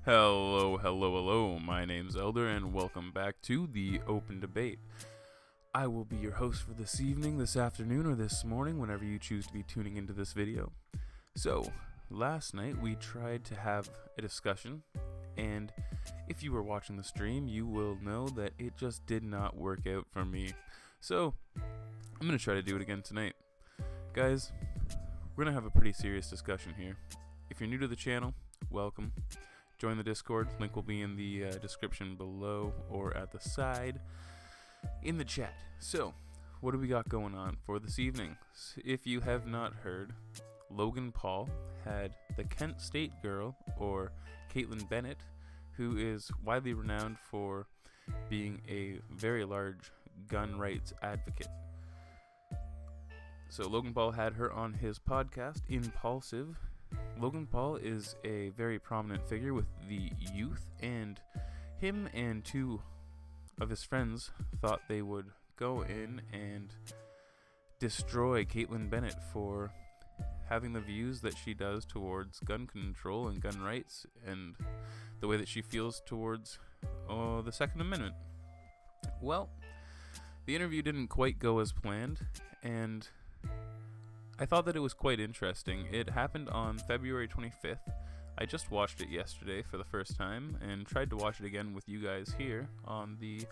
Hello. My name's Elder, and welcome back to The Open Debate. I will be your host for this evening, this afternoon, or this morning, whenever you choose to be tuning into this video. So, last night we tried to have a discussion, and if you were watching the stream, you will know that it just did not work out for me. So, I'm going to try to do it again tonight. Guys, we're going to have a pretty serious discussion here. If you're new to the channel, welcome. Join the Discord. Link will be in the description below or at the side in the chat. So, what do we got going on for this evening? If you have not heard, Logan Paul had the Kent State girl, or Kaitlyn Bennett, who is widely renowned for being a very large gun rights advocate. So Logan Paul had her on his podcast, Impulsive. Logan Paul is a very prominent figure with the youth, and him and two of his friends thought they would go in and destroy Kaitlyn Bennett for having the views that she does towards gun control and gun rights, and the way that she feels towards the Second Amendment. Well, the interview didn't quite go as planned, and I thought that it was quite interesting. It happened on February 25th. I just watched it yesterday for the first time and tried to watch it again with you guys here on the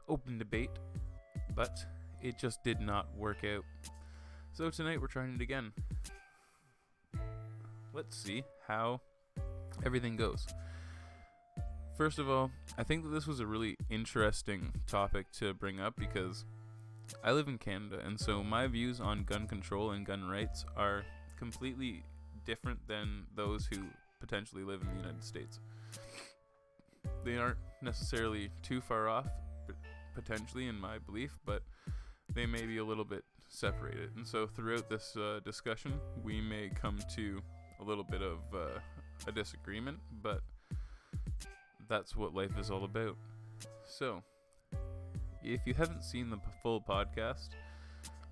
Open Debate, but it just did not work out. So tonight we're trying it again. Let's see how everything goes. First of all, I think that this was a really interesting topic to bring up because I live in Canada, and so my views on gun control and gun rights are completely different than those who potentially live in the United States. They aren't necessarily too far off, potentially, in my belief, but they may be a little bit separated. And so throughout this discussion, we may come to a little bit of a disagreement, but that's what life is all about. So, if you haven't seen the full podcast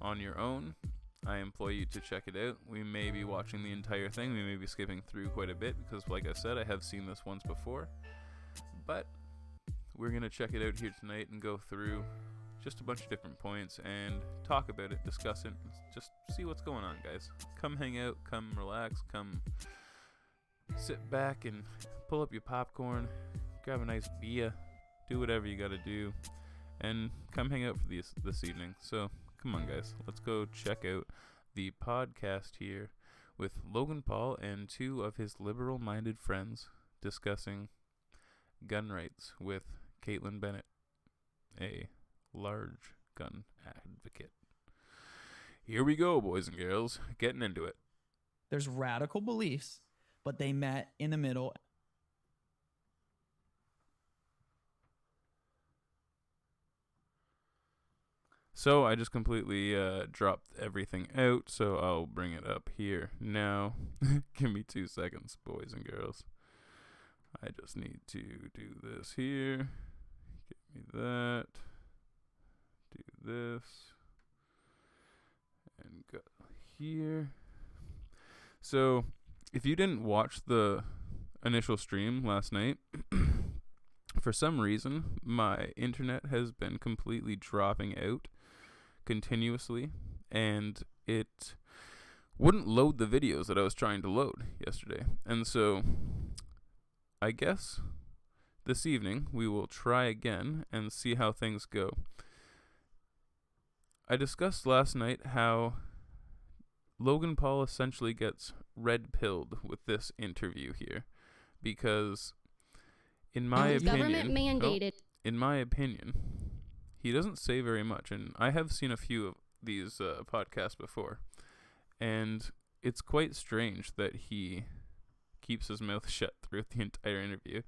on your own, I implore you to check it out. We may be watching the entire thing. We may be skipping through quite a bit because, like I said, I have seen this once before. But we're going to check it out here tonight and go through just a bunch of different points and talk about it, discuss it, just see what's going on, guys. Come hang out, come relax, come sit back and pull up your popcorn, grab a nice beer, do whatever you got to do, and come hang out for this evening. So, come on, guys. Let's go check out the podcast here with Logan Paul and two of his liberal-minded friends discussing gun rights with Kaitlyn Bennett, a large gun advocate. Here we go, boys and girls. Getting into it. There's radical beliefs, but they met in the middle. So I just completely dropped everything out, so I'll bring it up here now. Give me 2 seconds, boys and girls. I just need to do this here. Give me that. Do this. And go here. So, if you didn't watch the initial stream last night, for some reason, my internet has been completely dropping out continuously, and it wouldn't load the videos that I was trying to load yesterday. And so, I guess this evening we will try again and see how things go. I discussed last night how Logan Paul essentially gets red-pilled with this interview here, because in my opinion, he doesn't say very much, and I have seen a few of these podcasts before, and it's quite strange that he keeps his mouth shut throughout the entire interview,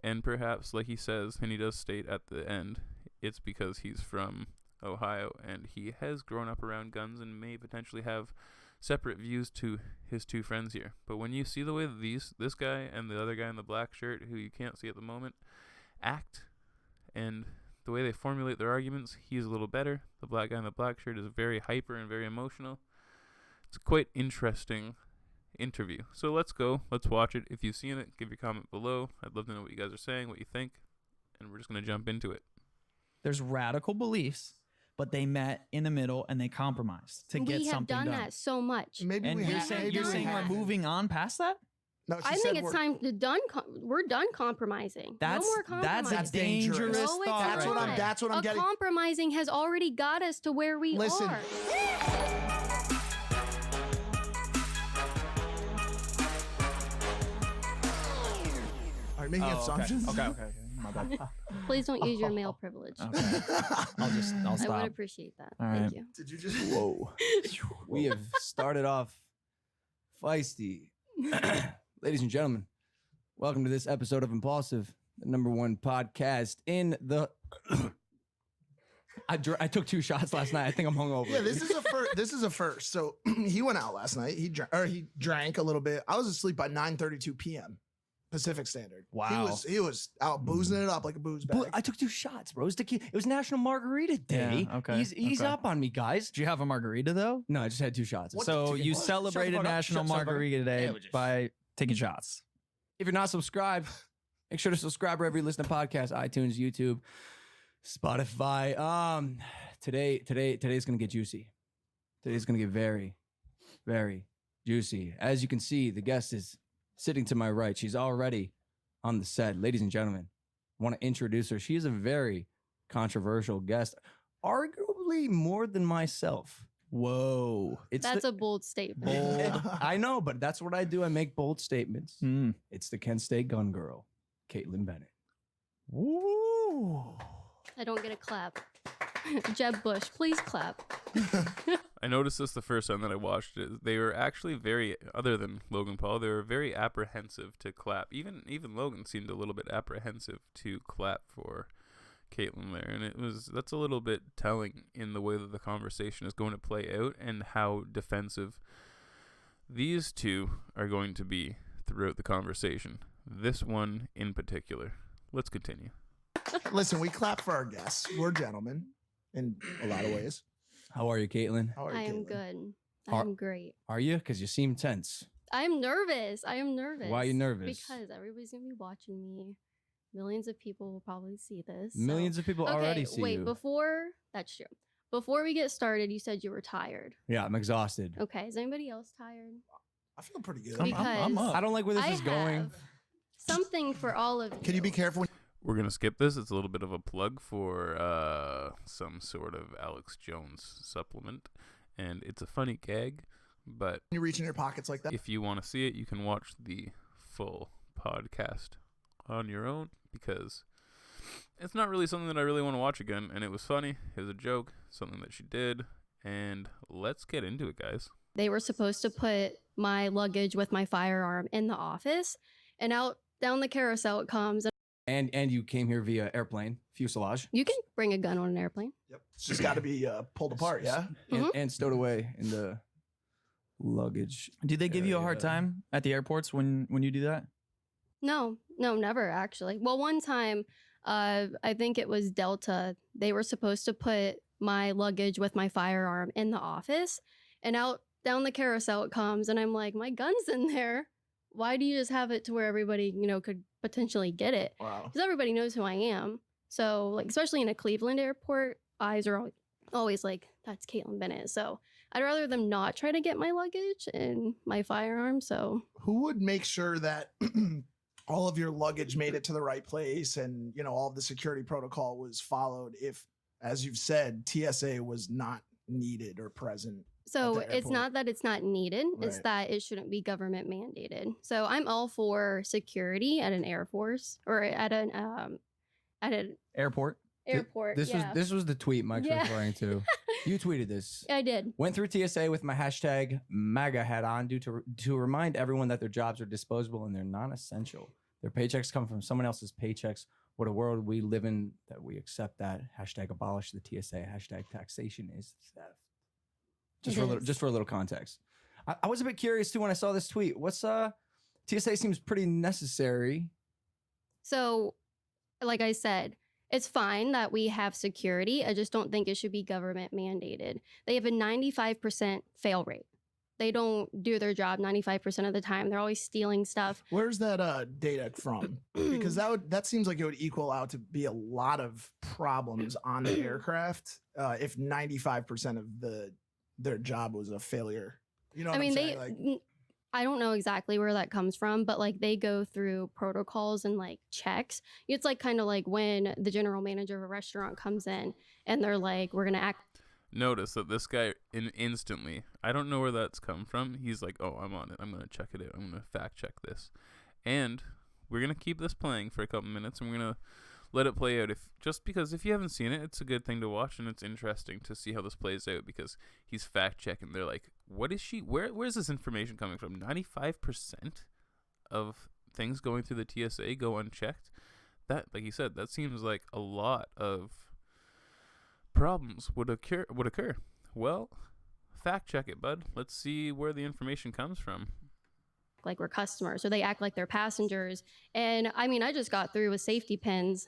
and perhaps, like he says, and he does state at the end, it's because he's from Ohio, and he has grown up around guns and may potentially have separate views to his two friends here. But when you see the way that this guy and the other guy in the black shirt, who you can't see at the moment, act, and the way they formulate their arguments, he's a little better. The black guy in the black shirt is very hyper and very emotional. It's a quite interesting interview. So let's go. Let's watch it. If you've seen it, give your comment below. I'd love to know what you guys are saying, what you think. And we're just going to jump into it. There's radical beliefs, but they met in the middle and they compromised to get something done. We have done that so much. Maybe And we you're have. saying we're moving on past that? No, she I said think it's time to we're done compromising. No more compromising. That's a dangerous No, it's thought. That's what not. that's what I'm getting. Compromising has already got us to where we Listen. are. Are you making assumptions? Okay. My bad. Please don't use your male privilege. Okay. I'll I stop. would appreciate that. All Thank right. you. Did you just? Whoa. We have started off feisty. Ladies and gentlemen, welcome to this episode of Impulsive, the #1 podcast in the... I took 2 shots last night. I think I'm hungover. Yeah, this is a first. So he went out last night. He drank a little bit. I was asleep by 9:32 p.m. Pacific Standard. Wow. He was out boozing it up like a booze bag. I took 2 shots, bro. It was National Margarita Day. Yeah, okay, Ease okay. up on me, guys. Did you have a margarita though? No, I just had 2 shots. What? So you What? celebrated Shut the fuck up. National Shut the fuck up. Margarita Day Yeah, we just- by taking shots. If you're not subscribed, make sure to subscribe wherever you listen to podcasts, iTunes, YouTube, Spotify. Today's gonna get juicy. Today's gonna get very, very juicy. As you can see, the guest is sitting to my right. She's already on the set. Ladies and gentlemen, I want to introduce her. She is a very controversial guest, arguably more than myself. Whoa. That's a bold statement. Bold. I know, but that's what I do. I make bold statements. Mm. It's the Kent State gun girl, Kaitlyn Bennett. Woo. I don't get a clap. Jeb Bush, please clap. I noticed this the first time that I watched it. They were actually very, other than Logan Paul, they were very apprehensive to clap. Even Logan seemed a little bit apprehensive to clap for Kaitlyn there, and that's a little bit telling in the way that the conversation is going to play out and how defensive these two are going to be throughout the conversation. This one in particular. Let's continue. Listen, we clap for our guests. We're gentlemen in a lot of ways. How are you, Kaitlyn? How are you, I am Kaitlyn? good. Are- I'm great. Are you? Because you seem tense. I'm nervous. I am nervous. Why are you nervous? Because everybody's going to be watching me. Millions of people will probably see this. Millions of people already see wait, you. that's true. Before we get started, you said you were tired. Yeah, I'm exhausted. Okay, is anybody else tired? I feel pretty good. I'm up. I don't like where this I is going. have something for all of you. Can you be careful? We're going to skip this. It's a little bit of a plug for some sort of Alex Jones supplement, and it's a funny gag, but When you reach in your pockets like that? if you want to see it, you can watch the full podcast on your own, because it's not really something that I really want to watch again, and it was funny. It was a joke, something that she did, and let's get into it, guys. They were supposed to put my luggage with my firearm in the office, and out down the carousel it comes. And you came here via airplane, fuselage, You can bring a gun on an airplane. Yep. It's just got to be pulled apart, yeah? and stowed away in the luggage. Do they give you a hard area. time at the airports when you do that? No, never actually. Well, one time, I think it was Delta. They were supposed to put my luggage with my firearm in the office, and out down the carousel it comes, and I'm like, my gun's in there. Why do you just have it to where everybody, could potentially get it? Wow. Because everybody knows who I am. So, like, especially in a Cleveland airport, eyes are always like, that's Kaitlyn Bennett. So I'd rather them not try to get my luggage and my firearm. So Who would make sure that all of your luggage made it to the right place and, all of the security protocol was followed if, as you've said, TSA was not needed or present? So At the it's airport. not that it's not needed, it's Right. that it shouldn't be government mandated. So I'm all for security at an Air Force or at an Airport. airport. This was the tweet Mike's Yeah. referring to. You tweeted this. I did. Went through TSA with my hashtag MAGA hat on to remind everyone that their jobs are disposable and they're non-essential. Their paychecks come from someone else's paychecks. What a world we live in that we accept that. Hashtag abolish the TSA. Hashtag taxation is theft. Just for a little context. I was a bit curious too when I saw this tweet. TSA seems pretty necessary. So, like I said, it's fine that we have security. I just don't think it should be government mandated. They have a 95% fail rate. they don't do their job 95% of the time. They're always stealing stuff. Where's that data from? Because that seems like it would equal out to be a lot of problems on the aircraft if 95% of their job was a failure. You know what I mean, I'm saying? Like, I don't know exactly where that comes from, but like they go through protocols and like checks. It's like kind of like when the general manager of a restaurant comes in and they're like, we're going to act. Notice that this guy instantly, I don't know where that's come from. He's like, oh, I'm on it. I'm going to check it out. I'm going to fact check this. And we're going to keep this playing for a couple minutes and we're going to let it play out. Because if you haven't seen it, it's a good thing to watch and it's interesting to see how this plays out because he's fact checking. They're like, what is she? Where's this information coming from? 95% of things going through the TSA go unchecked. That, like you said, that seems like a lot of problems would occur. Well, fact check it, bud. Let's see where the information comes from. Like we're customers, so they act like they're passengers. And I mean, I just got through with safety pins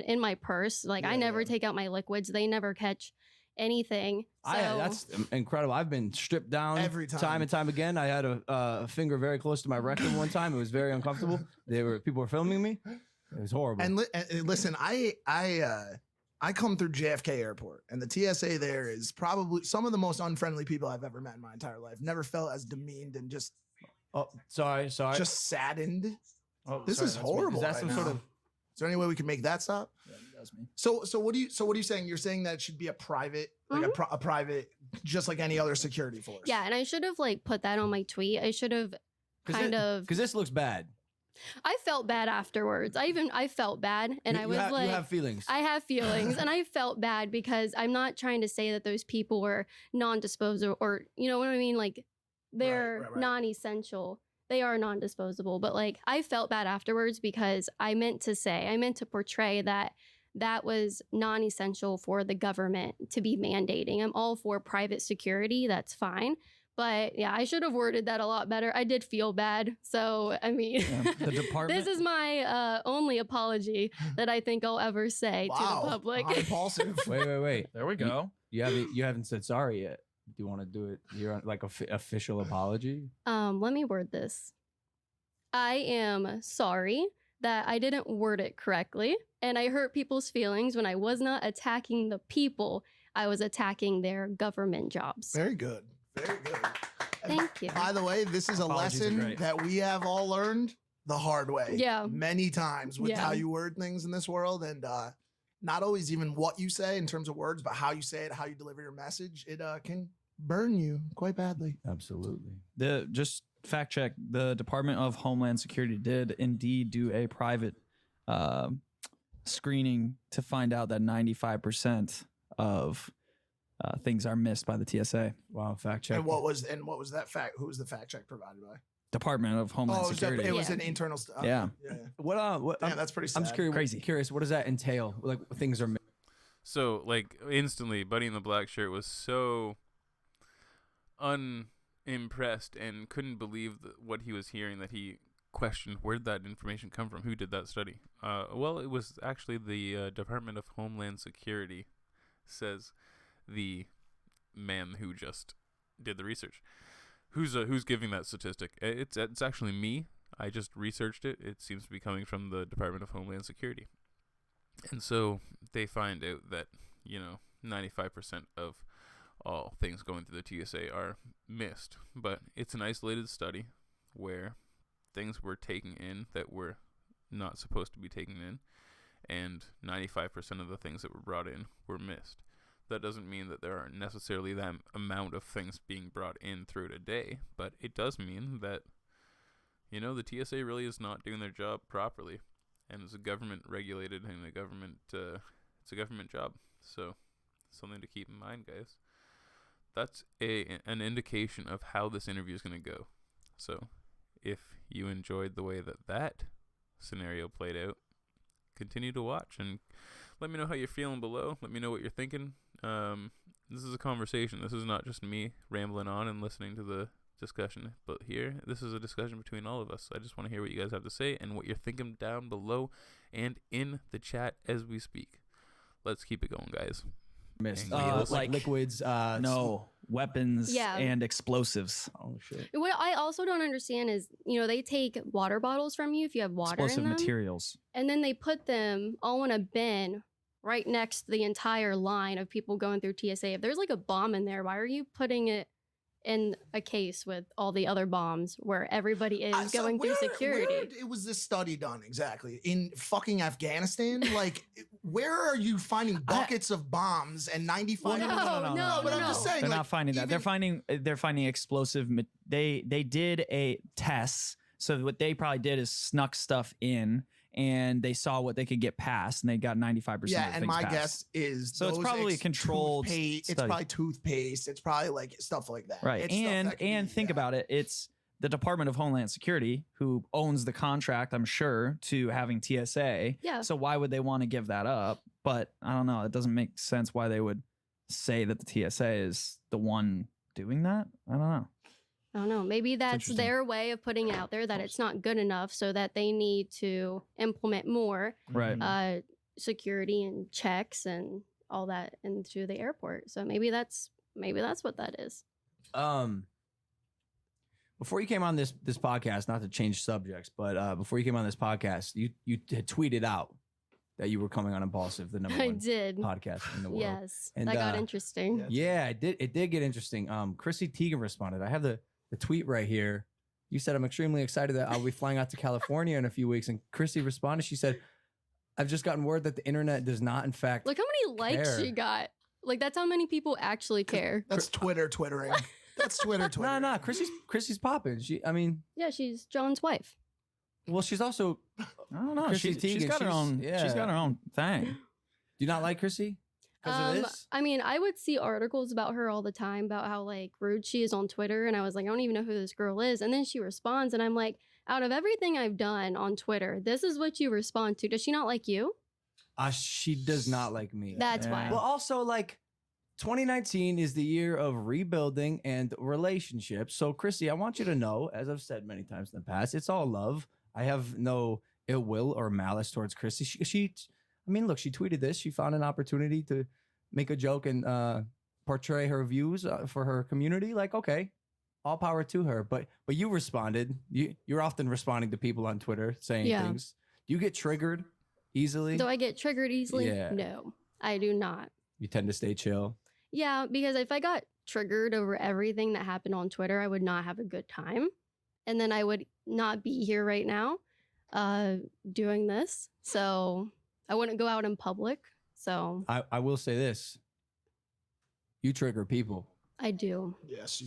in my purse. Like I never take out my liquids. They never catch anything. So That's incredible. I've been stripped down Every time. and time again. I had a finger very close to my rectum one time. It was very uncomfortable. People were filming me. It was horrible. and listen, I come through JFK Airport, and the TSA there is probably some of the most unfriendly people I've ever met in my entire life. Never felt as demeaned and just sorry. just saddened. Oh, This sorry, is that's me. horrible Is that right some now. sort of? Is there any way we can make that stop? Yeah, that's me. So what are you saying? You're saying that it should be a private, like a private, just like any other security force. yeah, and I should have like put that on my tweet. I should have Because this looks bad. I felt bad afterwards. I felt bad, and I was you like, have feelings. I have feelings, and I felt bad because I'm not trying to say that those people were non-disposable, or you know what I mean, like they're Right. non-essential. They are non-disposable, but like I felt bad afterwards because I meant to portray that was non-essential for the government to be mandating. I'm all for private security. That's fine. But yeah, I should have worded that a lot better. I did feel bad. So, I mean, The department. this is my only apology that I think I'll ever say to the public. How impulsive. Wait. There we go. You haven't said sorry yet. Do you want to do it? You're like official apology. Let me word this. I am sorry that I didn't word it correctly, and I hurt people's feelings when I was not attacking the people. I was attacking their government jobs. Very good. Very good. And Thank you. by the way, this is a Apologies are lesson great. that we have all learned the hard way. Yeah. Many times with Yeah. how you word things in this world, and not always even what you say in terms of words, but how you say it, how you deliver your message. It can burn you quite badly. Absolutely. Just fact check. The Department of Homeland Security did indeed do a private screening to find out that 95% of things are missed by the TSA. Wow. Fact check. And what was that fact? Who was the fact check provided by? Department of Homeland Oh, Security. it was Yeah. an internal stuff. Yeah. What? Damn, that's pretty sad. I'm just curious. Crazy. Curious. What does that entail? Like things are. So, like, instantly, Buddy in the black shirt was so unimpressed and couldn't believe what he was hearing that he questioned where did that information come from? Who did that study? Well, it was actually the Department of Homeland Security, says the man who just did the research. Who's giving that statistic? It's actually me. I just researched it. It seems to be coming from the Department of Homeland Security. And so they find out that, 95% of all things going through the TSA are missed. But it's an isolated study where things were taken in that were not supposed to be taken in, and 95% of the things that were brought in were missed. That doesn't mean that there aren't necessarily that amount of things being brought in through a day, but it does mean that, the TSA really is not doing their job properly, and it's a government regulated and it's a government job. So something to keep in mind, guys. That's an indication of how this interview is going to go. So if you enjoyed the way that scenario played out, continue to watch and let me know how you're feeling below. Let me know what you're thinking. This is a conversation. This is not just me rambling on and listening to the discussion, but this is a discussion between all of us. I just want to hear what you guys have to say and what you're thinking down below and in the chat as we speak. Let's keep it going, guys. Missed. Wheels. Like liquids. No, weapons Yeah. and explosives. Oh shit. What I also don't understand is, they take water bottles from you if you have water Explosive in them, materials. and then they put them all in a bin right next to the entire line of people going through TSA. If there's like a bomb in there, why are you putting it in a case with all the other bombs where everybody is So going through where security? was this study done exactly? In fucking Afghanistan? Like, where are you finding buckets of bombs and 95? No, But I'm just saying, They're like, not finding that. They're finding explosive. They did a test. So what they probably did is snuck stuff in, and they saw what they could get past, and they got 95%. Yeah, of and things my passed. guess is So it's probably a controlled It's study. probably toothpaste. It's probably like stuff like that. Right. It's stuff And that could be- think yeah. about it. It's the Department of Homeland Security who owns the contract, I'm sure, to having TSA. Yeah. So why would they want to give that up? But I don't know. It doesn't make sense why they would say that the TSA is the one doing that. I don't know. I don't know. Maybe that's interesting. their way of putting it out there that it's not good enough, so that they need to implement more Right. security and checks and all that into the airport. So maybe that's what that is. Before you came on this podcast, not to change subjects, but before you came on this podcast, you had tweeted out that you were coming on Impulsive, the number I one did. podcast in the world. Yes, And, that got uh, interesting. Yeah. Yeah, it did get interesting. Chrissy Teigen responded. I have the tweet right here. You said, I'm extremely excited that I'll be flying out to California in a few weeks. And Chrissy responded. She said, I've just gotten word that the internet does not, in fact, Look how many likes care. she got. Like, that's how many people actually care. That's twittering. That's Twitter. No, Chrissy's popping. Yeah, she's John's wife. Well, she's also, I don't know. Chrissy She's Teigen, got her own. yeah. She's got her own thing. do you not like Chrissy? Because of this? I mean, I would see articles about her all the time about how like rude she is on Twitter, and I was like, I don't even know who this girl is. And then she responds, and I'm like, out of everything I've done on Twitter, this is what you respond to. Does she not like you? She does not like me. That's Yeah. why. But also, like, 2019 is the year of rebuilding and relationships. So, Chrissy, I want you to know, as I've said many times in the past, it's all love. I have no ill will or malice towards Chrissy. She tweeted this. She found an opportunity to make a joke and portray her views for her community. Like, okay, all power to her. But you responded. You're often responding to people on Twitter saying Yeah. things. Do you get triggered easily? Do I get triggered easily? Yeah. No, I do not. You tend to stay chill. Yeah, because if I got triggered over everything that happened on Twitter, I would not have a good time. And then I would not be here right now doing this. So I wouldn't go out in public. So I will say this. You trigger people. I do. Yes.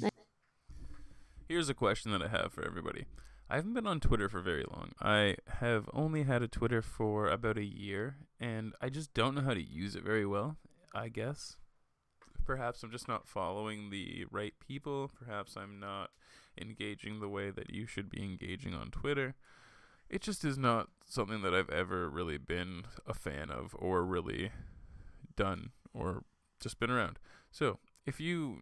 Here's a question that I have for everybody. I haven't been on Twitter for very long. I have only had a Twitter for about a year, and I just don't know how to use it very well, I guess. Perhaps I'm just not following the right people. Perhaps I'm not engaging the way that you should be engaging on Twitter. It just is not something that I've ever really been a fan of or really done or just been around. So if you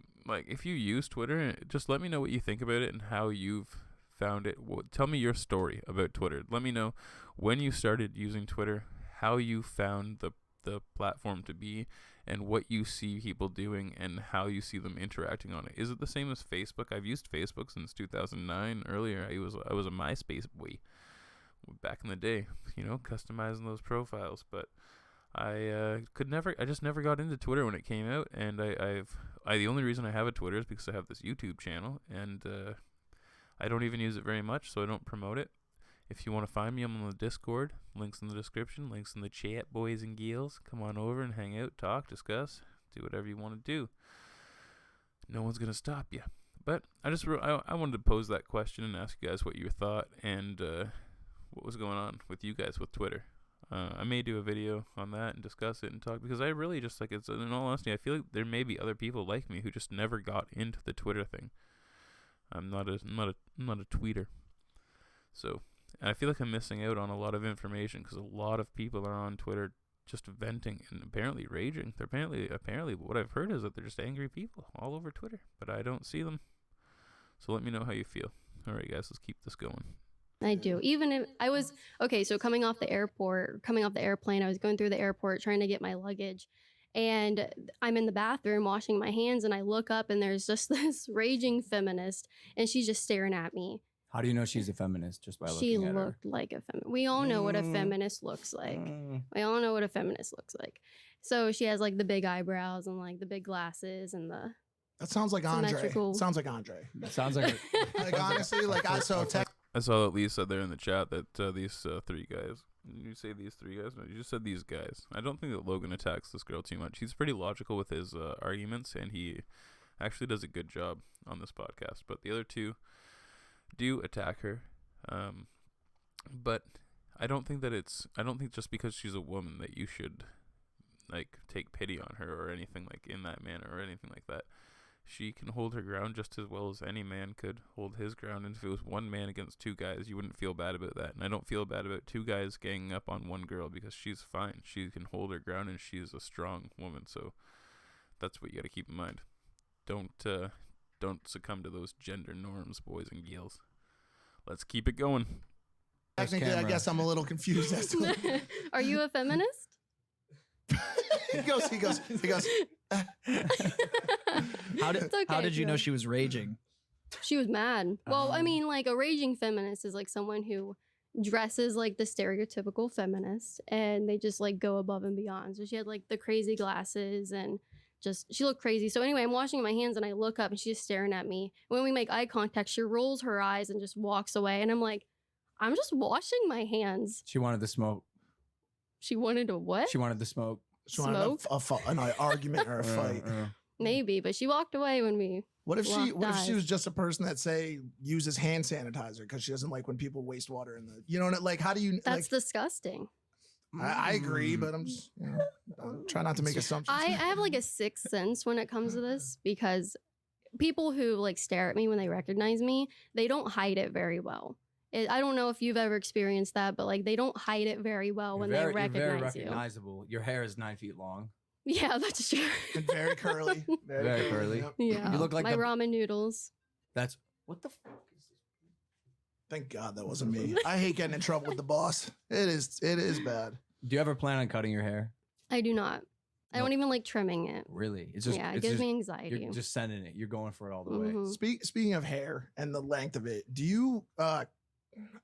use Twitter, just let me know what you think about it and how you've found it. Tell me your story about Twitter. Let me know when you started using Twitter, how you found the platform to be, and what you see people doing and how you see them interacting on it. Is it the same as Facebook? I've used Facebook since 2009. Earlier, I was a MySpace boy back in the day, customizing those profiles. But I just never got into Twitter when it came out. And the only reason I have a Twitter is because I have this YouTube channel, and I don't even use it very much, so I don't promote it. If you want to find me, I'm on the Discord. Links in the description. Links in the chat, boys and girls. Come on over and hang out, talk, discuss, do whatever you want to do. No one's going to stop you. But I wanted to pose that question and ask you guys what you thought and what was going on with you guys with Twitter. I may do a video on that and discuss it and talk, because I really just it's, in all honesty, I feel like there may be other people like me who just never got into the Twitter thing. I'm not a tweeter. So I feel like I'm missing out on a lot of information, because a lot of people are on Twitter just venting and apparently raging. They're apparently what I've heard is that they're just angry people all over Twitter, but I don't see them. So let me know how you feel. All right, guys, let's keep this going. I do. Even if I was so coming off the airplane, I was going through the airport trying to get my luggage, And I'm in the bathroom washing my hands, and I look up, and there's just this raging feminist, and she's just staring at me. How do you know she's a feminist? Just by She looking at her. looked like a feminist. We all know what a feminist looks like. We all know what a feminist looks like. So she has like the big eyebrows and like the big glasses and the. That sounds like Andre. Symmetrical. Sounds like Andre. That sounds like Like honestly, like I so tech. I saw that Lee said there in the chat that these three guys. Did you say these three guys? No, you just said these guys. I don't think that Logan attacks this girl too much. He's pretty logical with his arguments, and he actually does a good job on this podcast. But the other two do attack her. But I don't think just because she's a woman that you should like take pity on her or anything like in that manner or anything like that. She can hold her ground just as well as any man could hold his ground. And if it was one man against two guys, you wouldn't feel bad about that. And I don't feel bad about two guys ganging up on one girl because she's fine. She can hold her ground and she's a strong woman. So that's what you got to keep in mind. Don't succumb to those gender norms, boys and girls. Let's keep it going. Technically, I guess I'm a little confused as to. Are you a feminist? he goes. How did It's okay how if did you you're know not. she was raging? She was mad. Well, I Um, mean, like a raging feminist is like someone who dresses like the stereotypical feminist, and they just like go above and beyond. So she had like the crazy glasses and just she looked crazy. So anyway, I'm washing my hands and I look up and she's staring at me. When we make eye contact, she rolls her eyes and just walks away. And I'm like, I'm just washing my hands. She wanted the smoke. She wanted to what? She wanted the smoke. She wanted an argument or a fight. Maybe, but she walked away when we. What if she? Locked What if she eyes. was just a person that say uses hand sanitizer because she doesn't like when people waste water in the. You know, like how do you? That's Like, disgusting. I agree, but I'm just try not to make assumptions. I have like a sixth sense when it comes to this because people who like stare at me when they recognize me, they don't hide it very well. I don't know if you've ever experienced that, but like they don't hide it very well when they You're very recognize you. recognizable. Your hair is 9 feet long. Yeah, that's true. And very curly. Very curly. Yep. Yeah, You look like my the- ramen noodles. That's what the fuck is this? Thank God that wasn't me. I hate getting in trouble with the boss. It is bad. Do you ever plan on cutting your hair? I do not. I No. don't even like trimming it. Really? It's just Yeah, it it's gives just, me anxiety. You're just sending it. You're going for it all the way. Mhm. Speaking of hair and the length of it, do you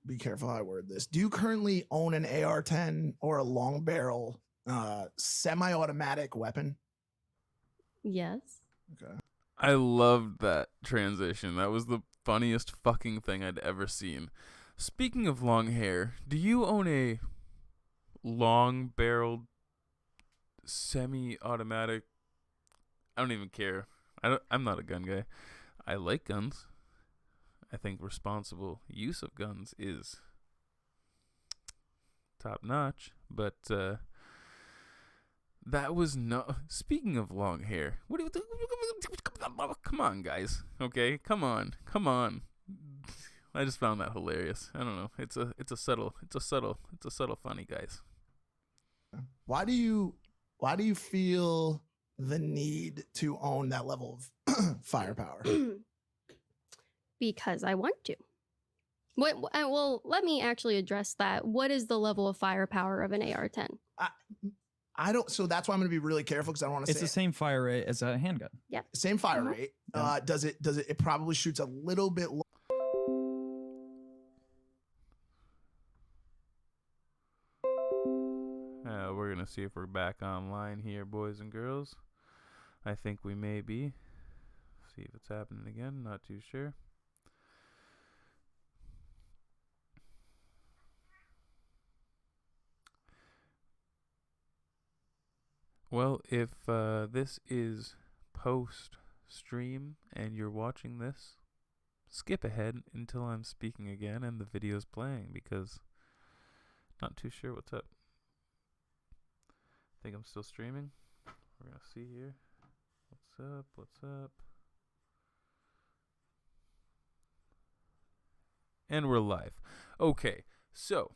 be careful how I word this? Do you currently own an AR-10 or a long barrel semi-automatic weapon? Yes. Okay. I loved that transition. That was the funniest fucking thing I'd ever seen. Speaking of long hair, do you own a long-barreled semi-automatic? I don't even care. I'm not a gun guy. I like guns. I think responsible use of guns is top-notch, but that was no. Speaking of long hair, what do you? Come on, guys. Okay, come on. I just found that hilarious. I don't know. It's a subtle funny, guys. Why do you feel the need to own that level of firepower? Because I want to. Well, let me actually address that. What is the level of firepower of an AR-10? I don't. So that's why I'm going to be really careful because I don't want to It's say the same fire rate as a handgun. same fire Mhm. rate. Yeah. Does it? It probably shoots a little bit. We're gonna see if we're back online here, boys and girls. I think we may be. See if it's happening again. Not too sure. Well, if this is post stream and you're watching this, skip ahead until I'm speaking again and the video's playing because not too sure what's up. Think I'm still streaming. We're gonna see here. What's up? And we're live. Okay, so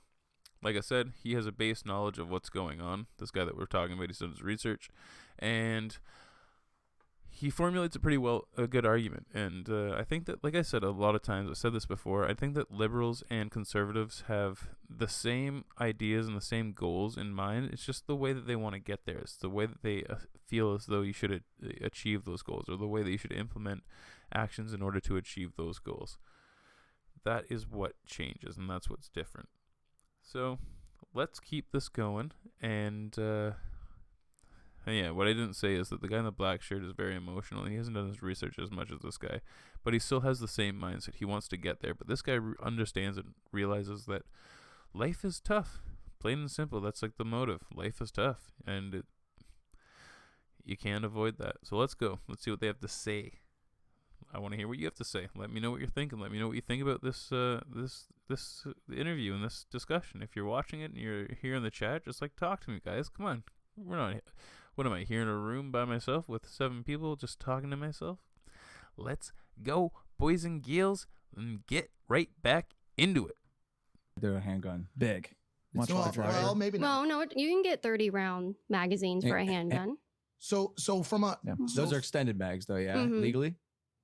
like I said, he has a base knowledge of what's going on. This guy that we're talking about, he's done his research, and he formulates a good argument, and I think that, like I said a lot of times, I've said this before, I think that liberals and conservatives have the same ideas and the same goals in mind. It's just the way that they want to get there. It's the way that they feel as though you should achieve those goals, or the way that you should implement actions in order to achieve those goals. That is what changes, and that's what's different. So let's keep this going, and yeah, what I didn't say is that the guy in the black shirt is very emotional. He hasn't done his research as much as this guy, but he still has the same mindset. He wants to get there, but this guy understands and realizes that life is tough. Plain and simple. That's like the motive. Life is tough, and you can't avoid that. So let's go. Let's see what they have to say. I want to hear what you have to say. Let me know what you're thinking. Let me know what you think about this this interview and this discussion. If you're watching it and you're here in the chat, just like talk to me, guys. Come on. We're not. What am I, here in a room by myself with 7 people just talking to myself? Let's go, boys and girls, and get right back into it. They're a handgun. Big. Much larger. Well, maybe not. No, you can get 30-round magazines for a handgun. So from a Yeah. Those are extended mags, though. Yeah, Mhm. legally.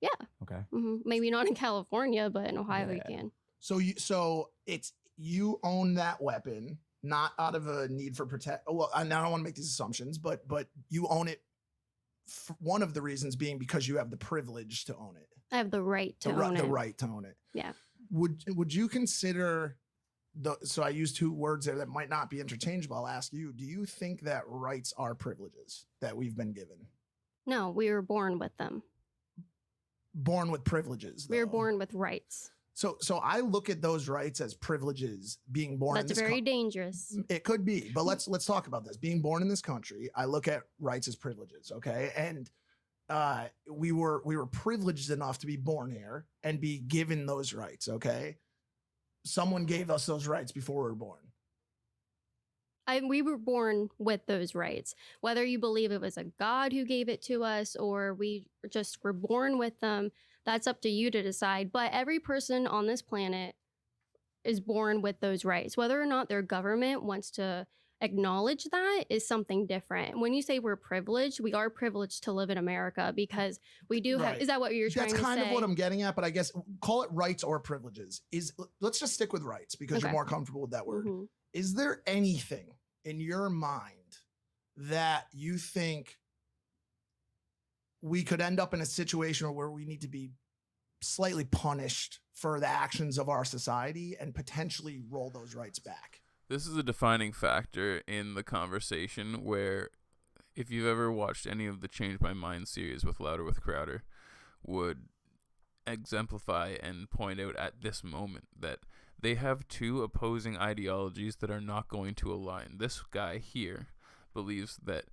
Yeah. Okay. Maybe not in California, but in Ohio you Yeah. can. so it's you own that weapon, not out of a need for protect. Well, I don't want to make these assumptions, but you own it. One of the reasons being because you have the privilege to own it. I have the right to own The it. right to own it. Yeah. Would you consider so I use 2 words there that might not be interchangeable. I'll ask you, do you think that rights are privileges that we've been given? No, we were born with them. Born with privileges. We were though. born with rights. So I look at those rights as privileges. Being born in That's this very dangerous. It could be, but let's talk about this. Being born in this country, I look at rights as privileges, okay? And we were privileged enough to be born here and be given those rights, okay? Someone gave us those rights before we were born. We were born with those rights. Whether you believe it was a God who gave it to us or we just were born with them, that's up to you to decide. But every person on this planet is born with those rights. Whether or not their government wants to acknowledge that is something different. When you say we're privileged, we are privileged to live in America because we do have. Right. Is that what you're trying to say? That's kind of what I'm getting at, but I guess call it rights or privileges. Let's just stick with rights because you're Okay. more comfortable with that word. Mhm. Is there anything in your mind that you think we could end up in a situation where we need to be slightly punished for the actions of our society and potentially roll those rights back? This is a defining factor in the conversation where, if you've ever watched any of the Change My Mind series with Louder with Crowder, would exemplify and point out at this moment that they have 2 opposing ideologies that are not going to align. This guy here believes that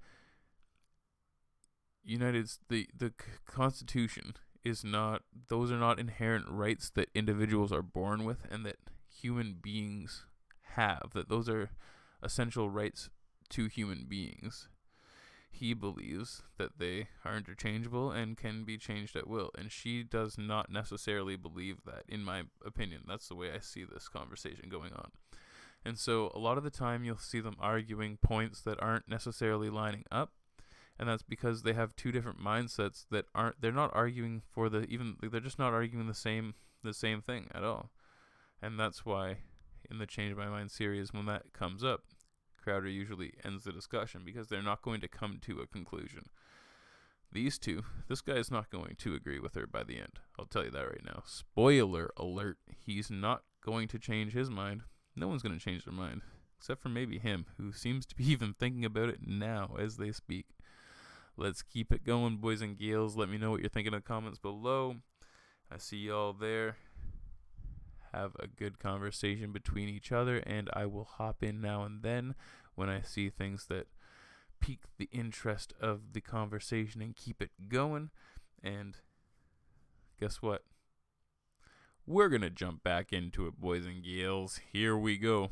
the Constitution is not, those are not inherent rights that individuals are born with and that human beings have, that those are essential rights to human beings. He believes that they are interchangeable and can be changed at will, and she does not necessarily believe that, in my opinion. That's the way I see this conversation going on. And so a lot of the time you'll see them arguing points that aren't necessarily lining up, and that's because they have 2 different mindsets that they're not arguing for they're just not arguing the same thing at all. And that's why in the Change My Mind series, when that comes up, Crowder usually ends the discussion because they're not going to come to a conclusion. These 2, this guy is not going to agree with her by the end. I'll tell you that right now. Spoiler alert, he's not going to change his mind. No one's going to change their mind, except for maybe him, who seems to be even thinking about it now as they speak. Let's keep it going, boys and girls. Let me know what you're thinking in the comments below. I see y'all there. Have a good conversation between each other, and I will hop in now and then when I see things that pique the interest of the conversation and keep it going. And guess what? We're going to jump back into it, boys and girls. Here we go.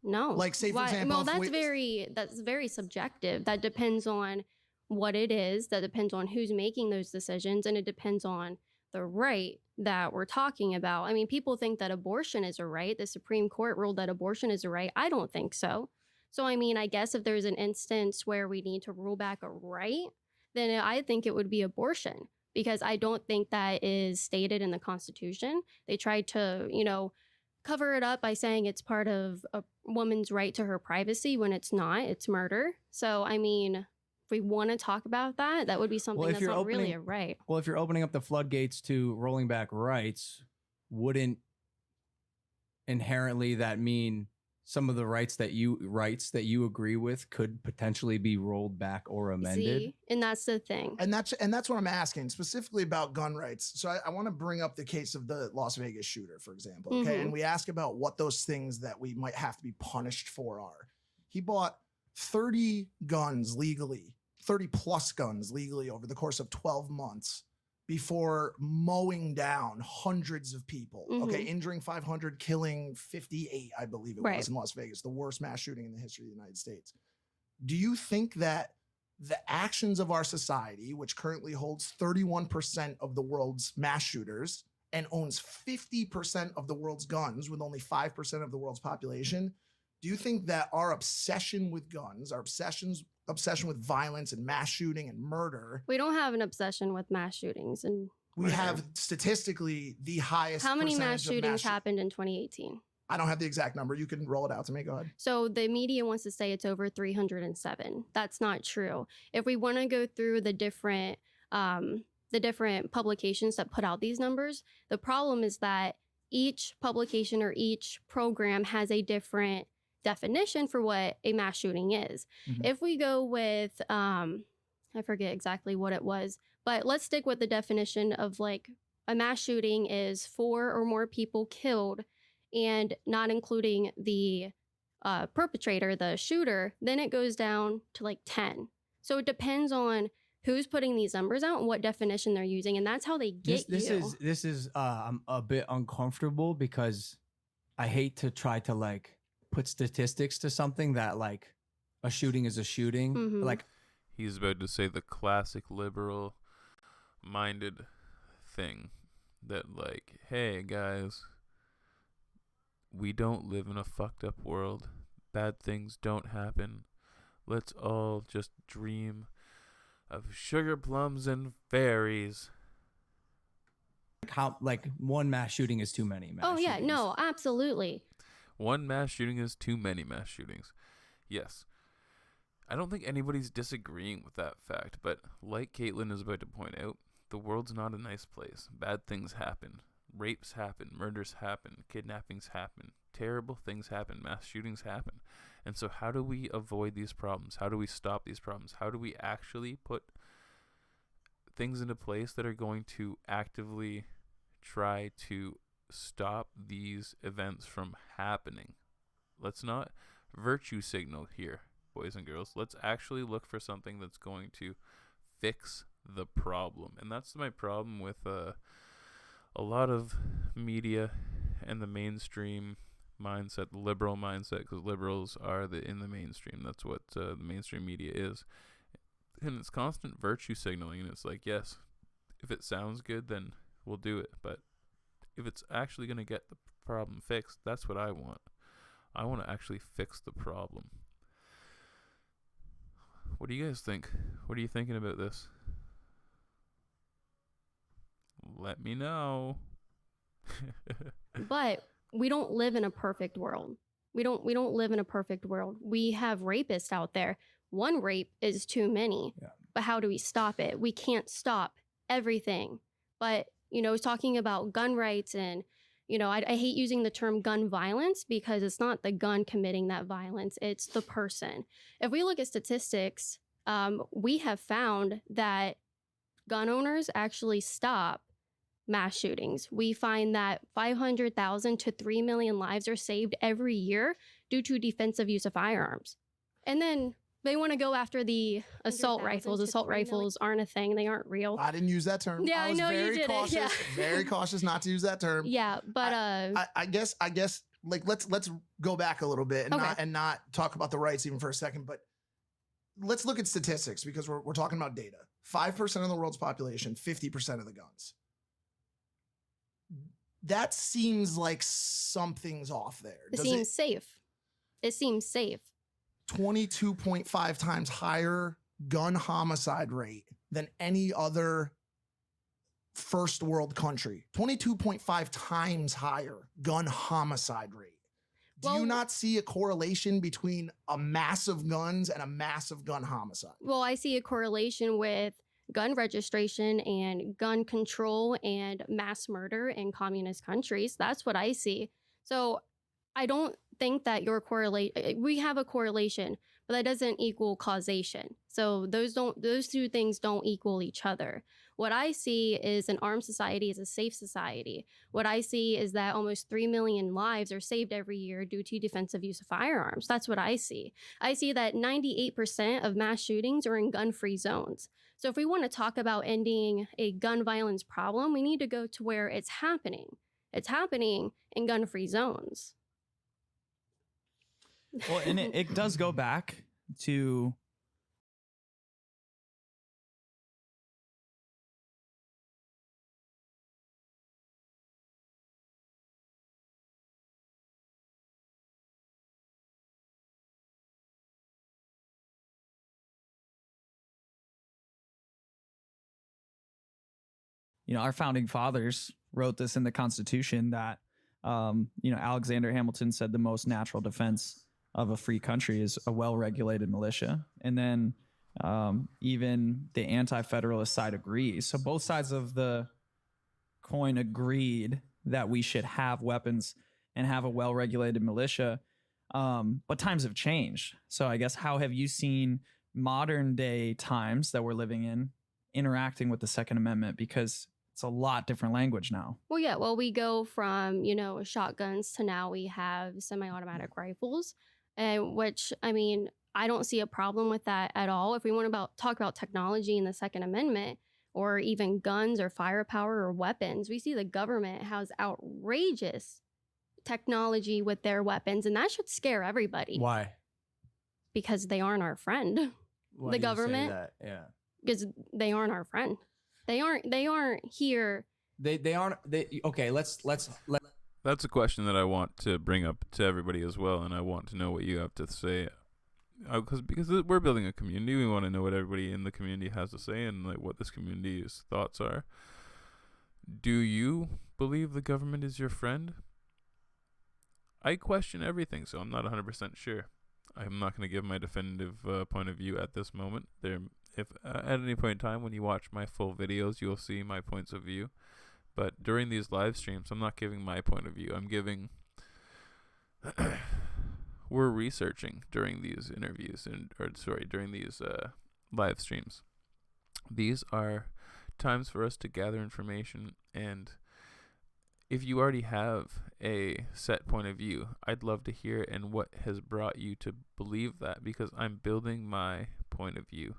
No. Like, say, for Why- example, Well, if that's very subjective. That depends on what it is. That depends on who's making those decisions, and it depends on the right that we're talking about. I mean, people think that abortion is a right. The Supreme Court ruled that abortion is a right. I don't think so. So, I mean, I guess if there's an instance where we need to rule back a right, then I think it would be abortion, because I don't think that is stated in the Constitution. They tried to, cover it up by saying it's part of a woman's right to her privacy when it's not. It's murder. So, I mean, if we want to talk about that, that would be something that's not really a right. Well, if you're opening up the floodgates to rolling back rights, wouldn't inherently that mean some of the rights that you agree with could potentially be rolled back or amended? See? And that's the thing. And that's what I'm asking specifically about gun rights. So I want to bring up the case of the Las Vegas shooter, for example. Okay. And we ask about what those things that we might have to be punished for are. He bought 30 guns legally, 30 plus guns legally over the course of 12 months before mowing down hundreds of people, okay, injuring 500, killing 58, I believe it was in Las Vegas, the worst mass shooting in the history of the United States. Do you think that the actions of our society, which currently holds 31% of the world's mass shooters and owns 50% of the world's guns with only 5% of the world's population, do you think that our obsession with guns, our obsession with violence and mass shooting and murder. We don't have an obsession with mass shootings. And we have statistically the highest. How many mass shootings happened in 2018? I don't have the exact number. You can roll it out to me. Go ahead. So the media wants to say it's over 307. That's not true. If we want to go through the different publications that put out these numbers, the problem is that each publication or each program has a different definition for what a mass shooting is. If we go with, I forget exactly what it was, but let's stick with the definition of like a mass shooting is 4 or more people killed and not including the perpetrator, the shooter, then it goes down to like 10. So it depends on who's putting these numbers out and what definition they're using. And that's how they get you. This is I'm a bit uncomfortable because I hate to try to like put statistics to something that like a shooting is a shooting. Like he's about to say the classic liberal minded thing that like, hey guys, we don't live in a fucked up world. Bad things don't happen. Let's all just dream of sugar plums and fairies. How like one mass shooting is too many mass shootings. No, absolutely. One mass shooting is too many mass shootings. Yes. I don't think anybody's disagreeing with that fact, but like Kaitlyn is about to point out, the world's not a nice place. Bad things happen. Rapes happen. Murders happen. Kidnappings happen. Terrible things happen. Mass shootings happen. And so how do we avoid these problems? How do we stop these problems? How do we actually put things into place that are going to actively try to stop these events from happening? Let's not virtue signal here, boys and girls. Let's actually look for something that's going to fix the problem. And that's my problem with a lot of media and the mainstream mindset, the liberal mindset, because liberals are in the mainstream. That's what the mainstream media is. And it's constant virtue signaling. And it's like, yes, if it sounds good, then we'll do it. But if it's actually going to get the problem fixed, that's what I want. I want to actually fix the problem. What do you guys think? What are you thinking about this? Let me know. But we don't live in a perfect world. We don't live in a perfect world. We have rapists out there. One rape is too many. Yeah. But how do we stop it? We can't stop everything. But talking about gun rights and, I hate using the term gun violence because it's not the gun committing that violence. It's the person. If we look at statistics, we have found that gun owners actually stop mass shootings. We find that 500,000 to 3 million lives are saved every year due to defensive use of firearms. And then they want to go after the assault rifles. Assault rifles aren't a thing. They aren't real. I didn't use that term. Yeah, I know you did cautious, it. Yeah. Very cautious not to use that term. Yeah, but I guess like let's go back a little bit and not talk about the rights even for a second, but let's look at statistics because we're talking about data. 5% of the world's population, 50% of the guns. That seems like something's off there. It seems safe. It seems safe. 22.5 times higher gun homicide rate than any other first world country. 22.5 times higher gun homicide rate. Do you Well- not see a correlation between a massive guns and a massive gun homicide? Well, I see a correlation with gun registration and gun control and mass murder in communist countries. That's what I see. So I don't think that we have a correlation, but that doesn't equal causation. So those two things don't equal each other. What I see is an armed society is a safe society. What I see is that almost 3 million lives are saved every year due to defensive use of firearms. That's what I see. I see that 98% of mass shootings are in gun-free zones. So if we want to talk about ending a gun violence problem, we need to go to where it's happening. It's happening in gun-free zones. Well, and it does go back to our founding fathers wrote this in the Constitution that Alexander Hamilton said the most natural defense of a free country is a well-regulated militia. And then even the anti-federalist side agrees. So both sides of the coin agreed that we should have weapons and have a well-regulated militia. But times have changed. So I guess how have you seen modern day times that we're living in interacting with the Second Amendment? Because it's a lot different language now. Well, yeah. Well, we go from, shotguns to now we have semi-automatic rifles, which, I mean, I don't see a problem with that at all. If we want to talk about technology in the Second Amendment, or even guns or firepower or weapons, we see the government has outrageous technology with their weapons, and that should scare everybody. Why? Because they aren't our friend. Why The do you say government? that? Yeah. Because they aren't our friend. They aren't here. They aren't. Okay. Let's. That's a question that I want to bring up to everybody as well, and I want to know what you have to say. Because we're building a community, we want to know what everybody in the community has to say and like what this community's thoughts are. Do you believe the government is your friend? I question everything, so I'm not 100% sure. I'm not going to give my definitive point of view at this moment. If at any point in time when you watch my full videos, you'll see my points of view. But during these live streams, I'm not giving my point of view. I'm giving. We're researching during these interviews during these live streams. These are times for us to gather information, and if you already have a set point of view, I'd love to hear it and what has brought you to believe that, because I'm building my point of view,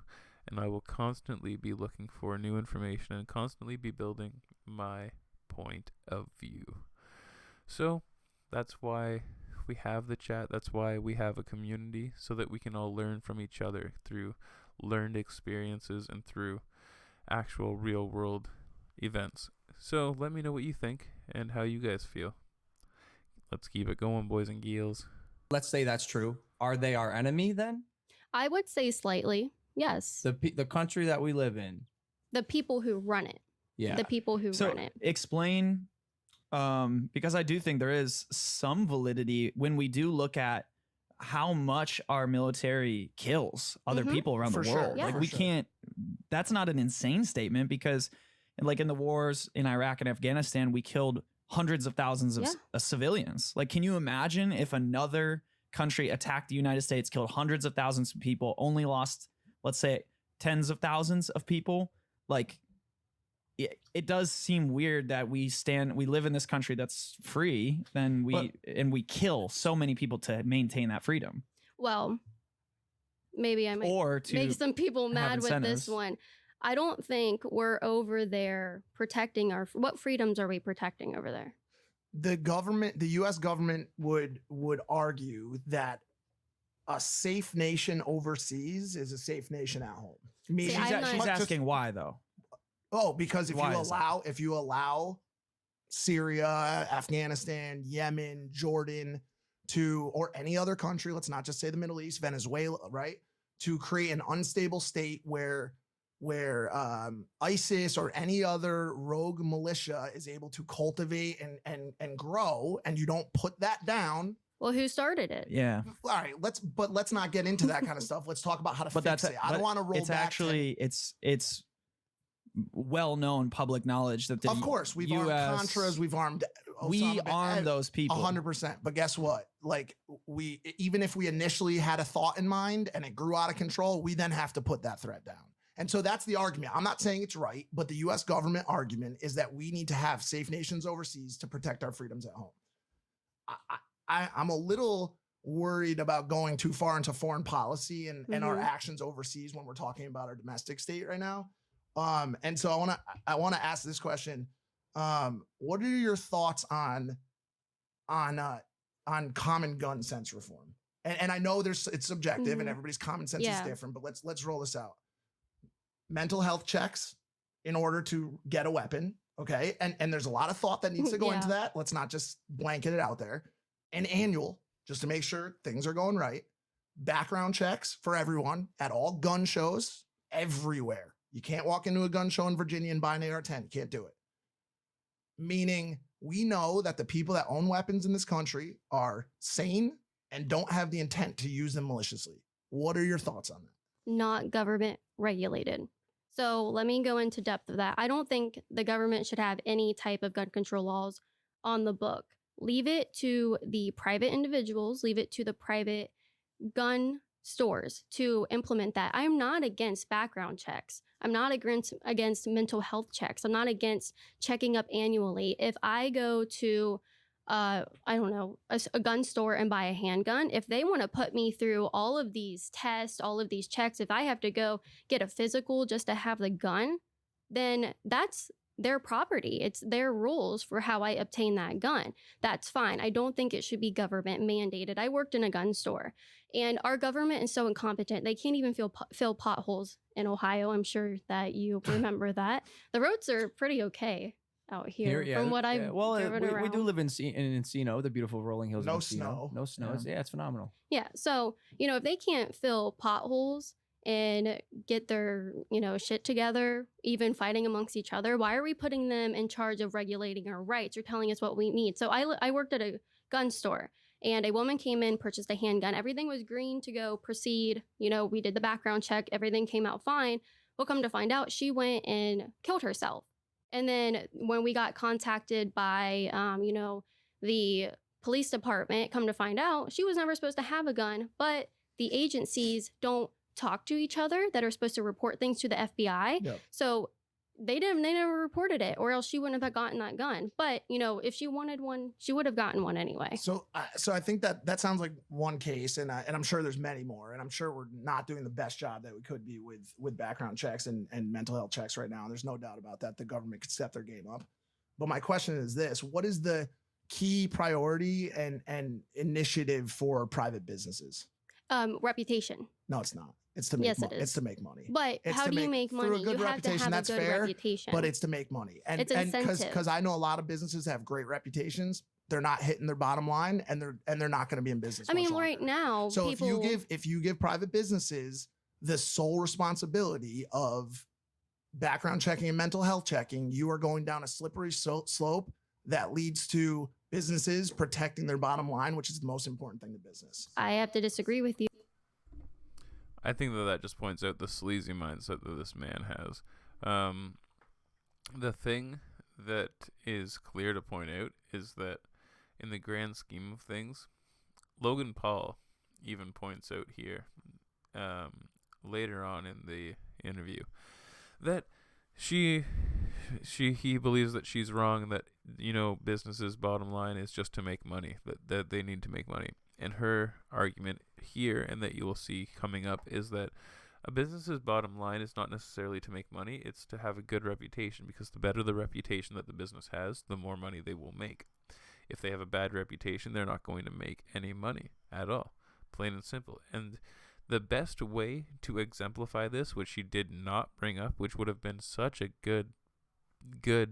and I will constantly be looking for new information and constantly be building my point of view. So that's why we have the chat. That's why we have a community, so that we can all learn from each other through learned experiences and through actual real world events. So let me know what you think and how you guys feel. Let's keep it going, boys and girls. Let's say that's true. Are they our enemy then? I would say slightly, yes. The country that we live in. The people who run it. Yeah. The people who So run it. explain, because I do think there is some validity when we do look at how much our military kills other Mhm. people around For the sure, world. yeah. Like for we sure. can't, that's not an insane statement, because like in the wars in Iraq and Afghanistan, we killed hundreds of thousands of Yeah. civilians. Like, can you imagine if another country attacked the United States, killed hundreds of thousands of people, only lost, let's say, tens of thousands of people? Like, it does seem weird that we live in this country that's free, and we kill so many people to maintain that freedom, Well, maybe I might or to make some people mad with incentives. this one. I don't think we're over there protecting what freedoms are we protecting over there? The U.S. government would argue that a safe nation overseas is a safe nation at home. See, I'm not- she's asking why though. Because Why is that? if you allow Syria, Afghanistan, Yemen, Jordan or any other country, let's not just say the Middle East, Venezuela, right, to create an unstable state where where ISIS or any other rogue militia is able to cultivate and grow, and you don't put that down. Well, who started it? Yeah. All right, let's not get into that kind of stuff. Let's talk about how to But fix that's it. I don't want to roll it's back. actually it's well-known public knowledge that the Of course, we've US, armed Contras, we've armed we arm those people 100%. But guess what? Like, we, even if we initially had a thought in mind and it grew out of control, we then have to put that threat down. And so that's the argument. I'm not saying it's right, but the US government argument is that we need to have safe nations overseas to protect our freedoms at home. I'm a little worried about going too far into foreign policy and our actions overseas when we're talking about our domestic state right now. And so I want to ask this question. What are your thoughts on common gun sense reform? And I know it's subjective and everybody's common sense is different, but let's roll this out. Mental health checks in order to get a weapon. Okay. And there's a lot of thought that needs to go into that. Let's not just blanket it out there. An annual, just to make sure things are going right. Background checks for everyone at all gun shows everywhere. You can't walk into a gun show in Virginia and buy an AR-10. You can't do it. Meaning we know that the people that own weapons in this country are sane and don't have the intent to use them maliciously. What are your thoughts on that? Not government regulated. So let me go into depth of that. I don't think the government should have any type of gun control laws on the book. Leave it to the private individuals, leave it to the private gun stores to implement that. I'm not against background checks. I'm not against mental health checks. I'm not against checking up annually. If I go to, I don't know, a gun store and buy a handgun, if they want to put me through all of these tests, all of these checks, if I have to go get a physical just to have the gun, then that's their property. It's their rules for how I obtain that gun. That's fine. I don't think it should be government mandated. I worked in a gun store and our government is so incompetent. They can't even fill potholes in Ohio. I'm sure that you remember that. The roads are pretty okay out here from what I've driven around. We do live in Encino, the beautiful rolling hills of No Encino. snow. No snow. Yeah, it's phenomenal. Yeah. So, if they can't fill potholes and get their, shit together, even fighting amongst each other, why are we putting them in charge of regulating our rights or telling us what we need? So I worked at a gun store and a woman came in, purchased a handgun. Everything was green to go, proceed. We did the background check. Everything came out fine. Well, come to find out, she went and killed herself. And then when we got contacted by, the police department, come to find out, she was never supposed to have a gun, but the agencies don't talk to each other that are supposed to report things to the FBI. Yep. So they never reported it, or else she wouldn't have gotten that gun. But, if she wanted one, she would have gotten one anyway. So I think that sounds like one case, and I'm sure there's many more, and I'm sure we're not doing the best job that we could be with background checks and mental health checks right now. And there's no doubt about that. The government could step their game up. But my question is this: what is the key priority and initiative for private businesses? Reputation. No, it's not. It's to make Yes, money. it is. It's to make money. But how do you make money? Through a good You have to reputation, have a that's good fair, reputation. but it's to make money. And It's incentive. because I know a lot of businesses have great reputations, they're not hitting their bottom line, and they're not going to be in business. I mean, much right longer. now, So people... if you give private businesses the sole responsibility of background checking and mental health checking, you are going down a slippery slope that leads to businesses protecting their bottom line, which is the most important thing to business. I have to disagree with you. I think that just points out the sleazy mindset that this man has. The thing that is clear to point out is that in the grand scheme of things, Logan Paul even points out here later on in the interview that he believes that she's wrong and that businesses' bottom line is just to make money, that they need to make money. And her argument here, and that you will see coming up, is that a business's bottom line is not necessarily to make money, it's to have a good reputation, because the better the reputation that the business has, the more money they will make. If they have a bad reputation, they're not going to make any money at all, plain and simple. And the best way to exemplify this, which she did not bring up, which would have been such a good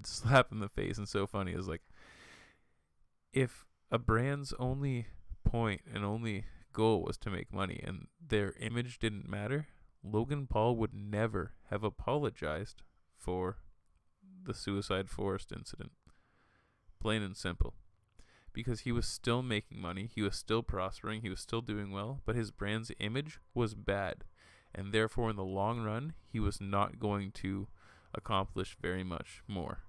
slap in the face and so funny, is like, if a brand's only point and only goal was to make money and their image didn't matter, Logan Paul would never have apologized for the Suicide Forest incident. Plain and simple. Because he was still making money, he was still prospering, he was still doing well, but his brand's image was bad. And therefore, in the long run, he was not going to accomplish very much more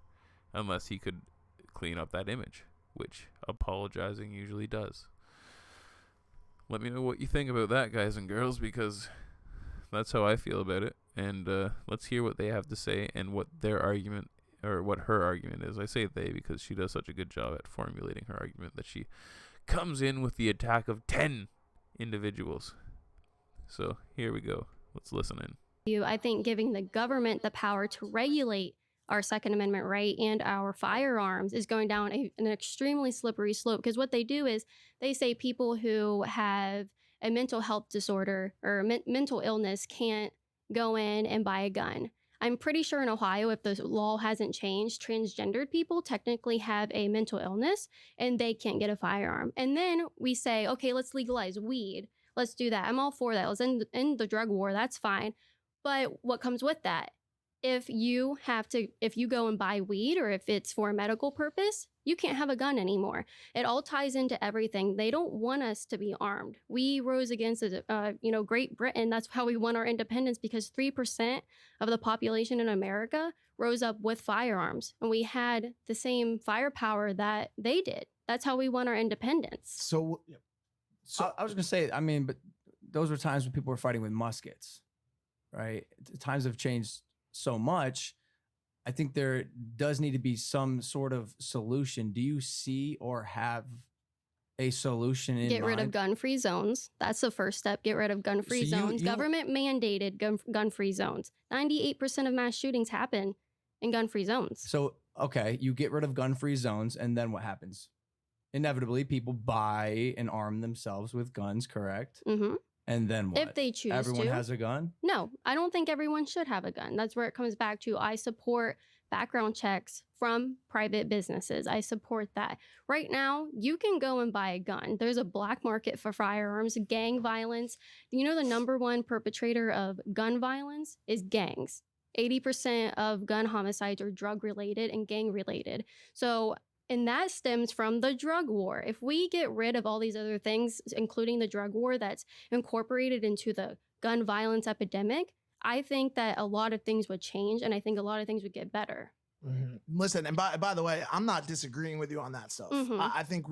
unless he could clean up that image, which apologizing usually does. Let me know what you think about that, guys and girls, because that's how I feel about it. And let's hear what they have to say and what their argument, or what her argument is. I say they because she does such a good job at formulating her argument that she comes in with the attack of 10 individuals. So here we go. Let's listen in. I think giving the government the power to regulate our Second Amendment right and our firearms is going down an extremely slippery slope, because what they do is they say people who have a mental health disorder or mental illness can't go in and buy a gun. I'm pretty sure in Ohio, if the law hasn't changed, transgendered people technically have a mental illness and they can't get a firearm. And then we say, okay, let's legalize weed. Let's do that. I'm all for that. Let's end the drug war. That's fine. But what comes with that? If you go and buy weed, or if it's for a medical purpose, you can't have a gun anymore. It all ties into everything. They don't want us to be armed. We rose against, Great Britain. That's how we won our independence, because 3% of the population in America rose up with firearms, and we had the same firepower that they did. That's how we won our independence. So I was going to say, I mean, but those were times when people were fighting with muskets, right? Times have changed so much. I think there does need to be some sort of solution. Do you see or have a solution in Get rid of mind? gun-free zones. That's the first step. Get rid of gun-free So zones. Government mandated gun-free zones. 98% of mass shootings happen in gun-free zones. So, okay, you get rid of gun-free zones, and then what happens? Inevitably, people buy and arm themselves with guns, correct? Mm-hmm. And then what? If they choose Everyone to. has a gun? No, I don't think everyone should have a gun. That's where it comes back to. I support background checks from private businesses. I support that. Right now, you can go and buy a gun. There's a black market for firearms, gang violence. You know, the number one perpetrator of gun violence is gangs. 80% of gun homicides are drug related and gang related. And that stems from the drug war. If we get rid of all these other things, including the drug war that's incorporated into the gun violence epidemic, I think that a lot of things would change, and I think a lot of things would get better. Mm-hmm. Listen, and by the way, I'm not disagreeing with you on that stuff. Mm-hmm. I think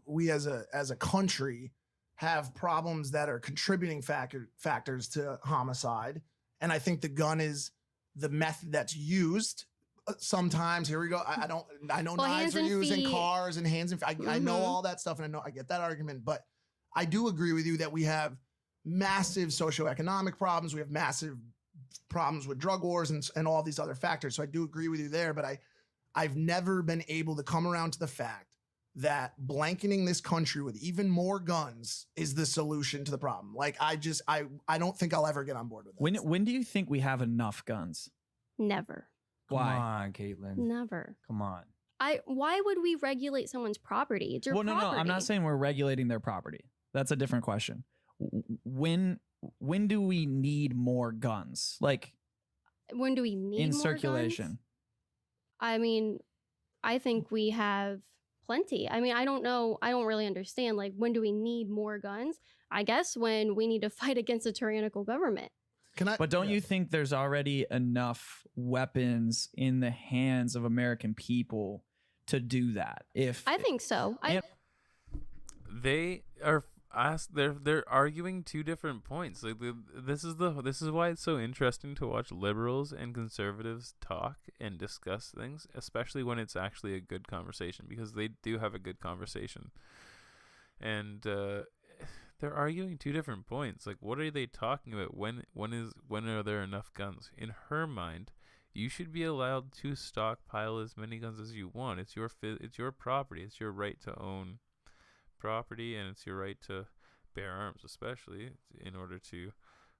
we as a country have problems that are contributing factors to homicide, and I think the gun is the method that's used. Sometimes, here we go. I know knives are used in cars and hands and feet. I know all that stuff, and I get that argument, but I do agree with you that we have massive socioeconomic problems. We have massive problems with drug wars and all these other factors. So I do agree with you there, but I've never been able to come around to the fact that blanketing this country with even more guns is the solution to the problem. Like, I don't think I'll ever get on board with that. When do you think we have enough guns? Never. Why? Come on, Kaitlyn. Never. Come on. Why would we regulate someone's property? It's your property. No. I'm not saying we're regulating their property. That's a different question. When do we need more guns? Like, when do we need in more circulation? guns? I mean, I think we have plenty. I mean, I don't know. I don't really understand. Like, when do we need more guns? I guess when we need to fight against a tyrannical government. But don't you think there's already enough weapons in the hands of American people to do that? I think so. They are asked. They're arguing two different points. Like this is why it's so interesting to watch liberals and conservatives talk and discuss things, especially when it's actually a good conversation, because they do have a good conversation, and they're arguing two different points. Like, what are they talking about? When are there enough guns? In her mind, you should be allowed to stockpile as many guns as you want. It's your property. It's your right to own property, and it's your right to bear arms, especially in order to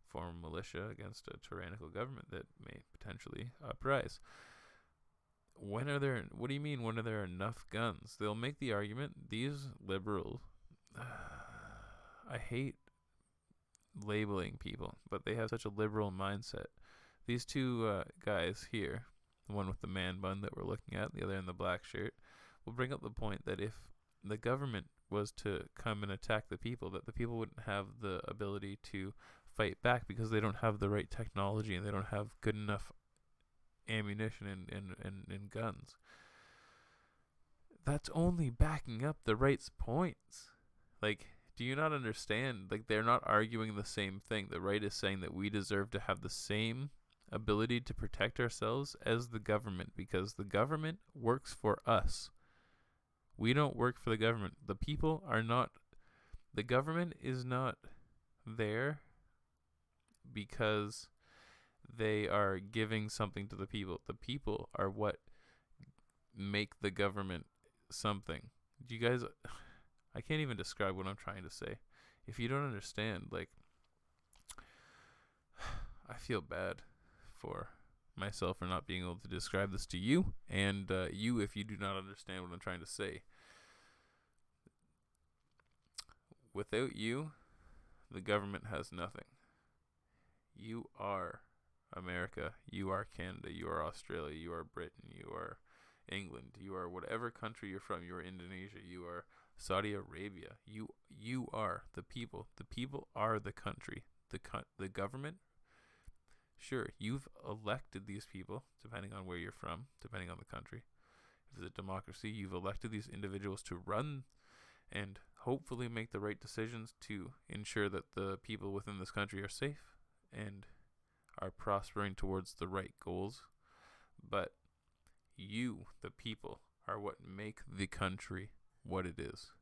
form a militia against a tyrannical government that may potentially uprise. What do you mean, when are there enough guns? They'll make the argument, these liberals, I hate labeling people, but they have such a liberal mindset. These two guys here, the one with the man bun that we're looking at, the other in the black shirt, will bring up the point that if the government was to come and attack the people, that the people wouldn't have the ability to fight back because they don't have the right technology and they don't have good enough ammunition and guns. That's only backing up the right's points. Like, do you not understand? Like, they're not arguing the same thing. The right is saying that we deserve to have the same ability to protect ourselves as the government, because the government works for us. We don't work for the government. The people are not, the government is not there because they are giving something to the people. The people are what make the government something. Do you guys, I can't even describe what I'm trying to say. If you don't understand, like, I feel bad for myself for not being able to describe this to you, and you if you do not understand what I'm trying to say. Without you, the government has nothing. You are America, you are Canada, you are Australia, you are Britain, you are England, you are whatever country you're from, you are Indonesia, you are Saudi Arabia. You are the people. The people are the country. The government, sure, you've elected these people, depending on where you're from, depending on the country. If it's a democracy, you've elected these individuals to run and hopefully make the right decisions to ensure that the people within this country are safe and are prospering towards the right goals. But you, the people, are what make the country what it is.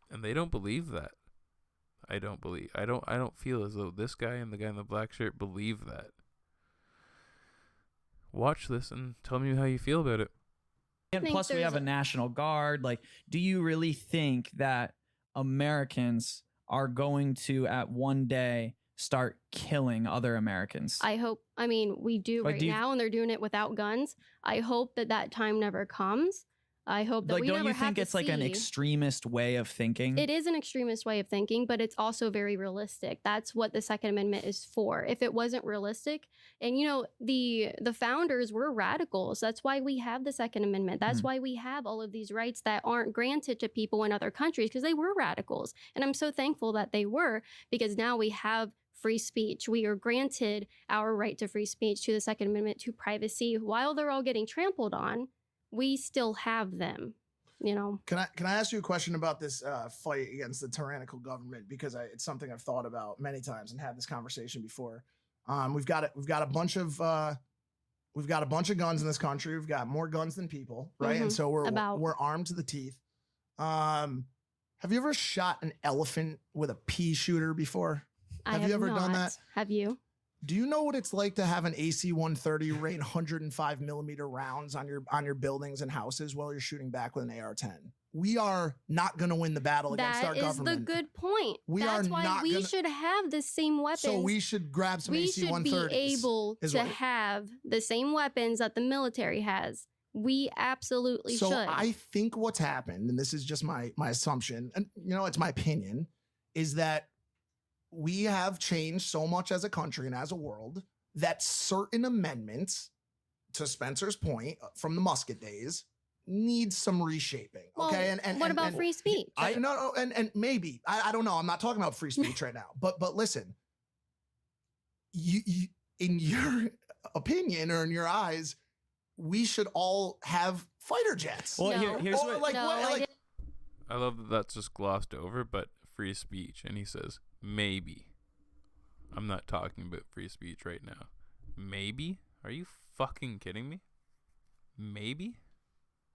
And they don't believe that. I don't feel as though this guy and the guy in the black shirt believe that. Watch this and tell me how you feel about it. And plus, we have a National Guard. Like, do you really think that Americans are going to, at one day, start killing other Americans? I hope. I mean, we do Like, right now, and they're doing it without guns. I hope that time never comes. I hope that like, we don't never you have think to it's like an see- extremist way of thinking? It is an extremist way of thinking, but it's also very realistic. That's what the Second Amendment is for. If it wasn't realistic, and you know, the founders were radicals. That's why we have the Second Amendment. That's why we have all of these rights that aren't granted to people in other countries, because they were radicals. And I'm so thankful that they were, because now we have free speech. We are granted our right to free speech, to the Second Amendment, to privacy. While they're all getting trampled on, we still have them. You know, Can I ask you a question about this fight against the tyrannical government, because it's something I've thought about many times and had this conversation before. We've got a bunch of guns in this country. We've got more guns than people, right? And so we're armed to the teeth. Have you ever shot an elephant with a pea shooter before? Have you ever done that? Have you? Do you know what it's like to have an AC-130 rain 105 millimeter rounds on your buildings and houses while you're shooting back with an AR-10? We are not going to win the battle against our government. That is the good point. That's why we should have the same weapons. So we should grab some AC-130s. We should be able to have the same weapons that the military has. We absolutely should. So I think what's happened, and this is just my assumption, and you know, it's my opinion, is that we have changed so much as a country and as a world that certain amendments, to Spencer's point from the Musket days, need some reshaping. Okay. Well, and what about free speech? And maybe I don't know. I'm not talking about free speech right now. But listen, you in your opinion or in your eyes, we should all have fighter jets. Well, here's or what. I love that that's just glossed over, but free speech. And he says, maybe. I'm not talking about free speech right now. Maybe? Are you fucking kidding me? Maybe?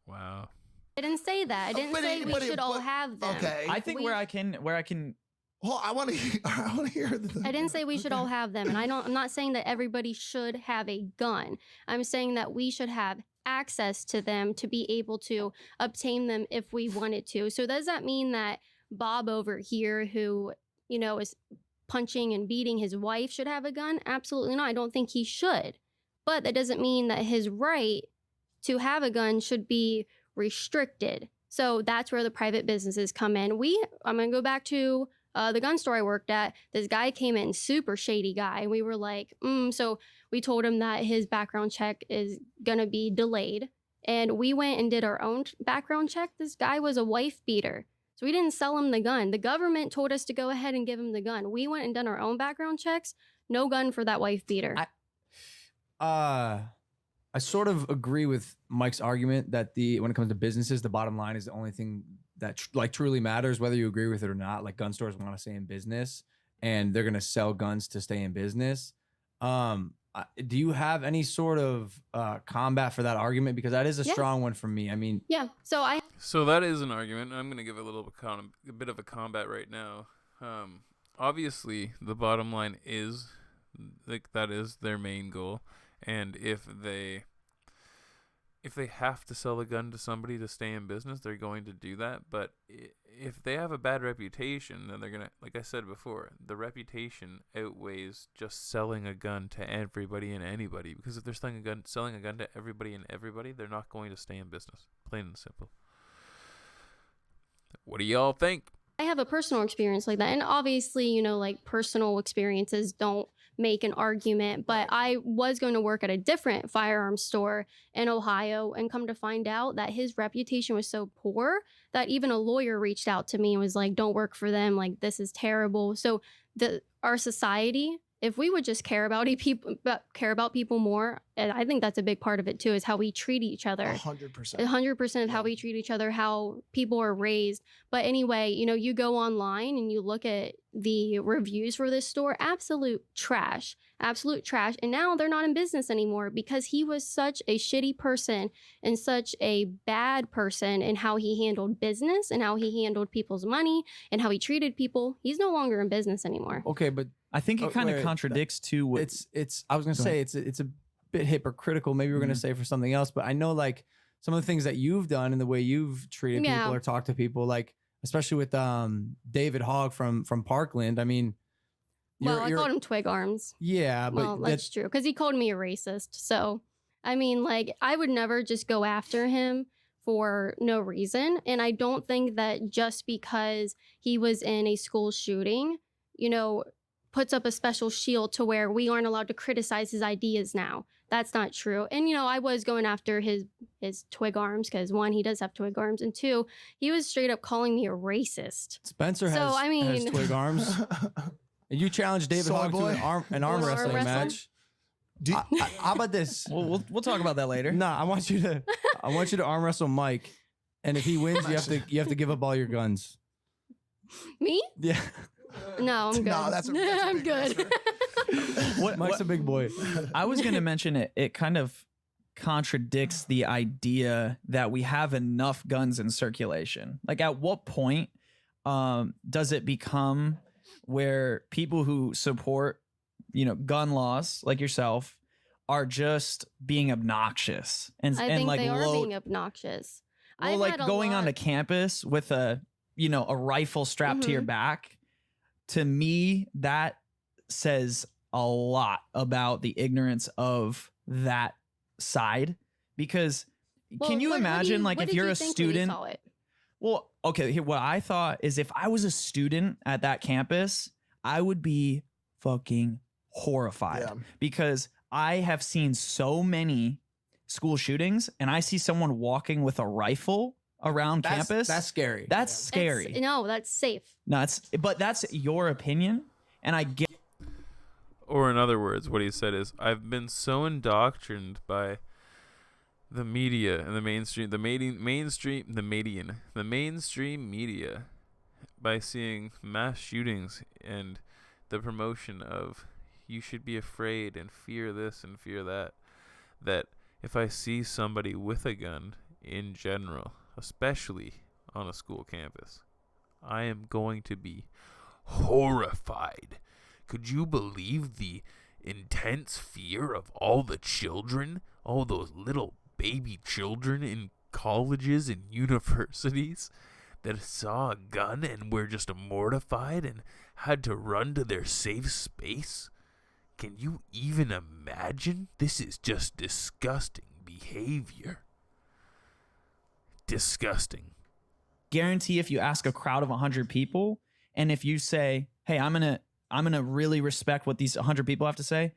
Wow. I didn't say that. I didn't say we should all have them. Okay. I think where I can. Well, I want to hear. I didn't say we should all have them, and I'm not saying that everybody should have a gun. I'm saying that we should have access to them to be able to obtain them if we wanted to. So does that mean that Bob over here, who, you know, is punching and beating his wife, should have a gun? Absolutely not. I don't think he should. But that doesn't mean that his right to have a gun should be restricted. So that's where the private businesses come in. I'm going to go back to the gun store I worked at, this guy came in, super shady guy. And we were like, so we told him that his background check is going to be delayed. And we went and did our own background check. This guy was a wife beater. So we didn't sell him the gun. The government told us to go ahead and give him the gun. We went and done our own background checks. No gun for that wife beater. I sort of agree with Mike's argument that when it comes to businesses, the bottom line is the only thing that truly matters, whether you agree with it or not. Like gun stores want to stay in business, and they're gonna sell guns to stay in business. Do you have any sort of combat for that argument? Because that is a strong one for me. I mean, yeah. So that is an argument. I'm gonna give a bit of a combat right now. Obviously, the bottom line is that is their main goal. And if they have to sell a gun to somebody to stay in business, they're going to do that. But if they have a bad reputation, then they're going to, like I said before, the reputation outweighs just selling a gun to everybody and anybody. Because if they're selling a gun to everybody and everybody, they're not going to stay in business. Plain and simple. What do y'all think? I have a personal experience like that. And obviously, like personal experiences don't make an argument, but I was going to work at a different firearms store in Ohio and come to find out that his reputation was so poor that even a lawyer reached out to me and was like, don't work for them. Like, this is terrible. So our society, if we would just care about people more, and I think that's a big part of it too, is how we treat each other. 100%. 100% of how we treat each other, how people are raised. But anyway, you go online and you look at the reviews for this store, absolute trash. And now they're not in business anymore because he was such a shitty person and such a bad person in how he handled business and how he handled people's money and how he treated people. He's no longer in business anymore. okay, but I think it kind of contradicts to what it's. I was gonna say it's a bit hypocritical. Maybe we're gonna say for something else, but I know like some of the things that you've done and the way you've treated people or talked to people, like especially with David Hogg from Parkland. I mean, I called him twig arms. Yeah, but that's true because he called me a racist. So I mean, like I would never just go after him for no reason, and I don't think that just because he was in a school shooting, puts up a special shield to where we aren't allowed to criticize his ideas now. That's not true. And, I was going after his twig arms because one, he does have twig arms. And two, he was straight up calling me a racist. Spencer has twig arms. And you challenged David Hogg to an arm wrestling match. How about this? We'll talk about that later. Nah, I want you to arm wrestle Mike. And if he wins, you have to give up all your guns. Me? Yeah. No, I'm good. No, I'm good. Mike's a big boy. I was going to mention it kind of contradicts the idea that we have enough guns in circulation. Like at what point does it become where people who support, gun laws like yourself are just being obnoxious I think they are being obnoxious. Well, like going onto campus with a rifle strapped to your back. To me, that says a lot about the ignorance of that side. Because can you imagine, if you're a student? Well, okay, what I thought is if I was a student at that campus, I would be fucking horrified because I have seen so many school shootings and I see someone walking with a rifle around campus. That's scary. That's scary. No, that's safe. No, but that's your opinion, and I get. Or in other words, what he said is, I've been so indoctrined by the media and the mainstream media by seeing mass shootings and the promotion of you should be afraid and fear this and fear that, that if I see somebody with a gun in general, especially on a school campus, I am going to be horrified. Could you believe the intense fear of all the children, all those little baby children in colleges and universities that saw a gun and were just mortified and had to run to their safe space? Can you even imagine? This is just disgusting behavior. Disgusting. Guarantee if you ask a crowd of 100 people And if you say, hey, I'm gonna really respect what these 100 people have to say,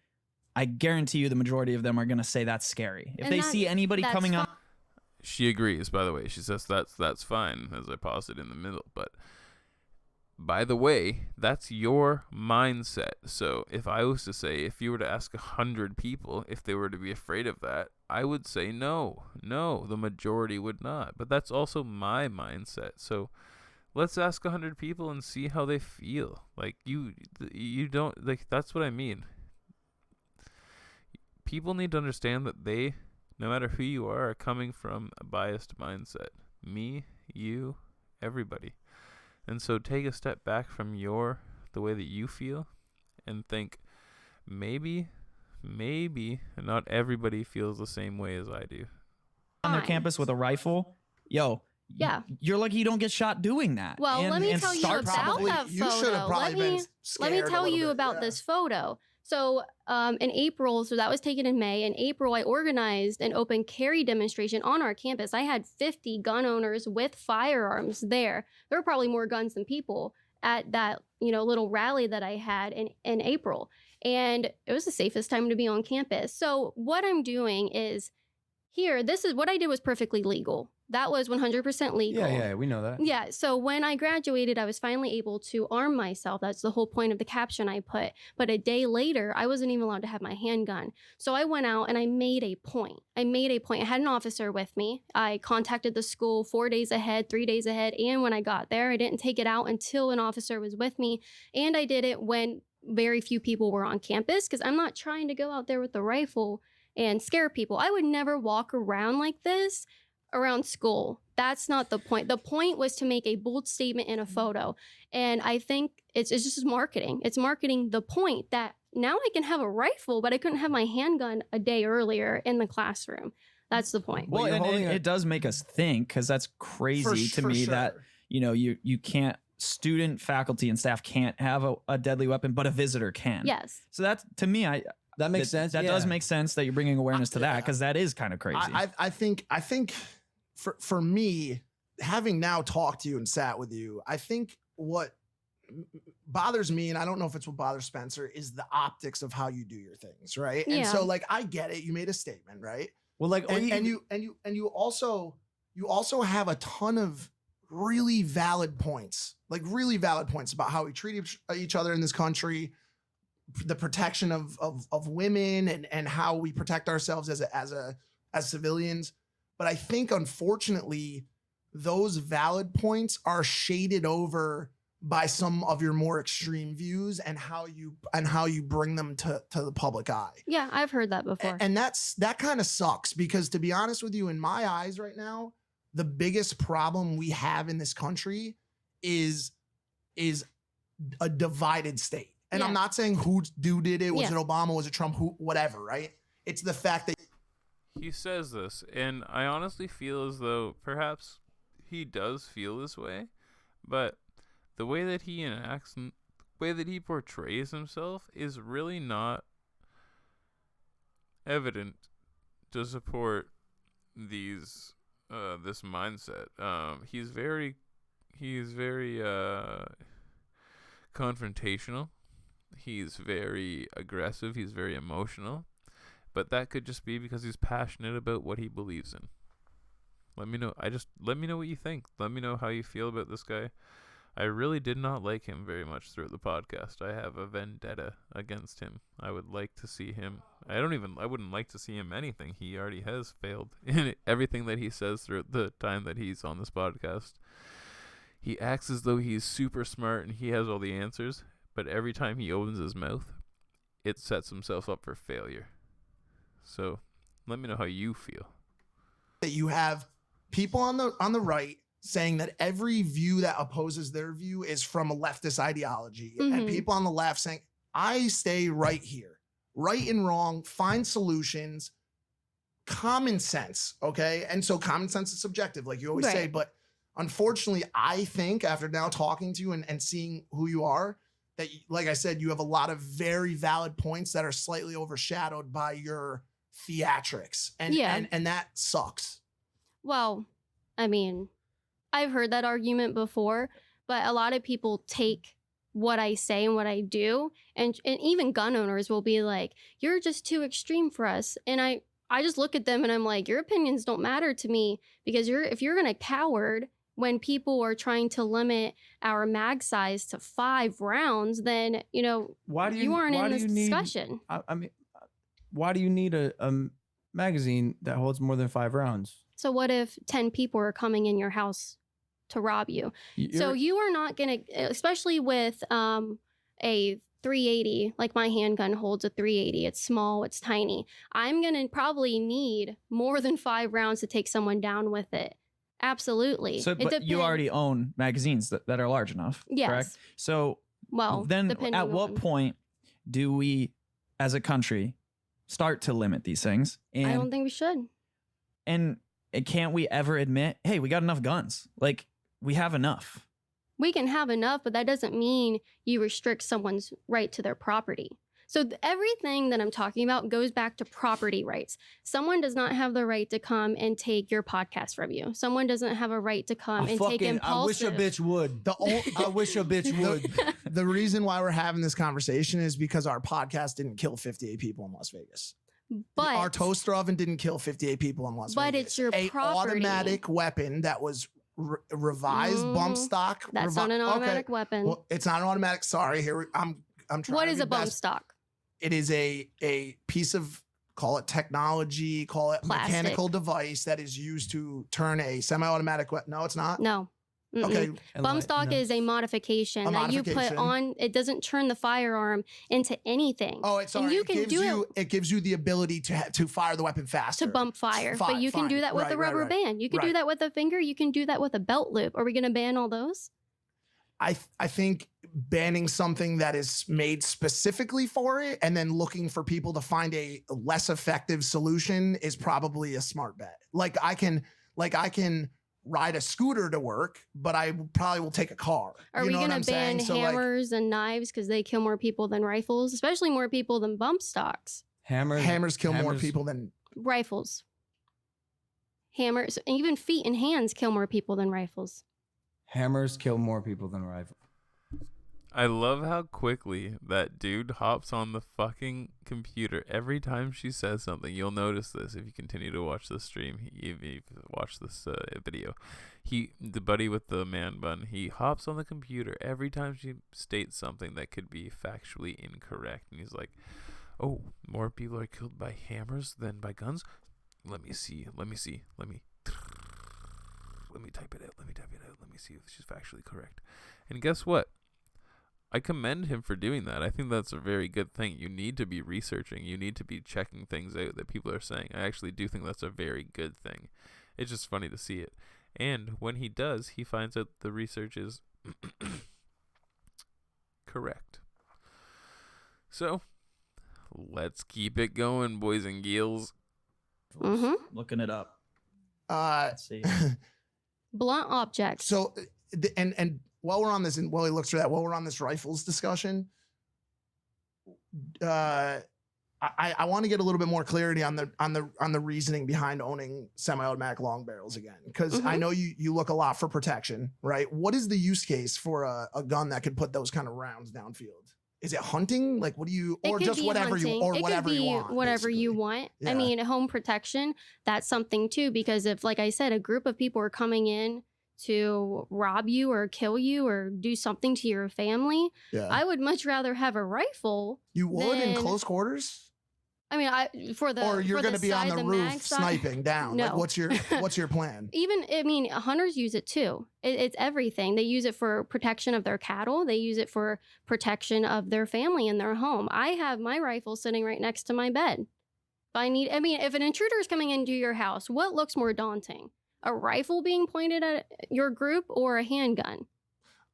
I guarantee you the majority of them are gonna say that's scary. If And they see anybody that's coming fine. on, She agrees, by the way. She says that's fine, as I paused it in the middle. But by the way, that's your mindset. So if I was to say, if you were to ask 100 people if they were to be afraid of that, I would say no, the majority would not. But that's also my mindset. So let's ask 100 people and see how they feel. Like you don't, like, that's what I mean. People need to understand that they, no matter who you are coming from a biased mindset. Me, you, everybody. And so take a step back from the way that you feel and think, maybe not everybody feels the same way as I do. on their Fine. campus with a rifle, yo, Yeah. you're lucky you don't get shot doing that. Well, And- let me and tell you start about probably- that You should have photo. probably been Let me scared a tell little you bit, about yeah. this photo. So in April, so that was taken in May. In April, I organized an open carry demonstration on our campus. I had 50 gun owners with firearms there. There were probably more guns than people at that, little rally that I had in April. And it was the safest time to be on campus. So what I'm doing is this is what I did was perfectly legal. That was 100% legal. Yeah, we know that. Yeah, so when I graduated, I was finally able to arm myself. That's the whole point of the caption I put. But a day later, I wasn't even allowed to have my handgun. So I went out and I made a point. I had an officer with me. I contacted the school 4 days ahead, 3 days ahead. And when I got there, I didn't take it out until an officer was with me. And I did it when very few people were on campus because I'm not trying to go out there with a rifle and scare people. I would never walk around like this around school. That's not the point. The point was to make a bold statement in a photo. And I think it's just marketing. It's marketing the point that now I can have a rifle, but I couldn't have my handgun a day earlier in the classroom. That's the point. Well, Well, you're and holding it does make us think, because that's crazy to me that, you can't, student, faculty, and staff can't have a deadly weapon, but a visitor can. Yes. So that's, to me, That makes sense. That does make sense that you're bringing awareness to that, because that is kind of crazy. I think for me, having now talked to you and sat with you, I think what bothers me, and I don't know if it's what bothers Spencer, is the optics of how you do your things, right? And Yeah. so, like, I get it. You made a statement, right? Well, like, And you also have a ton of really valid points, about how we treat each other in this country, the protection of women, and how we protect ourselves as civilians. But I think, unfortunately, those valid points are shaded over by some of your more extreme views and how you bring them to the public eye. Yeah, I've heard that before. And that kind of sucks, because, to be honest with you, in my eyes right now, the biggest problem we have in this country is a divided state. And Yeah. I'm not saying who did it. Was Yeah. it Obama? Was it Trump? Whatever, right? It's the fact that He says this, and I honestly feel as though perhaps he does feel this way, but the way that he enacts and the way that he portrays himself is really not evident to support this mindset. He's very confrontational. He's very aggressive. He's very emotional. But that could just be because he's passionate about what he believes in. Let me know. Let me know what you think. Let me know how you feel about this guy. I really did not like him very much throughout the podcast. I have a vendetta against him. I would like to see him. I wouldn't like to see him anything. He already has failed in everything that he says throughout the time that he's on this podcast. He acts as though he's super smart and he has all the answers, but every time he opens his mouth, it sets himself up for failure. So, let me know how you feel. that you have people on the right saying that every view that opposes their view is from a leftist ideology, and Mhm. people on the left saying, I stay right here, right and wrong, find solutions, common sense, okay? And so common sense is subjective, like you always say, Right. but unfortunately, I think after now talking to you and seeing who you are, that, like I said, you have a lot of very valid points that are slightly overshadowed by your theatrics, and Yeah. and that sucks. Well, I mean, I've heard that argument before, but a lot of people take what I say and what I do, and even gun owners will be like, you're just too extreme for us. And I just look at them and I'm like, your opinions don't matter to me, because if you're gonna coward when people are trying to limit our mag size to 5 rounds, then Why do you aren't why in do this you need, discussion. I mean, why do you need a magazine that holds more than 5 rounds? So what if 10 people are coming in your house to rob you? So you are not gonna, especially with a 380, like my handgun holds a 380. It's small, it's tiny. I'm gonna probably need more than 5 rounds to take someone down with it. Absolutely. So, but you already own magazines that are large enough, Yes. correct? So Well, then depending at what on- point do we, as a country, start to limit these things? And, I don't think we should. and can't we ever admit, hey, we got enough guns? Like, we have enough. We can have enough, but that doesn't mean you restrict someone's right to their property. So everything that I'm talking about goes back to property rights. Someone does not have the right to come and take your podcast from you. Someone doesn't have a right to come and take impulsive. I wish a bitch would. I wish a bitch would. The reason why we're having this conversation is because our podcast didn't kill 58 people in Las Vegas. But Our toaster oven didn't kill 58 people in Las Vegas. But it's your a property. automatic weapon that was revised, bump stock. That's not an automatic weapon. Well, it's not an automatic. Sorry, I'm trying. What to is be a bump best. stock? It is a piece of, call it technology, call it Plastic. mechanical device that is used to turn a semi-automatic weapon. No, it's not. No. Mm-mm. Okay. Bump stock is a modification that you put modification. on. It doesn't turn the firearm into anything. Oh, it's And sorry. you It can gives do you it gives you the ability to fire the weapon faster. to bump fire. But you can do that with a rubber band. You can do Right. that with a finger. You can do that with a belt loop. Are we going to ban all those? I think banning something that is made specifically for it and then looking for people to find a less effective solution is probably a smart bet. Like I can ride a scooter to work, but I probably will take a car. Are You we know what going I'm to ban saying? So, like, hammers and knives because they kill more people than rifles, especially more people than bump stocks? hammers kill more people than Rifles. Hammers, even feet and hands kill more people than rifles. Hammers kill more people than rifles. I love how quickly that dude hops on the fucking computer every time she says something. You'll notice this if you continue to watch the stream. If you watch this video, the buddy with the man bun, he hops on the computer every time she states something that could be factually incorrect, and he's like, "Oh, more people are killed by hammers than by guns. Let me see. Let me type it out. Let me see if she's factually correct." And guess what? I commend him for doing that. I think that's a very good thing. You need to be researching. You need to be checking things out that people are saying. I actually do think that's a very good thing. It's just funny to see it. And when he does, he finds out the research is correct. So, let's keep it going, boys and girls. Mm-hmm. Looking it up. let's see. Blunt objects. So and while we're on this, and while he looks for that, while we're on this rifles discussion, I want to get a little bit more clarity on the reasoning behind owning semi-automatic long barrels again, because I know you look a lot for protection, right? What is the use case for a gun that could put those kind of rounds downfield? Is it hunting? Like, what do you, or just whatever you, or whatever you want? Whatever you basically. want. Yeah. I mean, home protection, that's something too, because if, like I said, a group of people are coming in to rob you or kill you or do something to your family, Yeah. I would much rather have a rifle. You would in than- close quarters? I mean, for the Or you're going going to be on the roof sniping down? No. Like, what's your plan? Even, I mean, hunters use it too. It's everything. They use it for protection of their cattle. They use it for protection of their family and their home. I have my rifle sitting right next to my bed. If an intruder is coming into your house, what looks more daunting? A rifle being pointed at your group or a handgun?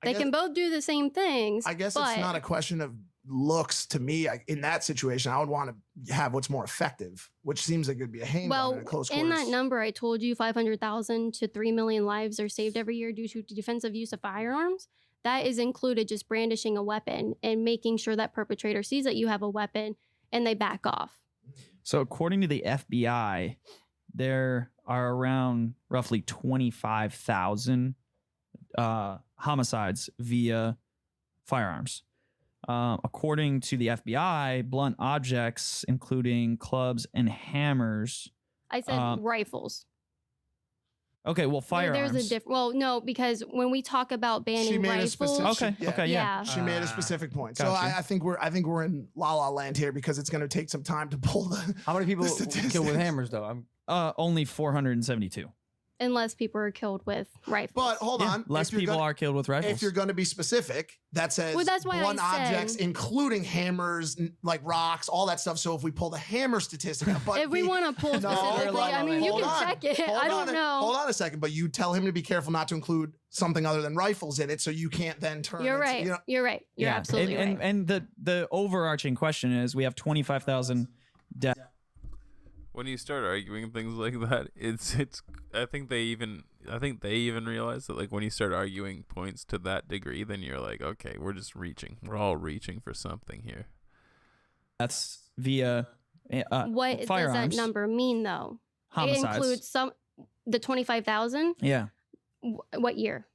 They can both do the same things. I guess it's not a question of looks to me. In that situation, I would want to have what's more effective, which seems like it would be a handgun in a close quarters. In that number I told you, 500,000 to 3 million lives are saved every year due to defensive use of firearms. That is included just brandishing a weapon and making sure that perpetrator sees that you have a weapon and they back off. So according to the FBI, there are around roughly 25,000 homicides via firearms. According to the FBI, blunt objects, including clubs and hammers. I said rifles. Okay, well, firearms. There's a different. Well, no, because when we talk about banning rifles, yeah. She made a specific point. So Gotcha. I think we're in la la land here because it's going to take some time to pull the. How many people statistics. kill with hammers though? Only 472. unless people are killed with rifles. But hold on, less people are killed with rifles. If you're going to be specific, that says Well, that's why blunt I said- objects, including hammers, like rocks, all that stuff. So if we pull the hammer statistic, but if we want to pull No, specifically, I mean, you hold can on. check it. Hold I don't on know. Hold on a second, but you tell him to be careful not to include something other than rifles in it, so you can't then turn. You're into, right. you know, You're right. You're absolutely right. And the overarching question is, we have 25,000 deaths. When you start arguing things like that, it's I think they even realize that, like, when you start arguing points to that degree, then you're like, okay, we're all reaching for something here. That's via What firearms. does that number mean, though? Homicides. It includes the 25,000. Yeah. What year?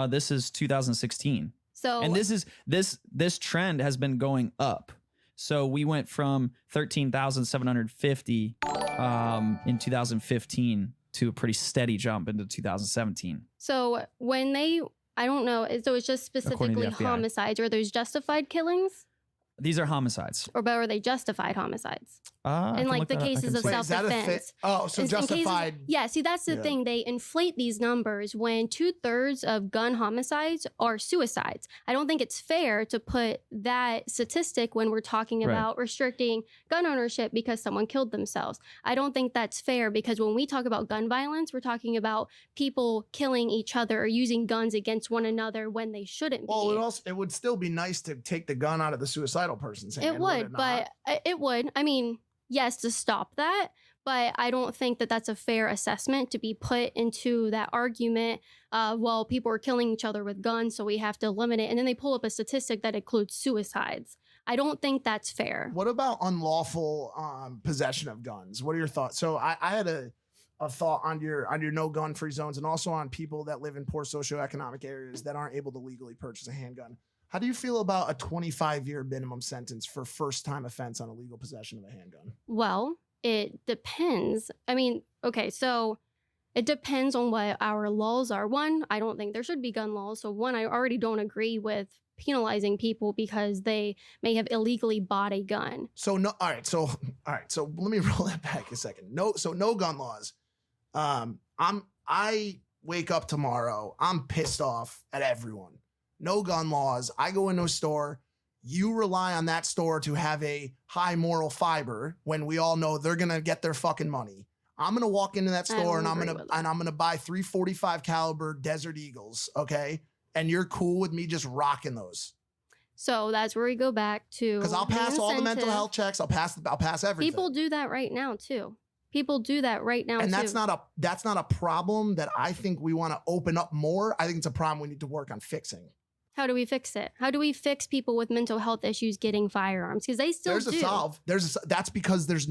This is 2016. So And this trend has been going up. So we went from 13,750 in 2015 to a pretty steady jump into 2017. So when I don't know. So it's just According to the specifically FBI. homicides. Are those justified killings, These are homicides. or are they justified homicides? I In can like look the that up. I cases can of see. Wait, is that a self-defense. Oh, so In cases- justified. Yeah, see, that's the Yeah. thing. They inflate these numbers when 2/3 of gun homicides are suicides. I don't think it's fair to put that statistic when we're talking Right. about restricting gun ownership because someone killed themselves. I don't think that's fair because when we talk about gun violence, we're talking about people killing each other or using guns against one another when they shouldn't Well, be. it would still be nice to take the gun out of the suicidal person's hand. It would, not? but it would. I mean, yes, to stop that, but I don't think that that's a fair assessment to be put into that argument. Well, people are killing each other with guns, so we have to eliminate. And then they pull up a statistic that includes suicides. I don't think that's fair. What about unlawful possession of guns? What are your thoughts? So I had a thought on your no gun free zones, and also on people that live in poor socioeconomic areas that aren't able to legally purchase a handgun. How do you feel about a 25-year minimum sentence for first-time offense on illegal possession of a handgun? Well, it depends. I mean, okay, so it depends on what our laws are. One, I don't think there should be gun laws. So one, I already don't agree with penalizing people because they may have illegally bought a gun. So no, all right. So let me roll that back a second. No gun laws. I wake up tomorrow, I'm pissed off at everyone. No gun laws. I go into a store. You rely on that store to have a high moral fiber when we all know they're gonna get their fucking money. I'm gonna walk into that I store don't and I'm agree with gonna that. buy 345 caliber Desert Eagles, okay? And you're cool with me just rocking those. So that's where we go back to Because I'll pass all the mental incentive. health checks. I'll pass everything. People do that right now too. People do that right now And too. that's not a problem that I think we want to open up more. I think it's a problem we need to work on fixing. How do we fix it? How do we fix people with mental health issues getting firearms? Because they still There's do. a solve. That's because there's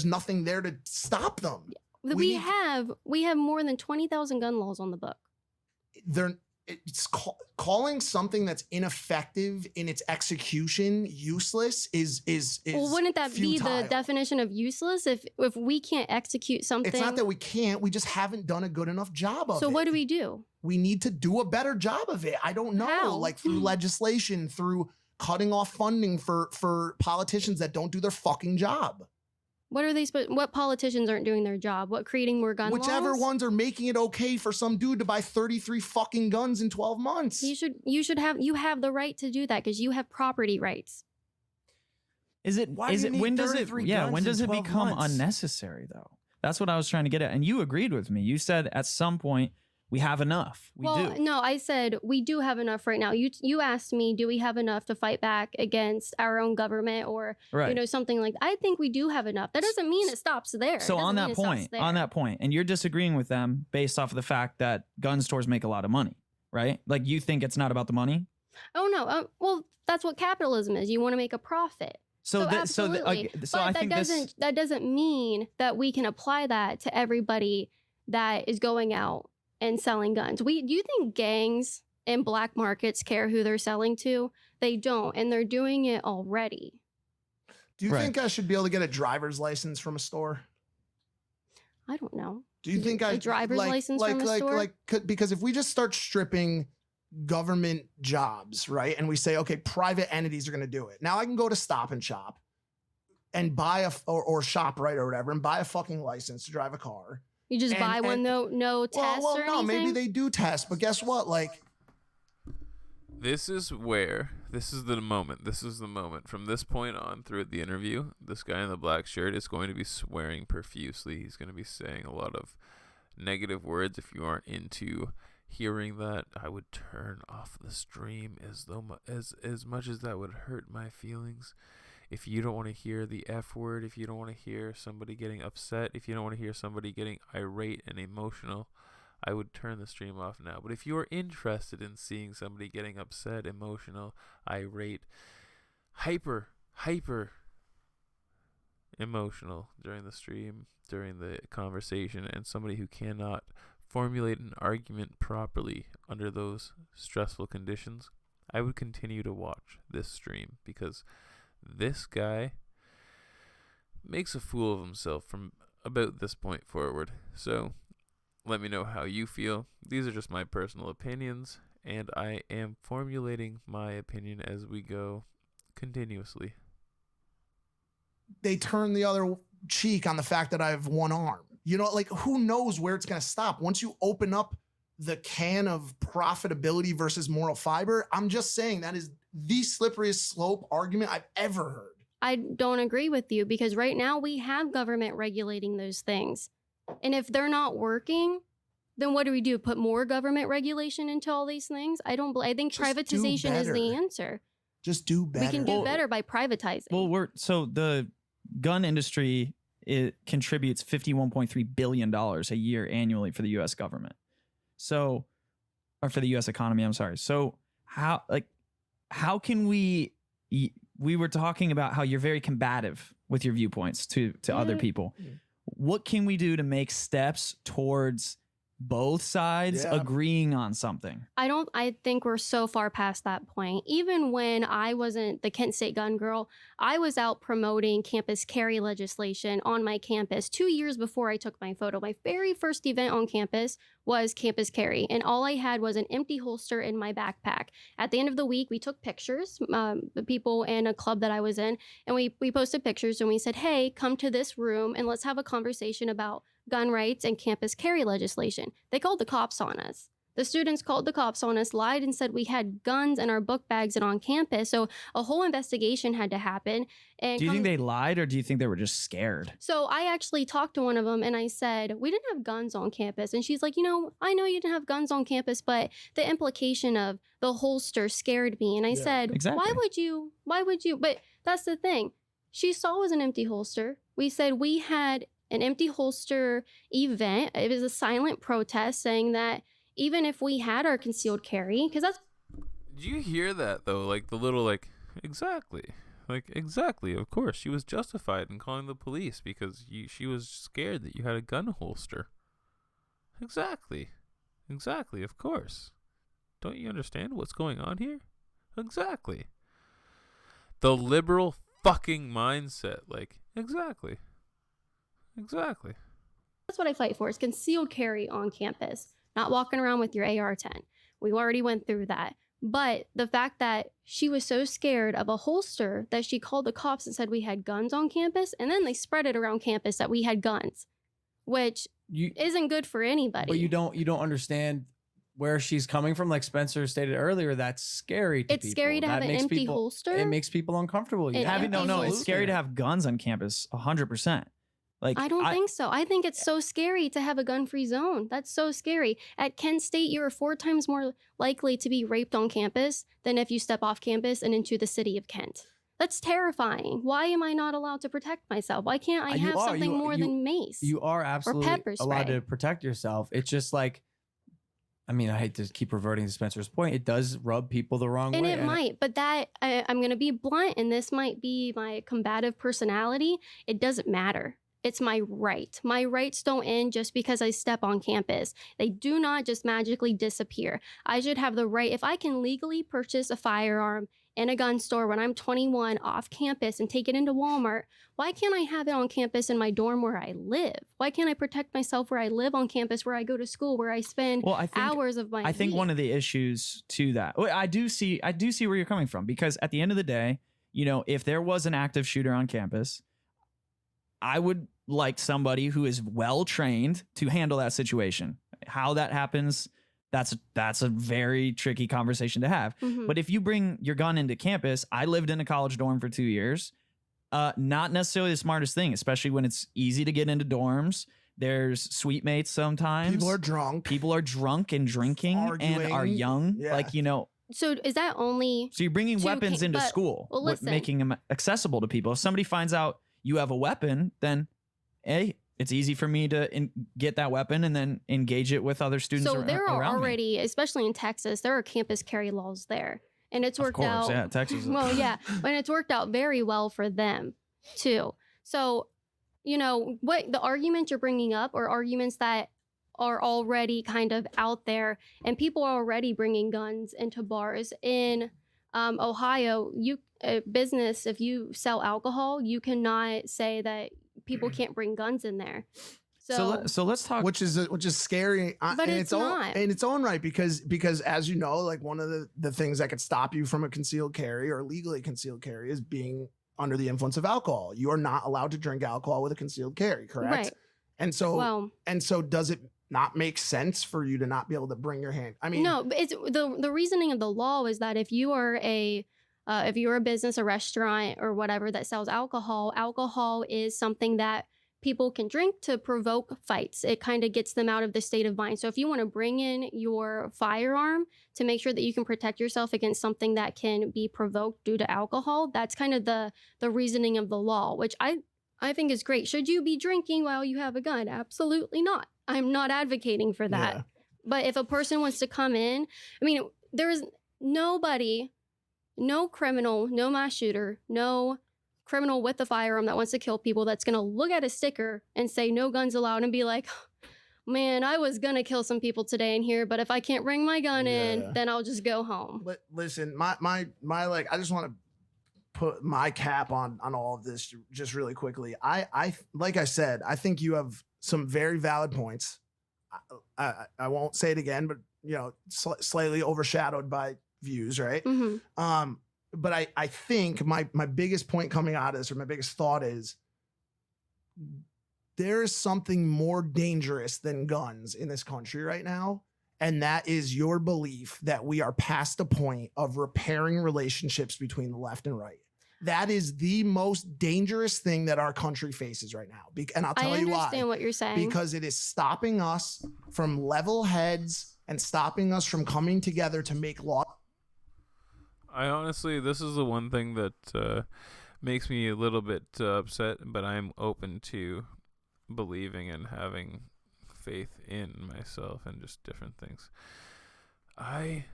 nothing there to stop them. We have more than 20,000 gun laws on the book. Calling something that's ineffective in its execution useless is Well, wouldn't that be futile. the definition of useless if we can't execute something? It's not that we can't. We just haven't done a good enough job of it. So what do we do? We need to do a better job of it. I don't know, How? like through legislation, through cutting off funding for politicians that don't do their fucking job. What are they supposed? What politicians aren't doing their job? What, creating more gun Whichever laws? ones are making it okay for some dude to buy 33 fucking guns in 12 months. You have the right to do that because you have property rights. Why do you need when does it 33 yeah, guns when does in it 12 become months? unnecessary though? That's what I was trying to get at. And you agreed with me. You said at some point we have enough. We do. No, I said we do have enough right now. You asked me, do we have enough to fight back against our own government or Right. something like that. I think we do have enough. That doesn't mean it stops there. So It on doesn't that mean it stops point, there. and you're disagreeing with them based off of the fact that gun stores make a lot of money, right? Like you think it's not about the money. Oh no. Well, that's what capitalism is. You want to make a profit. So Absolutely. so but I think that doesn't mean that we can apply that to everybody that is going out and selling guns. Do you think gangs and black markets care who they're selling to? They don't, and they're doing it already. Do you think I should be able to get a driver's license from a store? I don't know. Do you think a driver's license from a store? Because if we just start stripping government jobs, right, and we say, okay, private entities are going to do it. Now I can go to Stop and Shop and buy or ShopRite or whatever and buy a fucking license to drive a car. You just buy one, no test or anything? Maybe they do test, but guess what? Like, this is the moment. From this point on throughout the interview, this guy in the black shirt is going to be swearing profusely. He's going to be saying a lot of negative words. If you aren't into hearing that, I would turn off the stream as much as that would hurt my feelings. If you don't want to hear the F word, if you don't want to hear somebody getting upset, if you don't want to hear somebody getting irate and emotional, I would turn the stream off now. But if you are interested in seeing somebody getting upset, emotional, irate, hyper emotional during the stream, during the conversation, and somebody who cannot formulate an argument properly under those stressful conditions, I would continue to watch this stream, because this guy makes a fool of himself from about this point forward. So let me know how you feel. These are just my personal opinions, and I am formulating my opinion as we go continuously. They turn the other cheek on the fact that I have one arm. You know, like, who knows where it's going to stop? Once you open up the can of profitability versus moral fiber, I'm just saying that is the slipperyest slope argument I've ever heard. I don't agree with you, because right now we have government regulating those things. And if they're not working, then what do we do? Put more government regulation into all these things? I think Just privatization is the answer. Just do better. We can do better by privatizing. Well, so the gun industry, it contributes $51.3 billion a year annually for the U.S. government. So, or for the U.S. economy, I'm sorry. So how can we were talking about how you're very combative with your viewpoints to other people. What can we do to make steps towards both sides agreeing on something? I think we're so far past that point. Even when I wasn't the Kent State gun girl, I was out promoting campus carry legislation on my campus 2 years before I took my photo. My very first event on campus was campus carry, and all I had was an empty holster in my backpack. At the end of the week, we took pictures, the people in a club that I was in, and we posted pictures, and we said, hey, come to this room and let's have a conversation about gun rights and campus carry legislation. They called the cops on us. The students called the cops on us, lied and said we had guns in our book bags and on campus. So a whole investigation had to happen. And do you think they lied, or do you think they were just scared? So I actually talked to one of them and I said, we didn't have guns on campus. And she's like, I know you didn't have guns on campus, but the implication of the holster scared me. And I said, exactly. Why would you? But that's the thing. She saw it was an empty holster. We said we had an empty holster event. It was a silent protest saying that even if we had our concealed carry, because that's... Did you hear that, though? Like, the little, exactly, of course. She was justified in calling the police because she was scared that you had a gun holster. Exactly, of course. Don't you understand what's going on here? Exactly. The liberal fucking mindset, exactly. That's what I fight for, is concealed carry on campus, not walking around with your AR-10. We already went through that. But the fact that she was so scared of a holster that she called the cops and said we had guns on campus, and then they spread it around campus that we had guns, which isn't good for anybody. But you don't understand where she's coming from. Like Spencer stated earlier, that's scary to people. It's scary to have an empty holster. It makes people uncomfortable. It's scary to have guns on campus, 100%. I don't think so. I think it's so scary to have a gun-free zone. That's so scary. At Kent State, you are 4 times more likely to be raped on campus than if you step off campus and into the city of Kent. That's terrifying. Why am I not allowed to protect myself? Why can't I have something more than mace? You are absolutely pepper spray? Allowed to protect yourself. It's just like, I hate to keep reverting to Spencer's point. It does rub people the wrong way. And it might, but I'm going to be blunt, and this might be my combative personality. It doesn't matter. It's my right. My rights don't end just because I step on campus. They do not just magically disappear. I should have the right, if I can legally purchase a firearm in a gun store when I'm 21 off campus and take it into Walmart, why can't I have it on campus in my dorm where I live? Why can't I protect myself where I live on campus, where I go to school, where I spend hours of my I think week? one of the issues to that, well, I do see where you're coming from, because at the end of the day, you know, if there was an active shooter on campus, I would like somebody who is well trained to handle that situation. How that happens, that's a very tricky conversation to have. Mhm. But if you bring your gun into campus, I lived in a college dorm for 2 years. Not necessarily the smartest thing, especially when it's easy to get into dorms. There's suite mates sometimes. People are drunk. People are drunk and drinking and are Arguing. young. Yeah. Like, you know, So is that only so you're bringing Two weapons can- into but- school, well, listen. making them accessible to people. If somebody finds out you have a weapon, then hey, it's easy for me to get that weapon and then engage it with other students. So there are around me. already, especially in Texas, there are campus carry laws there, and it's Of worked course, out. yeah, Texas. Well, yeah, and it's worked out very well for them too. So, you know, what the arguments you're bringing up are arguments that are already kind of out there, and people are already bringing guns into bars in Ohio. Business, if you sell alcohol, you cannot say that people can't bring guns in there. So let's talk. which is scary, But it's not. in its own right, because as you know, like one of the things that could stop you from a concealed carry or legally concealed carry is being under the influence of alcohol. You are not allowed to drink alcohol with a concealed carry, correct? Right. And so Well, does it not make sense for you to not be able to bring your hand? I mean, no, but it's the reasoning of the law is that if you are a business, a restaurant, or whatever that sells alcohol, alcohol is something that people can drink to provoke fights. It kind of gets them out of the state of mind. So if you want to bring in your firearm to make sure that you can protect yourself against something that can be provoked due to alcohol, that's kind of the reasoning of the law, which I think is great. Should you be drinking while you have a gun? Absolutely not. I'm not advocating for that. Yeah. But if a person wants to come in, I mean, there is nobody, no criminal, no mass shooter, no criminal with a firearm that wants to kill people that's going to look at a sticker and say no guns allowed and be like, man, I was going to kill some people today in here, but if I can't bring my gun Yeah. in, then I'll just go home. Listen, my like, I just want to put my cap on all of this just really quickly. I like I said, I think you have some very valid points. I won't say it again, but you know, slightly overshadowed by views, right? Hmm. But I think my biggest point coming out of this, or my biggest thought, is there is something more dangerous than guns in this country right now. And that is your belief that we are past the point of repairing relationships between the left and right. That is the most dangerous thing that our country faces right now. And I'll tell I you why. understand what you're saying. Because it is stopping us from level heads and stopping us from coming together to make law. I honestly, this is the one thing that makes me a little bit upset, but I'm open to believing and having faith in myself and just different things. I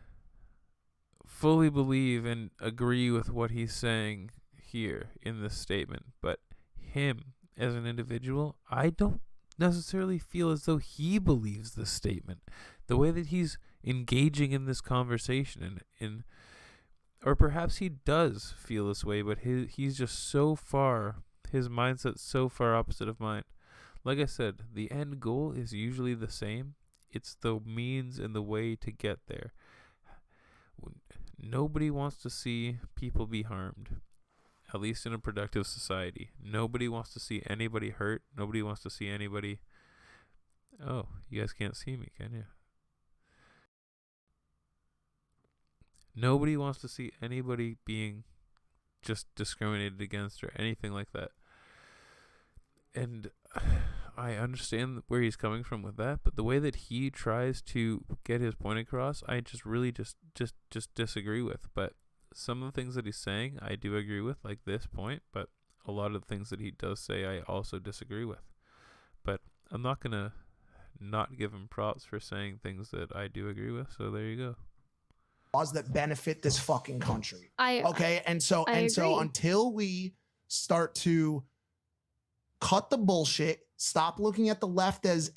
fully believe and agree with what he's saying here in this statement, but him as an individual, I don't necessarily feel as though he believes this statement. The way that he's engaging in this conversation and or perhaps he does feel this way, but he's just so far, his mindset's so far opposite of mine. Like I said, the end goal is usually the same. It's the means and the way to get there. Nobody wants to see people be harmed, at least in a productive society. Nobody wants to see anybody hurt. Nobody wants to see anybody... Oh, you guys can't see me, can you? Nobody wants to see anybody being just discriminated against or anything like that. And I understand where he's coming from with that, but the way that he tries to get his point across, I just really just disagree with. But some of the things that he's saying, I do agree with, like this point, but a lot of the things that he does say, I also disagree with. But I'm not going to not give him props for saying things that I do agree with, so there you go. Laws that benefit this fucking country. I Okay, and so agree. until we start to cut the bullshit. Stop looking at the left as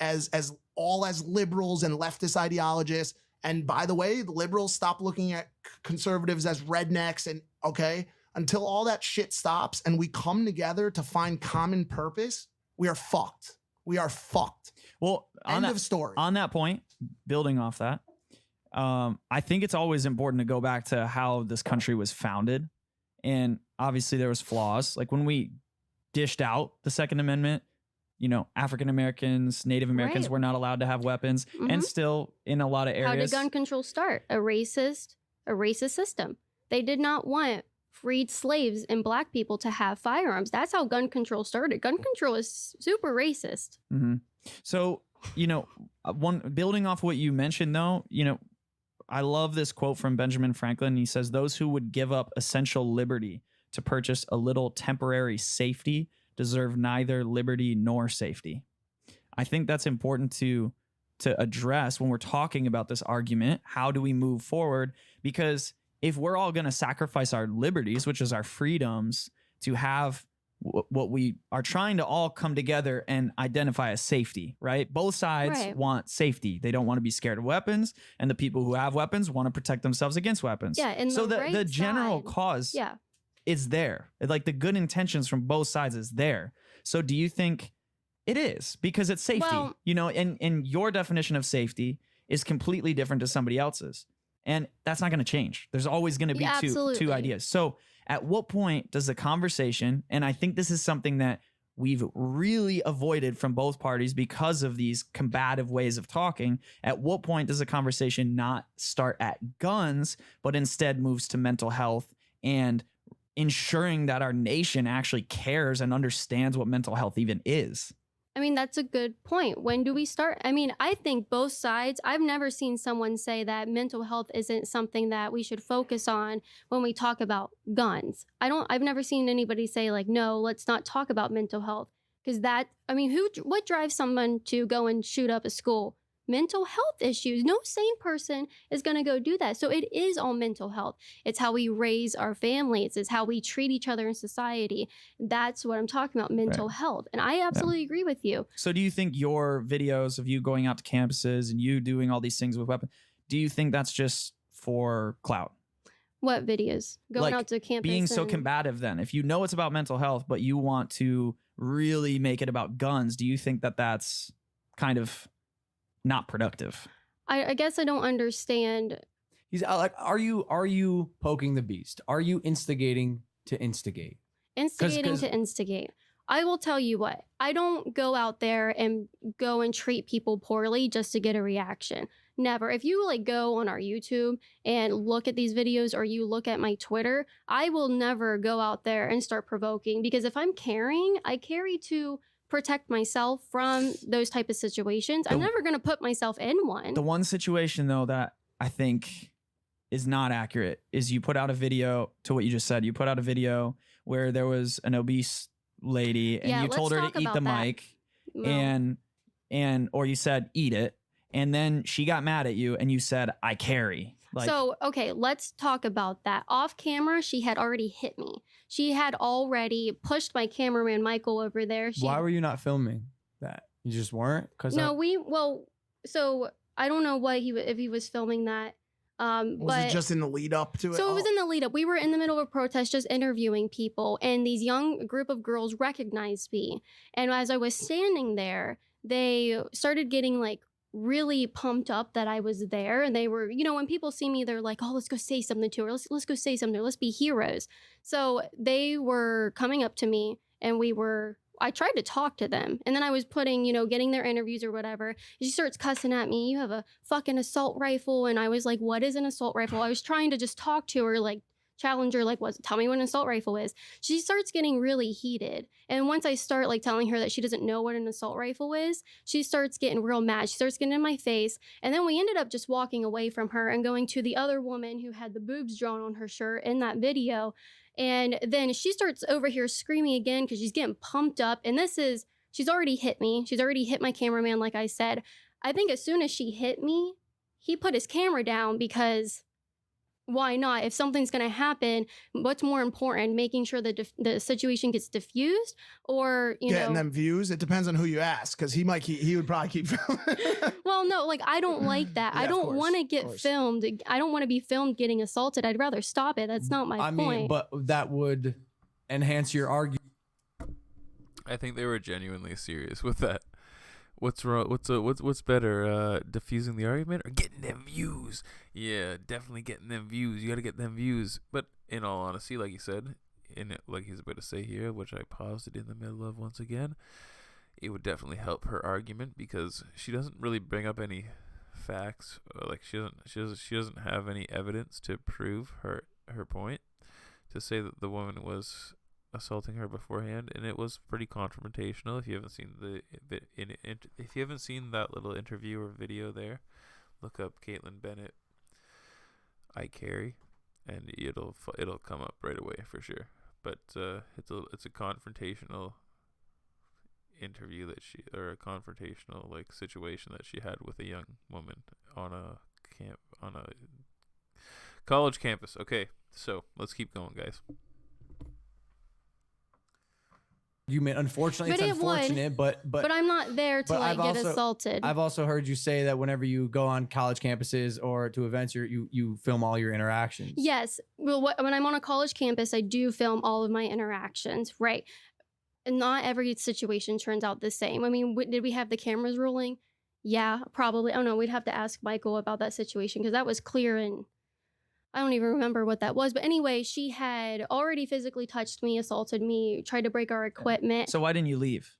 liberals and leftist ideologists. And by the way, the liberals stop looking at conservatives as rednecks. And okay, until all that shit stops and we come together to find common purpose, we are fucked. We are fucked. Well, End of story. On that point, building off that, I think it's always important to go back to how this country was founded. And obviously there was flaws. Like when we dished out the Second Amendment, you know, African Americans, Native Americans Right. were not allowed to have weapons, and still in a lot of How areas. did gun control start? A racist system. They did not want freed slaves and black people to have firearms. That's how gun control started. Gun control is super racist. So, you know, building off what you mentioned, though, you know, I love this quote from Benjamin Franklin. He says, "Those who would give up essential liberty to purchase a little temporary safety deserve neither liberty nor safety." I think that's important to address when we're talking about this argument. How do we move forward? Because if we're all going to sacrifice our liberties, which is our freedoms, to have what we are trying to all come together and identify as safety, right? Both sides Right. want safety. They don't want to be scared of weapons, and the people who have weapons want to protect themselves against weapons. Yeah, and so the right general side- cause Yeah. is there. Like the good intentions from both sides is there. So do you think it is? Because it's safety, Well- you know, and your definition of safety is completely different to somebody else's. And that's not going to change. There's always going to be Yeah, two absolutely. ideas. So at what point does the conversation, and I think this is something that we've really avoided from both parties because of these combative ways of talking, at what point does the conversation not start at guns, but instead moves to mental health and ensuring that our nation actually cares and understands what mental health even is? I mean, that's a good point. When do we start? I mean, I think both sides, I've never seen someone say that mental health isn't something that we should focus on when we talk about guns. I've never seen anybody say like, no, let's not talk about mental health. Because what drives someone to go and shoot up a school? Mental health issues. No sane person is going to go do that. So it is all mental health. It's how we raise our families. It's how we treat each other in society. That's what I'm talking about, mental health. And I absolutely agree with you. So do you think your videos of you going out to campuses and you doing all these things with weapons, do you think that's just for clout? What videos? Going Like, out to campus. Being so and- combative then, if you know it's about mental health, but you want to really make it about guns, do you think that that's kind of not productive? I guess I don't understand. He's like, are you poking the beast? Are you instigating to instigate? Instigating 'cause- to instigate. I will tell you what, I don't go out there and go and treat people poorly just to get a reaction. Never. If you like go on our YouTube and look at these videos or you look at my Twitter, I will never go out there and start provoking, because if I'm carrying, I carry to protect myself from those type of situations. I'm never going to put myself in one. The one situation though that I think is not accurate is you put out a video, to what you just said. You put out a video where there was an obese lady and Yeah, you told her let's to talk eat the about that. mic Well, or you said eat it, and then she got mad at you and you said I carry. Like, so, okay, let's talk about that. Off camera, she had already hit me. She had already pushed my cameraman, Michael, over there. Why were you not filming that? You just weren't? So I don't know what if he was filming that. Was But it just in the lead up to it? so it was in the lead up. We were in the middle of a protest just interviewing people, and these young group of girls recognized me. And as I was standing there, they started getting like really pumped up that I was there. And they were, when people see me, they're like, oh, let's go say something to her. Let's go say something to her. Let's be heroes. So they were coming up to me, and I tried to talk to them. And then I was getting their interviews or whatever. She starts cussing at me. You have a fucking assault rifle. And I was like, what is an assault rifle? I was trying to just talk to her, like challenge her, like, tell me what an assault rifle is. She starts getting really heated. And once I start like telling her that she doesn't know what an assault rifle is, she starts getting real mad. She starts getting in my face. And then we ended up just walking away from her and going to the other woman who had the boobs drawn on her shirt in that video. And then she starts over here screaming again because she's getting pumped up. And she's already hit me. She's already hit my cameraman, like I said. I think as soon as she hit me, he put his camera down because Why not? If something's going to happen, what's more important, making sure that the situation gets diffused, or getting them views? It depends on who you ask, because he would probably keep filming. Well, no, like I don't like that. Yeah, I of don't course, want to of get course. filmed. I don't want to be filmed getting assaulted. I'd rather stop it. That's not my I point. mean, but that would enhance your argument. I think they were genuinely serious with that. What's wrong? What's better, diffusing the argument or getting them views? Yeah, definitely getting them views. You got to get them views. But in all honesty, like you said, like he's about to say here, which I paused it in the middle of once again, it would definitely help her argument because she doesn't really bring up any facts. Like she doesn't have any evidence to prove her point. To say that the woman was assaulting her beforehand, and it was pretty confrontational. If you haven't seen if you haven't seen that little interview or video there, look up Kaitlyn Bennett, I carry, and it'll come up right away for sure. But it's a confrontational interview or a confrontational like situation that she had with a young woman on a college campus. Okay, so let's keep going, guys. You mean unfortunately, But it's it would. unfortunate, but I'm not there to but like I've get also- assaulted. I've also heard you say that whenever you go on college campuses or to events, you film all your interactions. Yes. Well, when I'm on a college campus, I do film all of my interactions, right? And not every situation turns out the same. I mean, did we have the cameras rolling? Yeah, probably. Oh no, we'd have to ask Michael about that situation because that was clear, and I don't even remember what that was. But anyway, she had already physically touched me, assaulted me, tried to break our equipment. So why didn't you leave?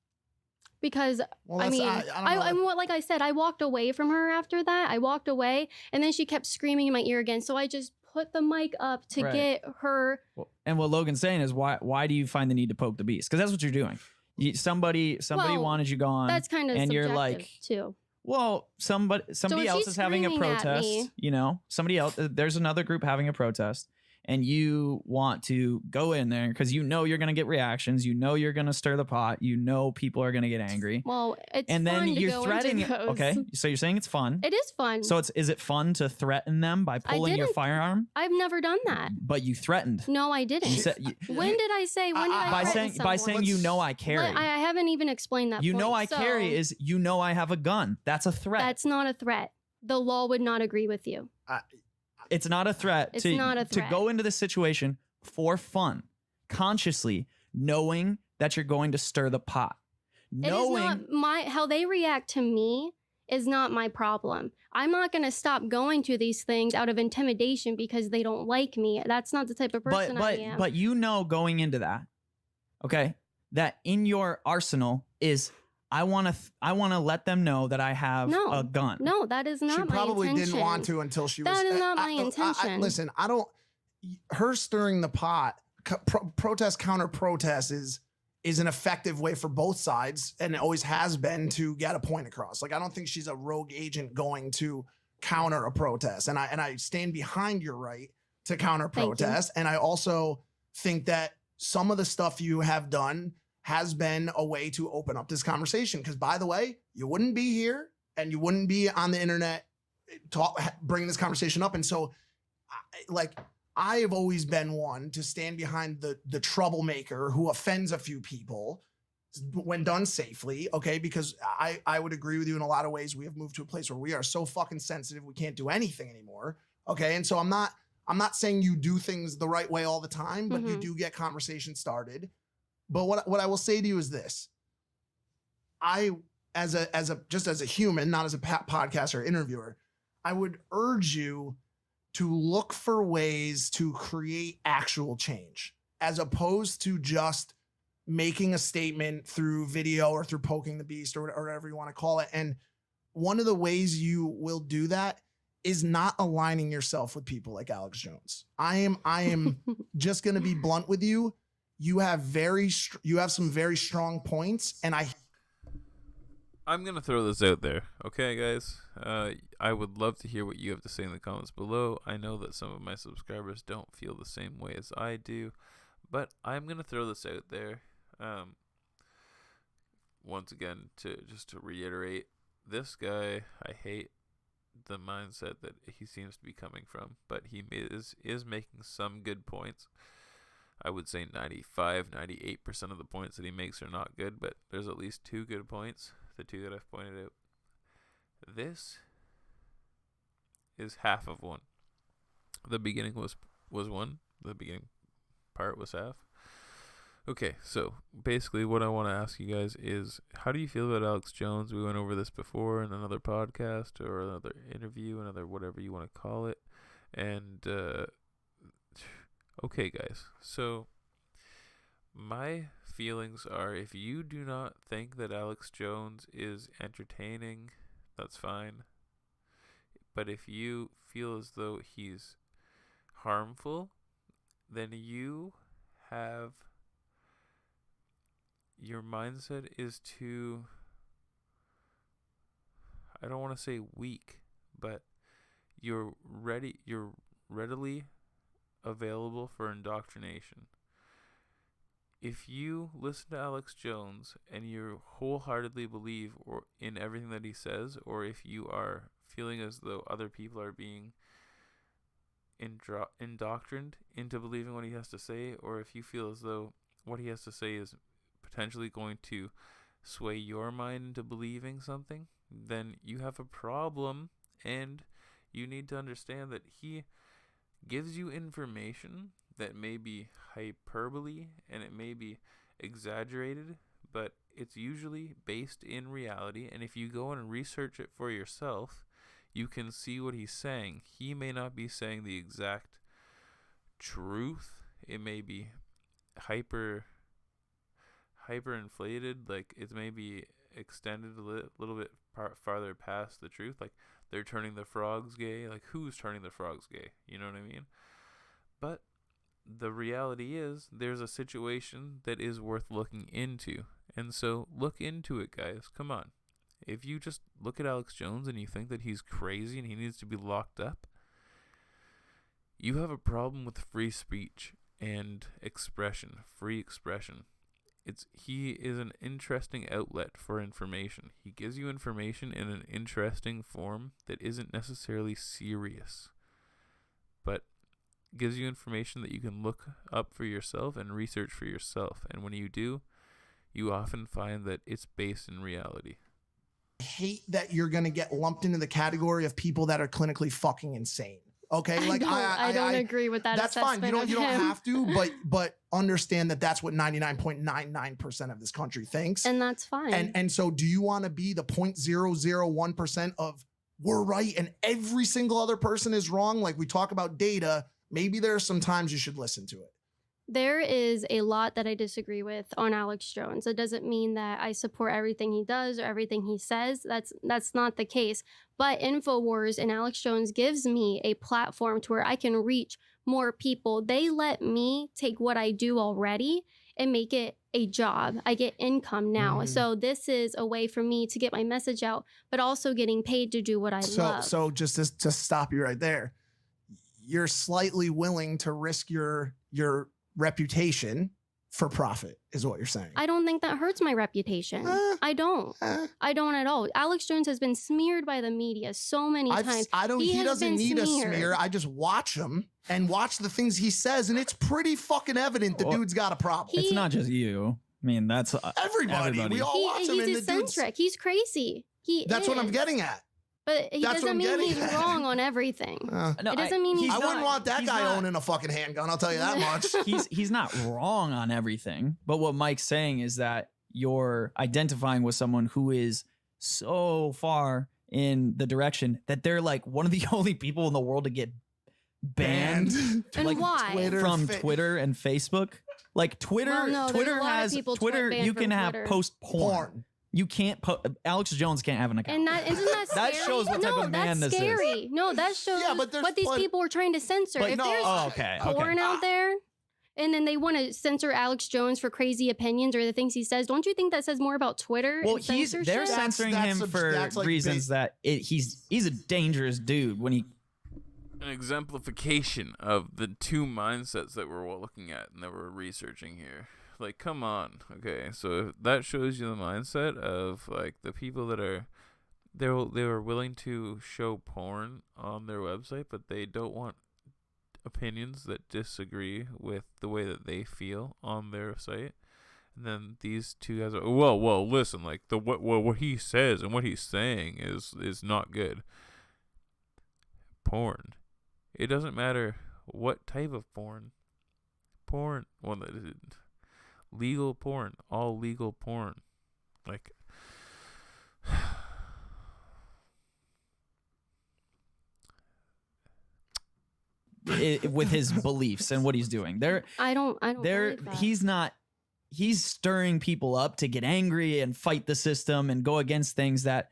Because Well, I that's- mean, I don't know. like I said, I walked away from her after that. I walked away, and then she kept screaming in my ear again. So I just put the mic up to Right. get her. And what Logan's saying is why do you find the need to poke the beast? Because that's what you're doing. Somebody Well, wanted you gone. That's kind of and subjective you're like, too. well, somebody if else she's is having a screaming at protest. me- You know, somebody else. There's another group having a protest, and you want to go in there because you know you're gonna get reactions. You know you're gonna stir the pot. You know people are gonna get angry. Well, it's And then fun to you're go threatening. into those. Okay, so you're saying it's fun. It is fun. So is it fun to threaten them by pulling your didn't- firearm? I've never done that. But you threatened. No, I didn't. You said When did I say? When did I by threaten saying someone? you know I carry. What? I haven't even explained that. You know I point, carry so is you know I have a gun. That's a threat. That's not a threat. The law would not agree with you. It's not a threat. It's to, not a to threat. go into this situation for fun, consciously knowing that you're going to stir the pot. It is not how they react to me is not my problem. I'm not going to stop going to these things out of intimidation because they don't like me. That's not the type of person I am. But you know going into that, okay, that in your arsenal is I want to let them know that I have a gun. No, that is not She my probably intention. didn't want to until she was. That is not my intention. Listen, I don't. Her stirring the pot, protest counter protest is an effective way for both sides, and it always has been to get a point across. Like I don't think she's a rogue agent going to counter a protest, and I stand behind your right to counter protest, and I also think that some of the stuff you have done has been a way to open up this conversation. Because by the way, you wouldn't be here and you wouldn't be on the internet bringing this conversation up. And so I have always been one to stand behind the troublemaker who offends a few people when done safely. Okay. Because I would agree with you in a lot of ways. We have moved to a place where we are so fucking sensitive. We can't do anything anymore. Okay. And so I'm not saying you do things the right way all the time, but you do get conversations started. But what I will say to you is this: as a human, not as a podcaster or interviewer, I would urge you to look for ways to create actual change, as opposed to just making a statement through video or through poking the beast or whatever you want to call it. And one of the ways you will do that is not aligning yourself with people like Alex Jones. I am just going to be blunt with you. You have some very strong points, and I'm going to throw this out there. Okay, guys? I would love to hear what you have to say in the comments below. I know that some of my subscribers don't feel the same way as I do, but I'm going to throw this out there. Once again, to reiterate, this guy I hate the mindset that he seems to be coming from, but he is making some good points. I would say 98% of the points that he makes are not good, but there's at least 2 good points, the 2 that I've pointed out. This is half of one. The beginning was one. The beginning part was half. Okay, so basically what I want to ask you guys is, how do you feel about Alex Jones? We went over this before in another podcast or another interview, another whatever you want to call it. And, okay, guys. So my feelings are, if you do not think that Alex Jones is entertaining, that's fine. But if you feel as though he's harmful, then you have, your mindset is too, I don't want to say weak, but you're readily available for indoctrination. If you listen to Alex Jones and you wholeheartedly believe in everything that he says, or if you are feeling as though other people are being indoctrined into believing what he has to say, or if you feel as though what he has to say is potentially going to sway your mind into believing something, then you have a problem, and you need to understand that he gives you information that may be hyperbole and it may be exaggerated, but it's usually based in reality. And if you go and research it for yourself, you can see what he's saying. He may not be saying the exact truth. It may be hyper inflated, like it may be extended a little bit farther past the truth. Like they're turning the frogs gay. Like who's turning the frogs gay? You know what I mean? But the reality is there's a situation that is worth looking into. And so look into it, guys. Come on. If you just look at Alex Jones and you think that he's crazy and he needs to be locked up, you have a problem with free speech and expression, free expression. He is an interesting outlet for information. He gives you information in an interesting form that isn't necessarily serious, but gives you information that you can look up for yourself and research for yourself. And when you do, you often find that it's based in reality. I hate that you're going to get lumped into the category of people that are clinically fucking insane. Okay, like I don't agree with that. That's fine. You don't him. have to, but understand that that's what 99.99% of this country thinks, and that's fine. And so, do you want to be the 0.001% of we're right and every single other person is wrong? Like we talk about data, maybe there are some times you should listen to it. There is a lot that I disagree with on Alex Jones. It doesn't mean that I support everything he does or everything he says. That's not the case. But InfoWars and Alex Jones gives me a platform to where I can reach more people. They let me take what I do already and make it a job. I get income now. So this is a way for me to get my message out, but also getting paid to do what I love. So just to stop you right there, you're slightly willing to risk your reputation for profit is what you're saying. I don't think that hurts my reputation. I don't. I don't at all. Alex Jones has been smeared by the media so many times. He doesn't need a smear. I just watch him and watch the things he says, and it's pretty fucking evident the dude's got a problem. It's not just you. I mean, that's everybody. We all watch him. He's eccentric. He's crazy. That's what I'm getting at. But he doesn't mean he's wrong on everything. It doesn't mean he's I wouldn't want that guy owning a fucking handgun. I'll tell you that much. He's not wrong on everything. But what Mike's saying is that you're identifying with someone who is so far in the direction that they're like one of the only people in the world to get banned. And like why? Twitter and Facebook. Like Twitter, Well, no, Twitter has Twitter. You can have post porn. You can't Alex Jones can't have an account. And isn't that scary? That shows what type of man this scary. is. No, that shows what these people are trying to censor. If there's porn out there, and then they want to censor Alex Jones for crazy opinions or the things he says, don't you think that says more about Twitter? Well, and they're censoring him for reasons that he's a dangerous dude when he. An exemplification of the two mindsets that we're looking at and that we're researching here. Like, come on. Okay, so that shows you the mindset of, like, the people that are they were willing to show porn on their website, but they don't want opinions that disagree with the way that they feel on their site. And then these two guys are, well, listen, like what he says and what he's saying is not good. Porn. It doesn't matter what type of porn. Porn. Well, legal porn. All legal porn. Like. With his beliefs and what he's doing. I don't believe that. He's stirring people up to get angry and fight the system and go against things that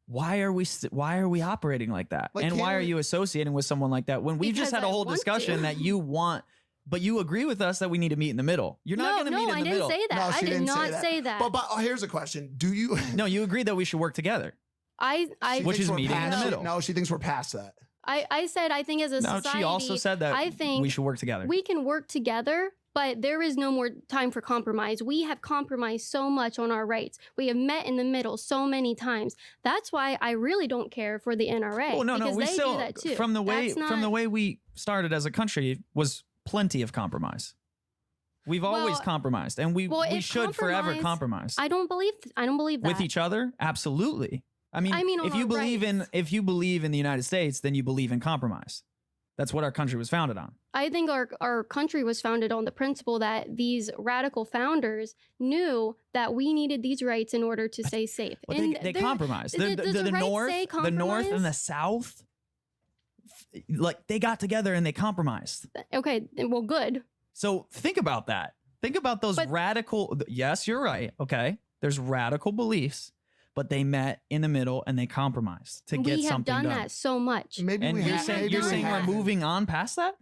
why are we operating like that? Like, and why are you associating with someone like that when we just had a whole discussion that you want, but you agree with us that we need to meet in the middle. You're not going to meet in the middle. No, I didn't say that. No, I she did didn't not say that. But here's a question. Do you? No, you agreed that we should work together. Which is meeting in the middle. No, she thinks we're past that. I said I think as a society. No, she also said that I think we should work together. We can work together, but there is no more time for compromise. We have compromised so much on our rights. We have met in the middle so many times. That's why I really don't care for the NRA. Well, no, we they still do that too. from the way we started as a country was plenty of compromise. We've always compromised, and we should forever compromise. I don't believe that. With each other, absolutely. I mean if you believe in the United States, then you believe in compromise. That's what our country was founded on. I think our country was founded on the principle that these radical founders knew that we needed these rights in order to stay safe. But and they compromised. Does The North and the South, like they got together and they compromised. Okay, well, good. So think about that. Think about those radical. Yes, you're right. Okay, there's radical beliefs. But they met in the middle and they compromised to get something done. We have done that so much. Maybe and you're saying we're moving on past that?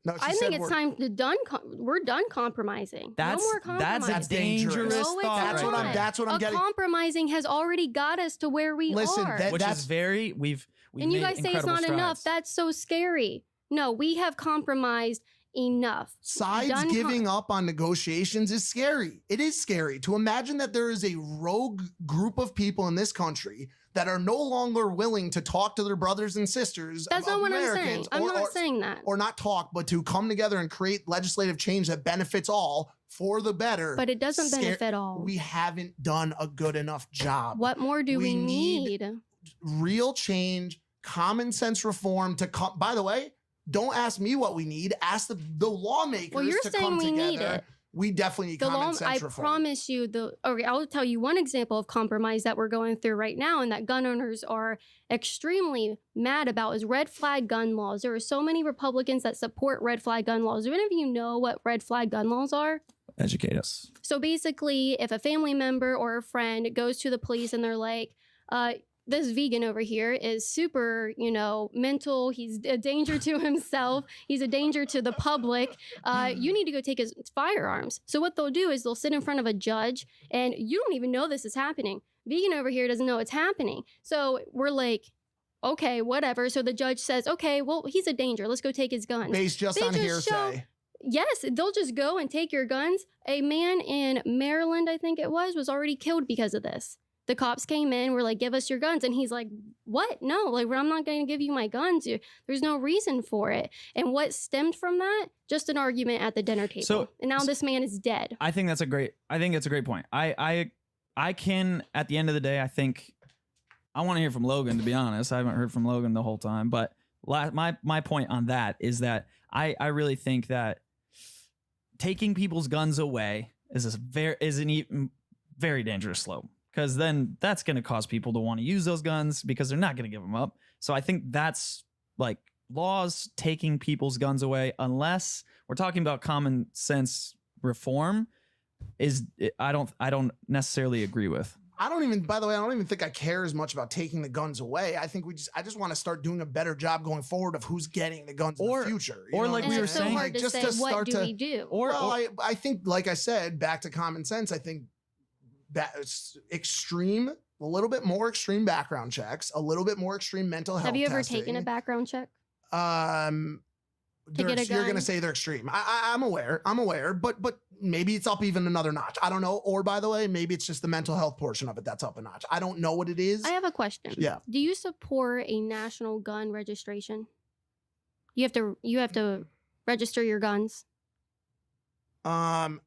No, I think it's time to we're done compromising. No more compromising. That's a dangerous thought. That's what I'm getting. Compromising has already got us to where we are. Which is very we've and you guys say it's not enough. That's so scary. No, we have compromised enough. Sides giving up on negotiations is scary. It is scary to imagine that there is a rogue group of people in this country that are no longer willing to talk to their brothers and sisters. That's not what I'm saying. I'm not saying that. Or not talk, but to come together and create legislative change that benefits all for the better. But it doesn't benefit all. We haven't done a good enough job. What more do we need? Real change, common sense reform to come. By the way, don't ask me what we need. Ask the lawmakers well, you're to saying come we together. Need it. We definitely need common sense reform. I promise you, I'll tell you one example of compromise that we're going through right now and that gun owners are extremely mad about is red flag gun laws. There are so many Republicans that support red flag gun laws. Do any of you know what red flag gun laws are? Educate us. So basically, if a family member or a friend goes to the police and they're like, this vegan over here is super, mental. He's a danger to himself. He's a danger to the public. You need to go take his firearms. So what they'll do is they'll sit in front of a judge and you don't even know this is happening. Vegan over here doesn't know it's happening. So we're like, okay, whatever. So the judge says, okay, well, he's a danger. Let's go take his guns. Based just on hearsay. Yes, they'll just go and take your guns. A man in Maryland, I think it was already killed because of this. The cops came in, were like, give us your guns. And he's like, what? No, like, I'm not going to give you my guns. There's no reason for it. And what stemmed from that? Just an argument at the dinner table. And now this man is dead. I think that's a great point. I can, at the end of the day, I want to hear from Logan, to be honest. I haven't heard from Logan the whole time. But my point on that is that I really think that taking people's guns away is an even very dangerous slope. Because then that's going to cause people to want to use those guns because they're not going to give them up. So I think that's like laws taking people's guns away, unless we're talking about common sense reform, I don't necessarily agree with. By the way, I don't even think I care as much about taking the guns away. I think I just want to start doing a better job going forward of who's getting the guns in the future. Or like we were saying, hard to say, what do we do? I think, like I said, back to common sense, I think that extreme, a little bit more extreme background checks, a little bit more extreme mental health. Have you ever testing. taken a background check? You're going to say they're extreme. I'm aware, but maybe it's up even another notch. I don't know. Or by the way, maybe it's just the mental health portion of it that's up a notch. I don't know what it is. I have a question. Yeah. Do you support a national gun registration? You have to register your guns. I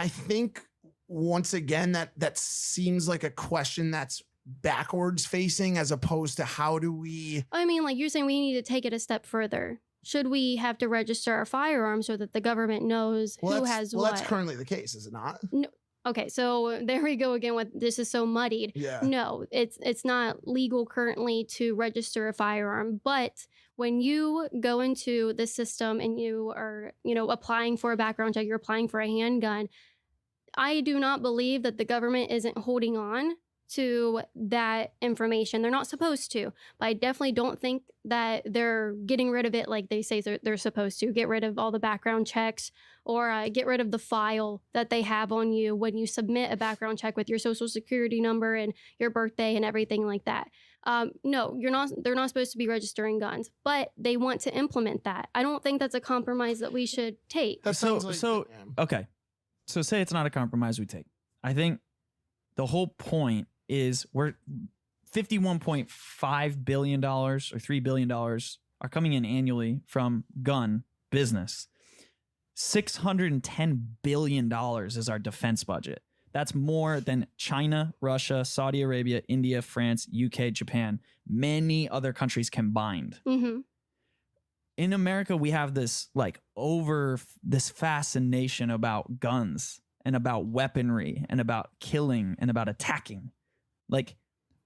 think once again that seems like a question that's backwards facing as opposed to how do we. I mean, like you're saying, we need to take it a step further. Should we have to register our firearms so that the government knows who has what? Well, that's currently the case, is it not? No. Okay, so there we go again with this is so muddied. Yeah. No, it's not legal currently to register a firearm, but when you go into the system and you are, applying for a background check, you're applying for a handgun, I do not believe that the government isn't holding on to that information. They're not supposed to, but I definitely don't think that they're getting rid of it like they say they're supposed to. Get rid of all the background checks or get rid of the file that they have on you when you submit a background check with your social security number and your birthday and everything like that. No, they're not supposed to be registering guns, but they want to implement that. I don't think that's a compromise that we should take. That sounds like, okay. So say it's not a compromise we take. I think the whole point is we're $51.5 billion or $3 billion are coming in annually from gun business. $610 billion is our defense budget. That's more than China, Russia, Saudi Arabia, India, France, UK, Japan, many other countries combined. Mm-hmm. In America, we have this this fascination about guns and about weaponry and about killing and about attacking. Like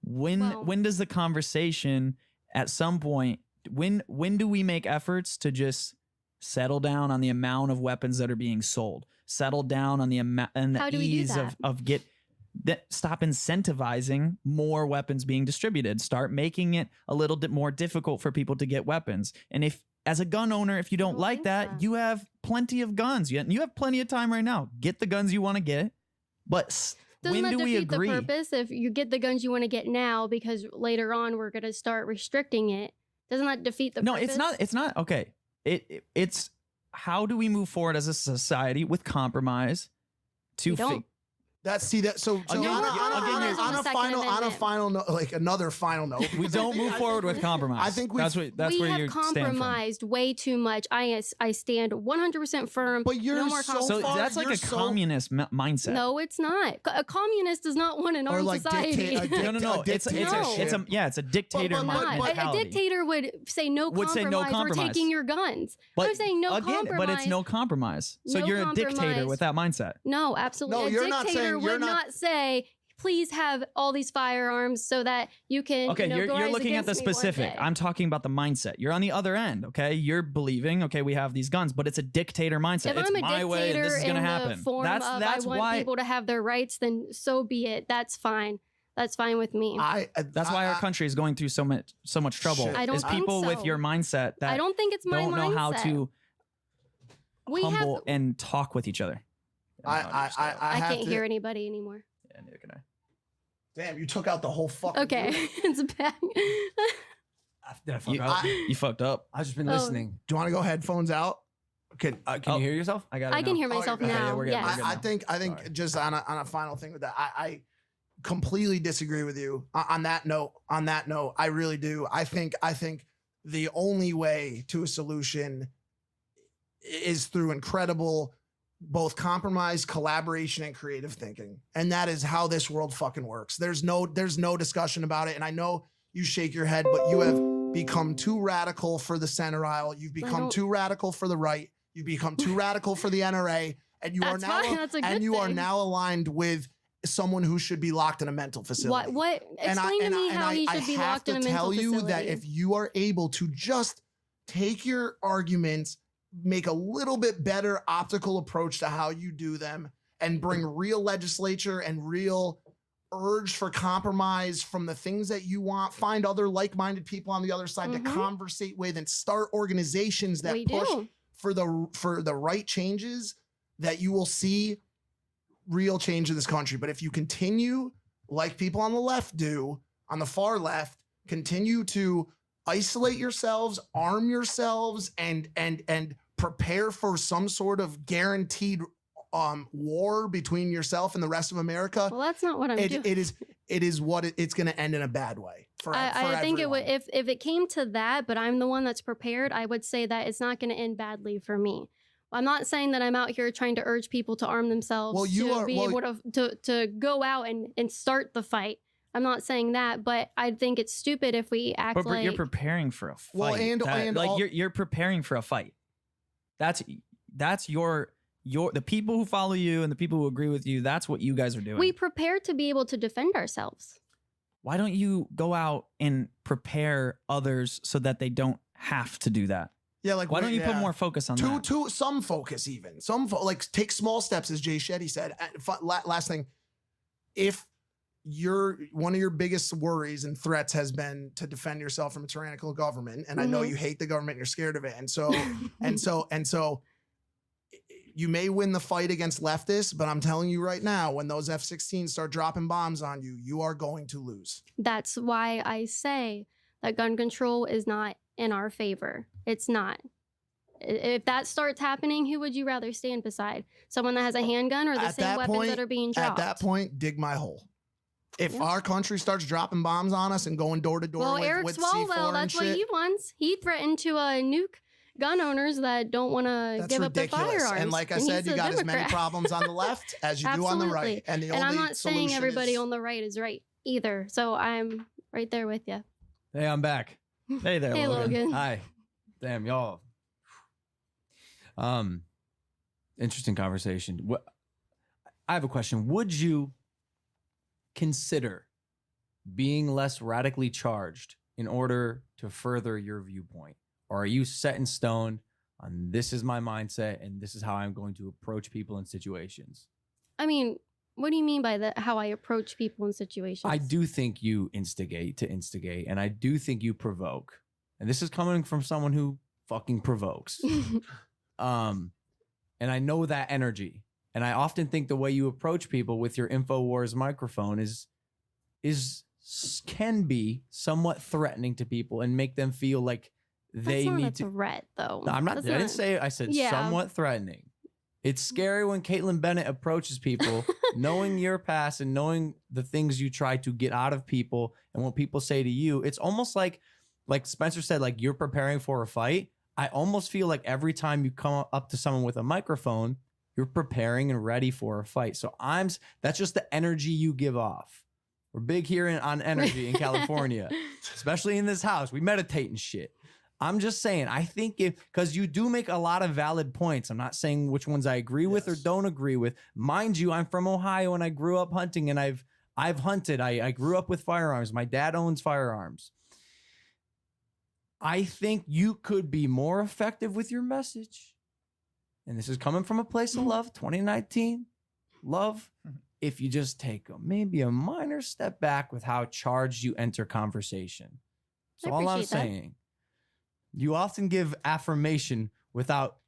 when does the conversation at some point, when do we make efforts to just settle down on the amount of weapons that are being sold, settle down on the amount and the ease of stop incentivizing more weapons being distributed, start making it a little bit more difficult for people to get weapons. And if, as a gun owner, if you don't like that, you have plenty of guns. You have plenty of time right now. Get the guns you want to get. But doesn't when that do we defeat agree? the purpose if you get the guns you want to get now because later on we're going to start restricting it? Doesn't that defeat the purpose? No, it's not. Okay. It's how do we move forward as a society with compromise to So Again, on a final note, like another final note, we don't move forward with compromise. I think that's we where have you compromised way too much. I stand 100% firm. But you're no more So that's like a communist mindset. No, it's not. A communist does not want an armed society. No. It's a dictator mentality. A dictator would say no compromise. We're taking your guns. I'm saying no compromise. But it's no compromise. So you're a dictator with that mindset. No, absolutely. No, you're not saying. Would not say, please have all these firearms so that you can. Okay, you're looking at the specific. I'm talking about the mindset. You're on the other end. Okay, you're believing. Okay, we have these guns, but it's a dictator mindset. If it's I'm a my way, and this is going to happen. That's why I want people to have their rights. Then so be it. That's fine. That's fine with me. That's why our country is going through so much trouble. I don't is think people so. with your mindset that I don't think it's my don't know mindset. how to humble and talk with each other. I can't hear anybody anymore. Yeah, neither can I. Damn, you took out the whole fucking. Okay, it's bad. Did I fuck up? You fucked up. I've just been listening. Do you want to go headphones out? Can you hear yourself? I can hear myself okay, now. yeah, we're good, Yes. we're good. I think just on a final thing with that, I completely disagree with you on that note. I really do. I think the only way to a solution is through incredible both compromise, collaboration, and creative thinking. And that is how this world fucking works. There's no discussion about it. And I know you shake your head, but you have become too radical for the center aisle. You've become too radical for the right. You've become too radical for the NRA. And you are now are now aligned with someone who should be locked in a mental facility. What? Explain to me how he should be locked in a mental facility. I have to tell you that if you are able to just take your arguments, make a little bit better optical approach to how you do them, and bring real legislature and real urge for compromise from the things that you want, find other like-minded people on the other side to conversate with, and start organizations that push for the right changes, that you will see real change in this country. But if you continue, like people on the left do, on the far left, continue to isolate yourselves, arm yourselves, and prepare for some sort of guaranteed war between yourself and the rest of America, Well, that's not what I'm doing. it is what it's going to end in a bad way for I think it would, everyone. if it came to that, but I'm the one that's prepared, I would say that it's not going to end badly for me. I'm not saying that I'm out here trying to urge people to arm themselves able to go out and start the fight. I'm not saying that, but I think it's stupid if we act But like you're preparing for a fight. Well, you're preparing for a fight. That's your the people who follow you and the people who agree with you. That's what you guys are doing. we prepare to be able to defend ourselves. Why don't you go out and prepare others so that they don't have to do that? Yeah, like Why don't you put more focus on that? To some focus, even like take small steps, as Jay Shetty said. Last thing, if one of your biggest worries and threats has been to defend yourself from a tyrannical government, and I know you hate the government, and you're scared of it, and so you may win the fight against leftists, but I'm telling you right now, when those F-16s start dropping bombs on you, you are going to lose. That's why I say that gun control is not in our favor. It's not. If that starts happening, who would you rather stand beside? Someone that has a handgun or the same weapons that are being dropped? At that point, dig my hole. If our country starts dropping bombs on us and going door to door with Swalwell, C4 that's and what shit, he wants. He threatened to nuke gun owners that don't want to give up their firearms. And like I said, you got as many problems on the left as you do on the right. And I'm not saying everybody on the right is right either. So I'm right there with you. Hey, I'm back. Hey there, Hey, Logan. Hi. Damn, y'all. Interesting conversation. I have a question. Would you consider being less radically charged in order to further your viewpoint? Or are you set in stone on this is my mindset and this is how I'm going to approach people in situations? I mean, what do you mean by that? How I approach people in situations? I do think you instigate, and I do think you provoke. And this is coming from someone who fucking provokes. And I know that energy. And I often think the way you approach people with your InfoWars microphone can be somewhat threatening to people and make them feel like they That's not need a threat, though. No, I'm not. I didn't say. I said somewhat threatening. It's scary when Kaitlyn Bennett approaches people, knowing your past and knowing the things you try to get out of people and what people say to you. It's almost like Spencer said, like you're preparing for a fight. I almost feel like every time you come up to someone with a microphone, you're preparing and ready for a fight. So that's just the energy you give off. We're big here on energy in California, especially in this house. We meditate and shit. I'm just saying, I think because you do make a lot of valid points. I'm not saying which ones I agree with or don't agree with. Mind you, I'm from Ohio and I grew up hunting and I've hunted. I grew up with firearms. My dad owns firearms. I think you could be more effective with your message. And this is coming from a place of love, 2019, love. If you just take maybe a minor step back with how charged you enter conversation. That's all I'm saying. You often give affirmation without,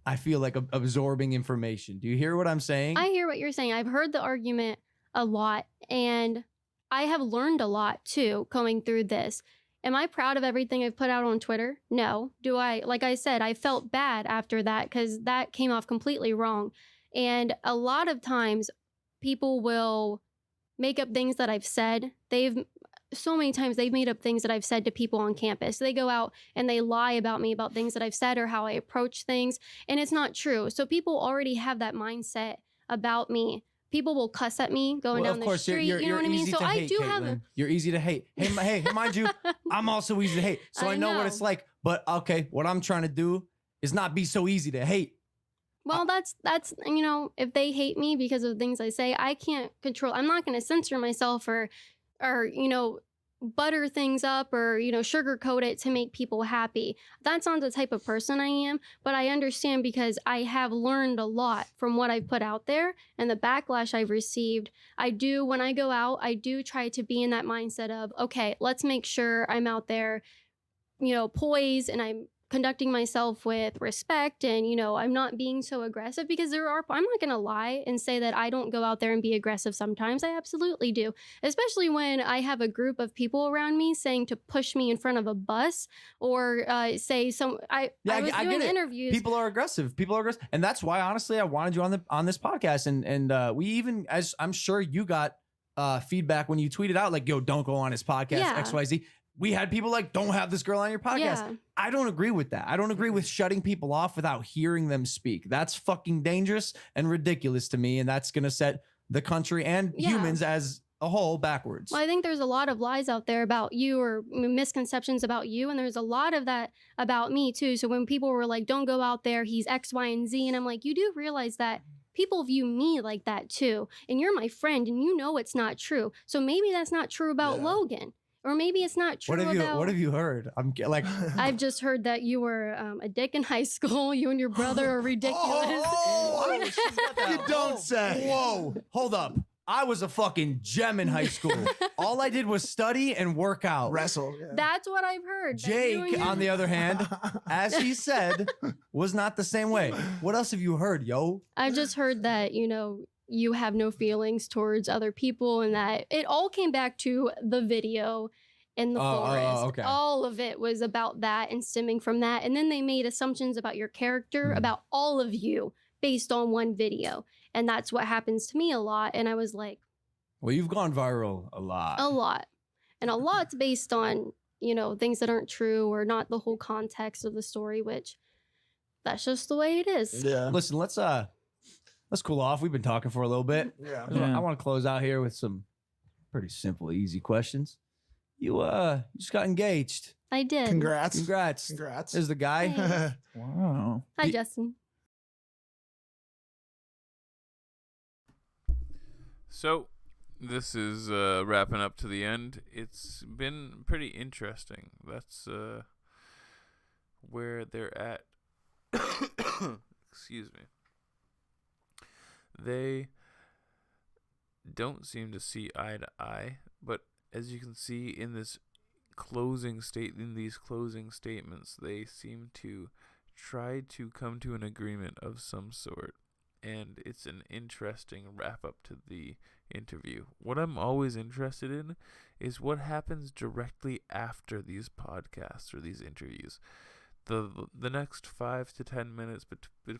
I feel like, absorbing information. Do you hear what I'm saying? I hear what you're saying. I've heard the argument a lot, and I have learned a lot, too, going through this. Am I proud of everything I've put out on Twitter? No. Do I? Like I said, I felt bad after that because that came off completely wrong. And a lot of times, people will make up things that I've said. So many times they've made up things that I've said to people on campus. They go out and they lie about me, about things that I've said or how I approach things. And it's not true. So people already have that mindset about me. People will cuss at me going down the street. You know what I mean? So I do have You're easy to hate. Hey, mind you, I'm also easy to hate. So I know what it's like. But okay, what I'm trying to do is not be so easy to hate. Well, that's if they hate me because of things I say, I can't control. I'm not going to censor myself or butter things up or sugarcoat it to make people happy. That's not the type of person I am, but I understand because I have learned a lot from what I've put out there and the backlash I've received. When I go out, I do try to be in that mindset of, okay, let's make sure I'm out there, poised, and conducting myself with respect and, you know, I'm not being so aggressive because I'm not going to lie and say that I don't go out there and be aggressive sometimes. I absolutely do, especially when I have a group of people around me saying to push me in front of a bus or say I was doing interviews. People are aggressive. And that's why, honestly, I wanted you on this podcast. And we even, as I'm sure you got feedback when you tweeted out like, yo, don't go on his podcast, XYZ. We had people like, don't have this girl on your podcast. Yeah. I don't agree with that. I don't agree with shutting people off without hearing them speak. That's fucking dangerous and ridiculous to me. And that's going to set the country and humans as a whole backwards. Well, I think there's a lot of lies out there about you or misconceptions about you. And there's a lot of that about me too. So when people were like, don't go out there, he's X, Y, and Z. And I'm like, you do realize that people view me like that too. And you're my friend and you know it's not true. So maybe that's not true about Logan. Or maybe it's not true What have you heard? I'm like, I've just heard that you were a dick in high school. You and your brother are ridiculous. You don't say. Whoa, hold up. I was a fucking gem in high school. All I did was study and work out. Wrestle. Yeah. That's what I've heard. Jake, on the other hand, as he said, was not the same way. What else have you heard, yo? I've just heard that, you know, you have no feelings towards other people and that it all came back to the video in the forest. Okay. All of it was about that and stemming from that. And then they made assumptions about your character, about all of you based on one video. And that's what happens to me a lot. And I was like, well, you've gone viral a lot. A lot. And a lot's based on, you know, things that aren't true or not the whole context of the story, which that's just the way it is. Yeah. Listen, let's cool off. We've been talking for a little bit. Yeah. I want to close out here with some pretty simple, easy questions. You just got engaged. I did. Congrats. This is the guy. Thanks. Wow. Hi, Justin. So, this is wrapping up to the end. It's been pretty interesting. That's where they're at. Excuse me. They don't seem to see eye to eye, but as you can see in these closing statements, they seem to try to come to an agreement of some sort. And it's an interesting wrap up to the interview. What I'm always interested in is what happens directly after these podcasts or these interviews. The next 5 to 10 minutes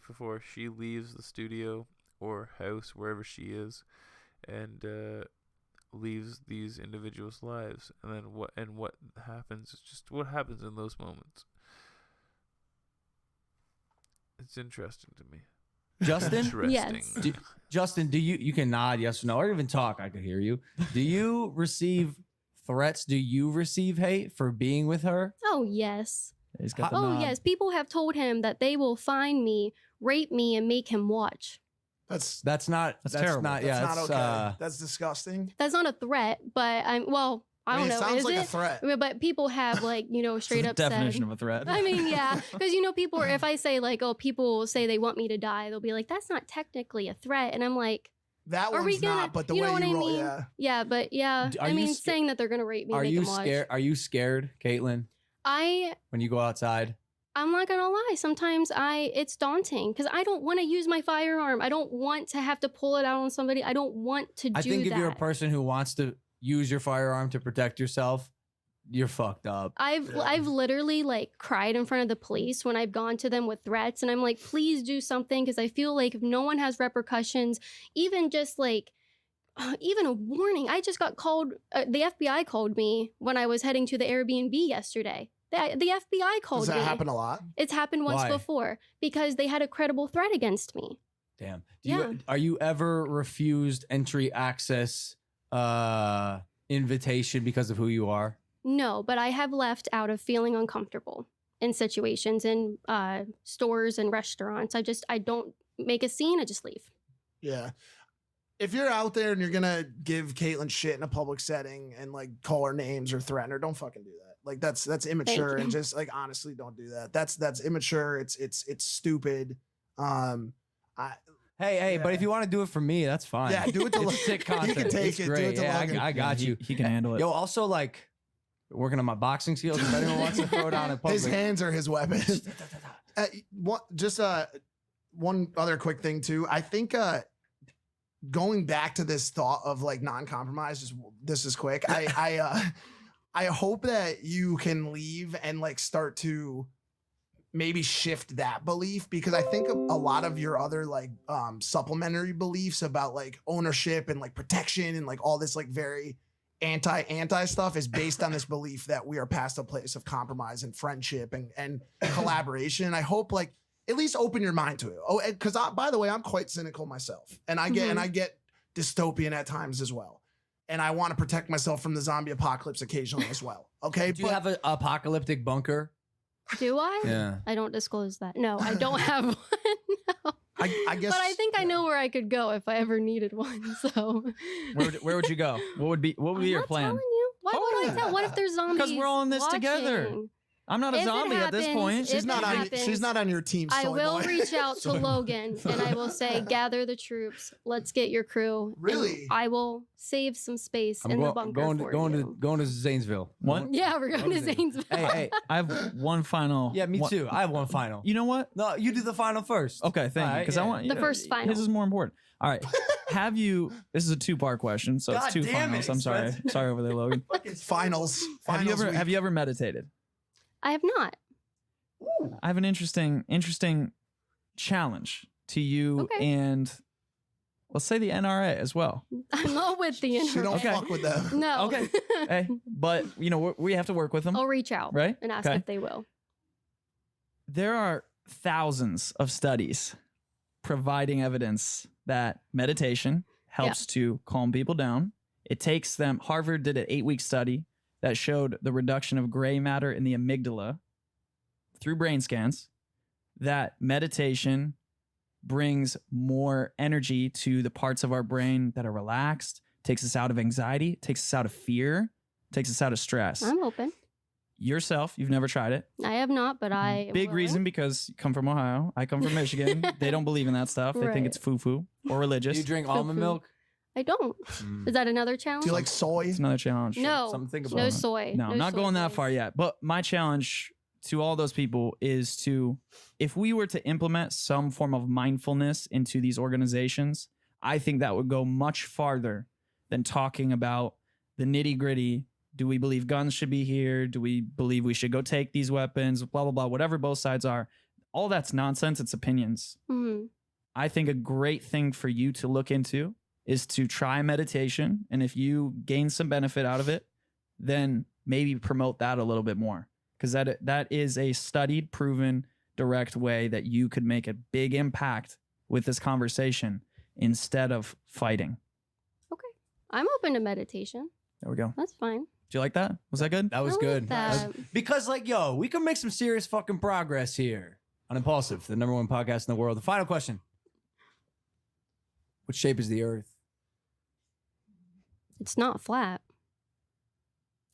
before she leaves the studio or house, wherever she is, and leaves these individuals' lives, and then what happens? Just what happens in those moments. It's interesting to me. Justin? Interesting. Yes. Justin, do you can nod yes or no, or even talk. I could hear you. Do you receive threats? Do you receive hate for being with her? Oh, yes. He's got the Oh, nod. yes. People have told him that they will find me, rape me, and make him watch. That's That's terrible. not. that's Yeah, not it's, okay. That's disgusting. That's not a threat, but I don't know. It sounds Is like a it? threat. But people have like, you know, straight up definition said. of a threat. I mean, yeah, because you know, people. If I say like, oh, people say they want me to die, they'll be like, that's not technically a threat, and I'm like, That are we one's gonna? not, but the you way know what you I roll, mean? yeah. Yeah, but yeah, Are I you mean, sca- saying that they're gonna rape me, Are make you him watch. scared? Are you scared, Kaitlyn, when you go outside? I'm not gonna lie. Sometimes it's daunting because I don't want to use my firearm. I don't want to have to pull it out on somebody. I don't want to do I think if that. you're a person who wants to use your firearm to protect yourself, you're fucked up. I've literally like cried in front of the police when I've gone to them with threats, and I'm like, please do something, because I feel like if no one has repercussions, even just like even a warning. I just got called. The FBI called me when I was heading to the Airbnb yesterday. The FBI called me. Does that happen a lot? It's happened once Why? before because they had a credible threat against me. Damn. Yeah. Are you ever refused entry access invitation because of who you are? No, but I have left out of feeling uncomfortable in situations in stores and restaurants. I don't make a scene. I just leave. Yeah. If you're out there and you're gonna give Kaitlyn shit in a public setting and like call her names or threaten her, don't fucking do that. Like that's immature, you. and just like honestly, don't do that. That's immature. It's stupid. Hey, but Yeah. if you want to do it for me, that's fine. Yeah, do it to It's sick You content. can take It's it, do great. it to Yeah, Logan. I got you. He can handle it. Yo, also like, working on my boxing skills. If anyone wants to throw down in public. His hands are his weapon. One other quick thing too. I think going back to this thought of like non-compromise, this is quick. I hope that you can leave and like start to maybe shift that belief, because I think a lot of your other like supplementary beliefs about like ownership and like protection and like all this like very anti stuff is based on this belief that we are past a place of compromise and friendship and collaboration. I hope like at least open your mind to it. Oh, because by the way, I'm quite cynical myself, and I get dystopian at times as well. And I want to protect myself from the zombie apocalypse occasionally as well. Okay. Do you have an apocalyptic bunker? Do I? Yeah. I don't disclose that. No, I don't have one. No. I guess. But I think I know where I could go if I ever needed one. So Where would you go? What would be I'm your not plan? telling you. Why would I tell? What if there's zombies? Because we're all in this together. watching? I'm not a If it zombie at this happens, point. if She's it not on. happens, She's not on your team. I soy will boy. reach out to Logan and I will say, gather the troops. Let's get your crew. and Really? I will save some space I'm in the bunker going for to you. Zanesville. What? Yeah, we're going to Zanesville. Hey. I have one final. Yeah, me one- too. I have one final. You know what? No, you do the final first. Okay, thank you. Alright, Because yeah. I want The first final. This is more important. All right. Have you? This is a 2-part question, so God it's 2 damn finals. it, I'm sorry. Spencer. Sorry over there, Logan. Finals. Have you ever meditated? I have not. I have an interesting challenge to you Okay. and let's say the NRA as well. I'm not with the She don't Okay. fuck with them. No. Okay. Hey, but you know we have to work with them, I'll reach out right? and ask Okay. if they will. There are thousands of studies providing evidence that meditation helps to calm people down. It takes them. Harvard did an 8-week study that showed the reduction of gray matter in the amygdala through brain scans, that meditation brings more energy to the parts of our brain that are relaxed, takes us out of anxiety, takes us out of fear, takes us out of stress. I'm open. Yourself, you've never tried it. I have not, but I Big will. reason because you come from Ohio. I come from Michigan. They don't believe in that stuff. They think Right. it's foo-foo or Do religious. you drink Foo-foo. almond milk? I don't. Is that another challenge? Do you like soy? It's another challenge. No. Something to think about. No soy. No, I'm not soy, going that please. far yet. But my challenge to all those people is to, if we were to implement some form of mindfulness into these organizations, I think that would go much farther than talking about the nitty gritty. Do we believe guns should be here? Do we believe we should go take these weapons? Blah, blah, blah, whatever both sides are. All that's nonsense. It's opinions. Mhm. I think a great thing for you to look into is to try meditation. And if you gain some benefit out of it, then maybe promote that a little bit more. Because that is a studied, proven, direct way that you could make a big impact with this conversation instead of fighting. I'm open to meditation. There we go. That's fine. Do you like that? Was that good? That was I like good. that. Because, like, yo, we can make some serious fucking progress here on Impulsive, the #1 podcast in the world. The final question: what shape is the Earth? It's not flat.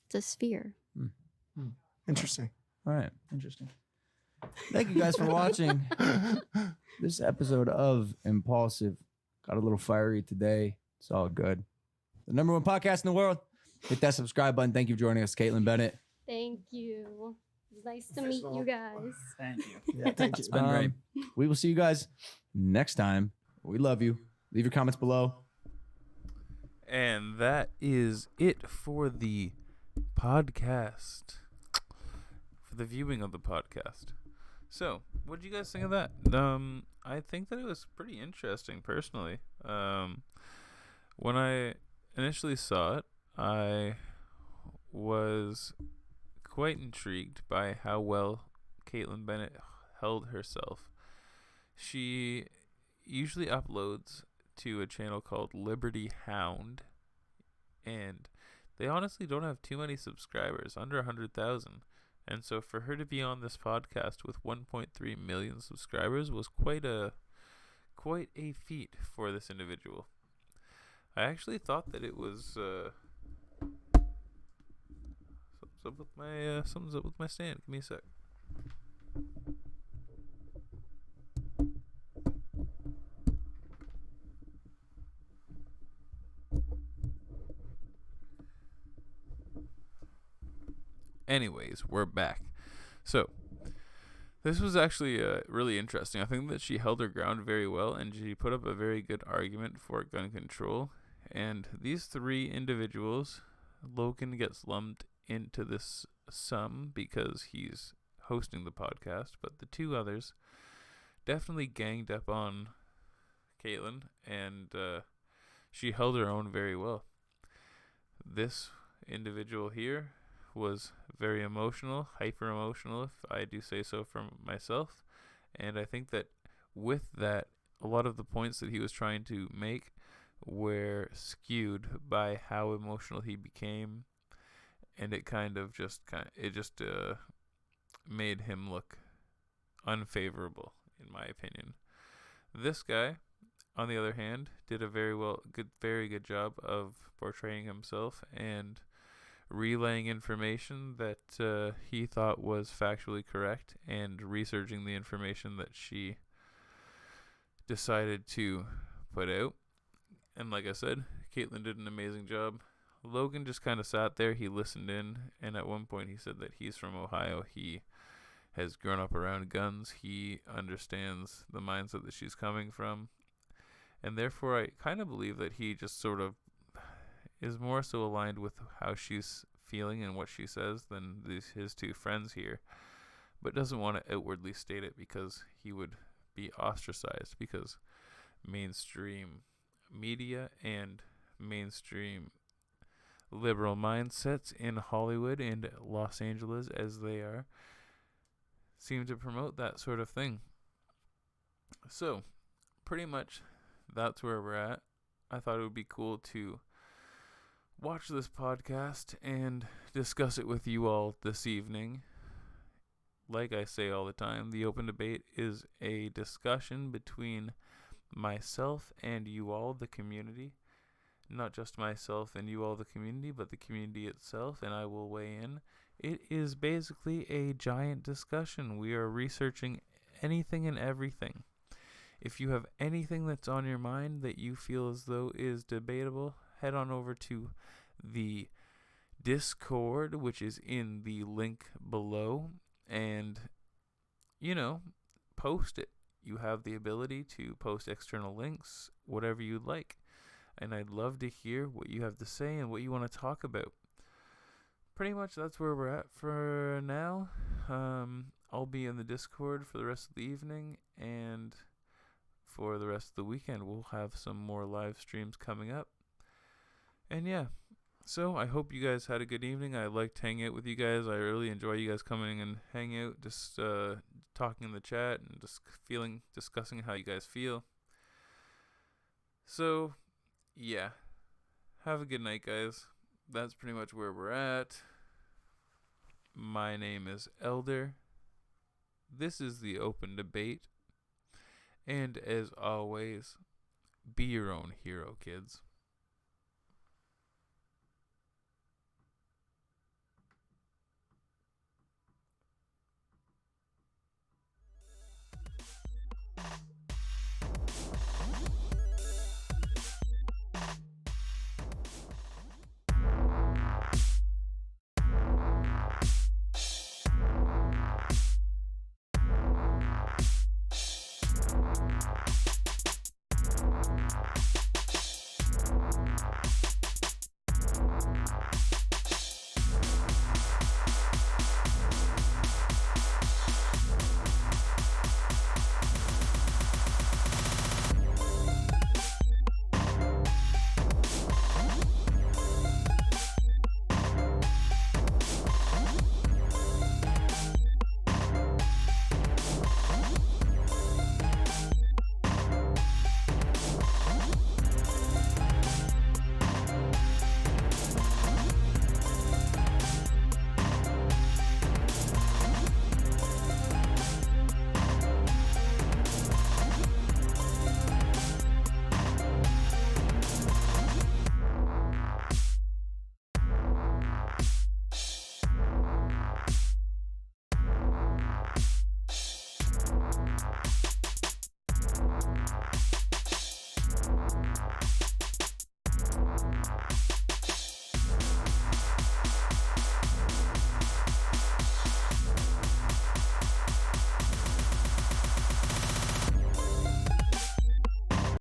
It's a sphere. Interesting. All right, interesting. Thank you guys for watching this episode of Impulsive. Got a little fiery today. It's all good. The #1 podcast in the world. Hit that subscribe button. Thank you for joining us, Kaitlyn Bennett. Thank you. It's nice to meet you guys. Thank you. Yeah, thank you. It's been great. We will see you guys next time. We love you. Leave your comments below. And that is it for the podcast. For the viewing of the podcast. So, what did you guys think of that? I think that it was pretty interesting, personally. When I initially saw it, I was quite intrigued by how well Kaitlyn Bennett held herself. She usually uploads to a channel called Liberty Hound, and they honestly don't have too many subscribers, under 100,000. And so for her to be on this podcast with 1.3 million subscribers was quite a feat for this individual. I actually thought that it was something's up with my stand. Give me a sec. Anyways, we're back. So, this was actually really interesting. I think that she held her ground very well, and she put up a very good argument for gun control. And these three individuals, Logan gets lumped into this sum because he's hosting the podcast, but the two others definitely ganged up on Kaitlyn, and she held her own very well. This individual here was very emotional, hyper emotional, if I do say so from myself. And I think that with that, a lot of the points that he was trying to make were skewed by how emotional he became, and it made him look unfavorable, in my opinion. This guy, on the other hand, did a very good job of portraying himself and relaying information that he thought was factually correct, and researching the information that she decided to put out. And like I said, Kaitlyn did an amazing job. Logan just kind of sat there. He listened in, and at one point he said that he's from Ohio. He has grown up around guns. He understands the mindset that she's coming from. And therefore, I kind of believe that he just sort of is more so aligned with how she's feeling and what she says than his two friends here, but doesn't want to outwardly state it because he would be ostracized, because mainstream media and mainstream liberal mindsets in Hollywood and Los Angeles, as they are, seem to promote that sort of thing. So, pretty much that's where we're at. I thought it would be cool to watch this podcast and discuss it with you all this evening. Like I say all the time, the Open Debate is a discussion between myself and you all, the community. Not just myself and you all, the community, but the community itself, and I will weigh in. It is basically a giant discussion. We are researching anything and everything. If you have anything that's on your mind that you feel as though is debatable, head on over to the Discord, which is in the link below, and, post it. You have the ability to post external links, whatever you'd like. And I'd love to hear what you have to say and what you want to talk about. Pretty much that's where we're at for now. I'll be in the Discord for the rest of the evening, and for the rest of the weekend we'll have some more live streams coming up. And yeah, so I hope you guys had a good evening. I liked hanging out with you guys. I really enjoy you guys coming and hanging out, just talking in the chat and just discussing how you guys feel. So yeah, have a good night, guys. That's pretty much where we're at. My name is Elder. This is the Open Debate. And as always, be your own hero, kids.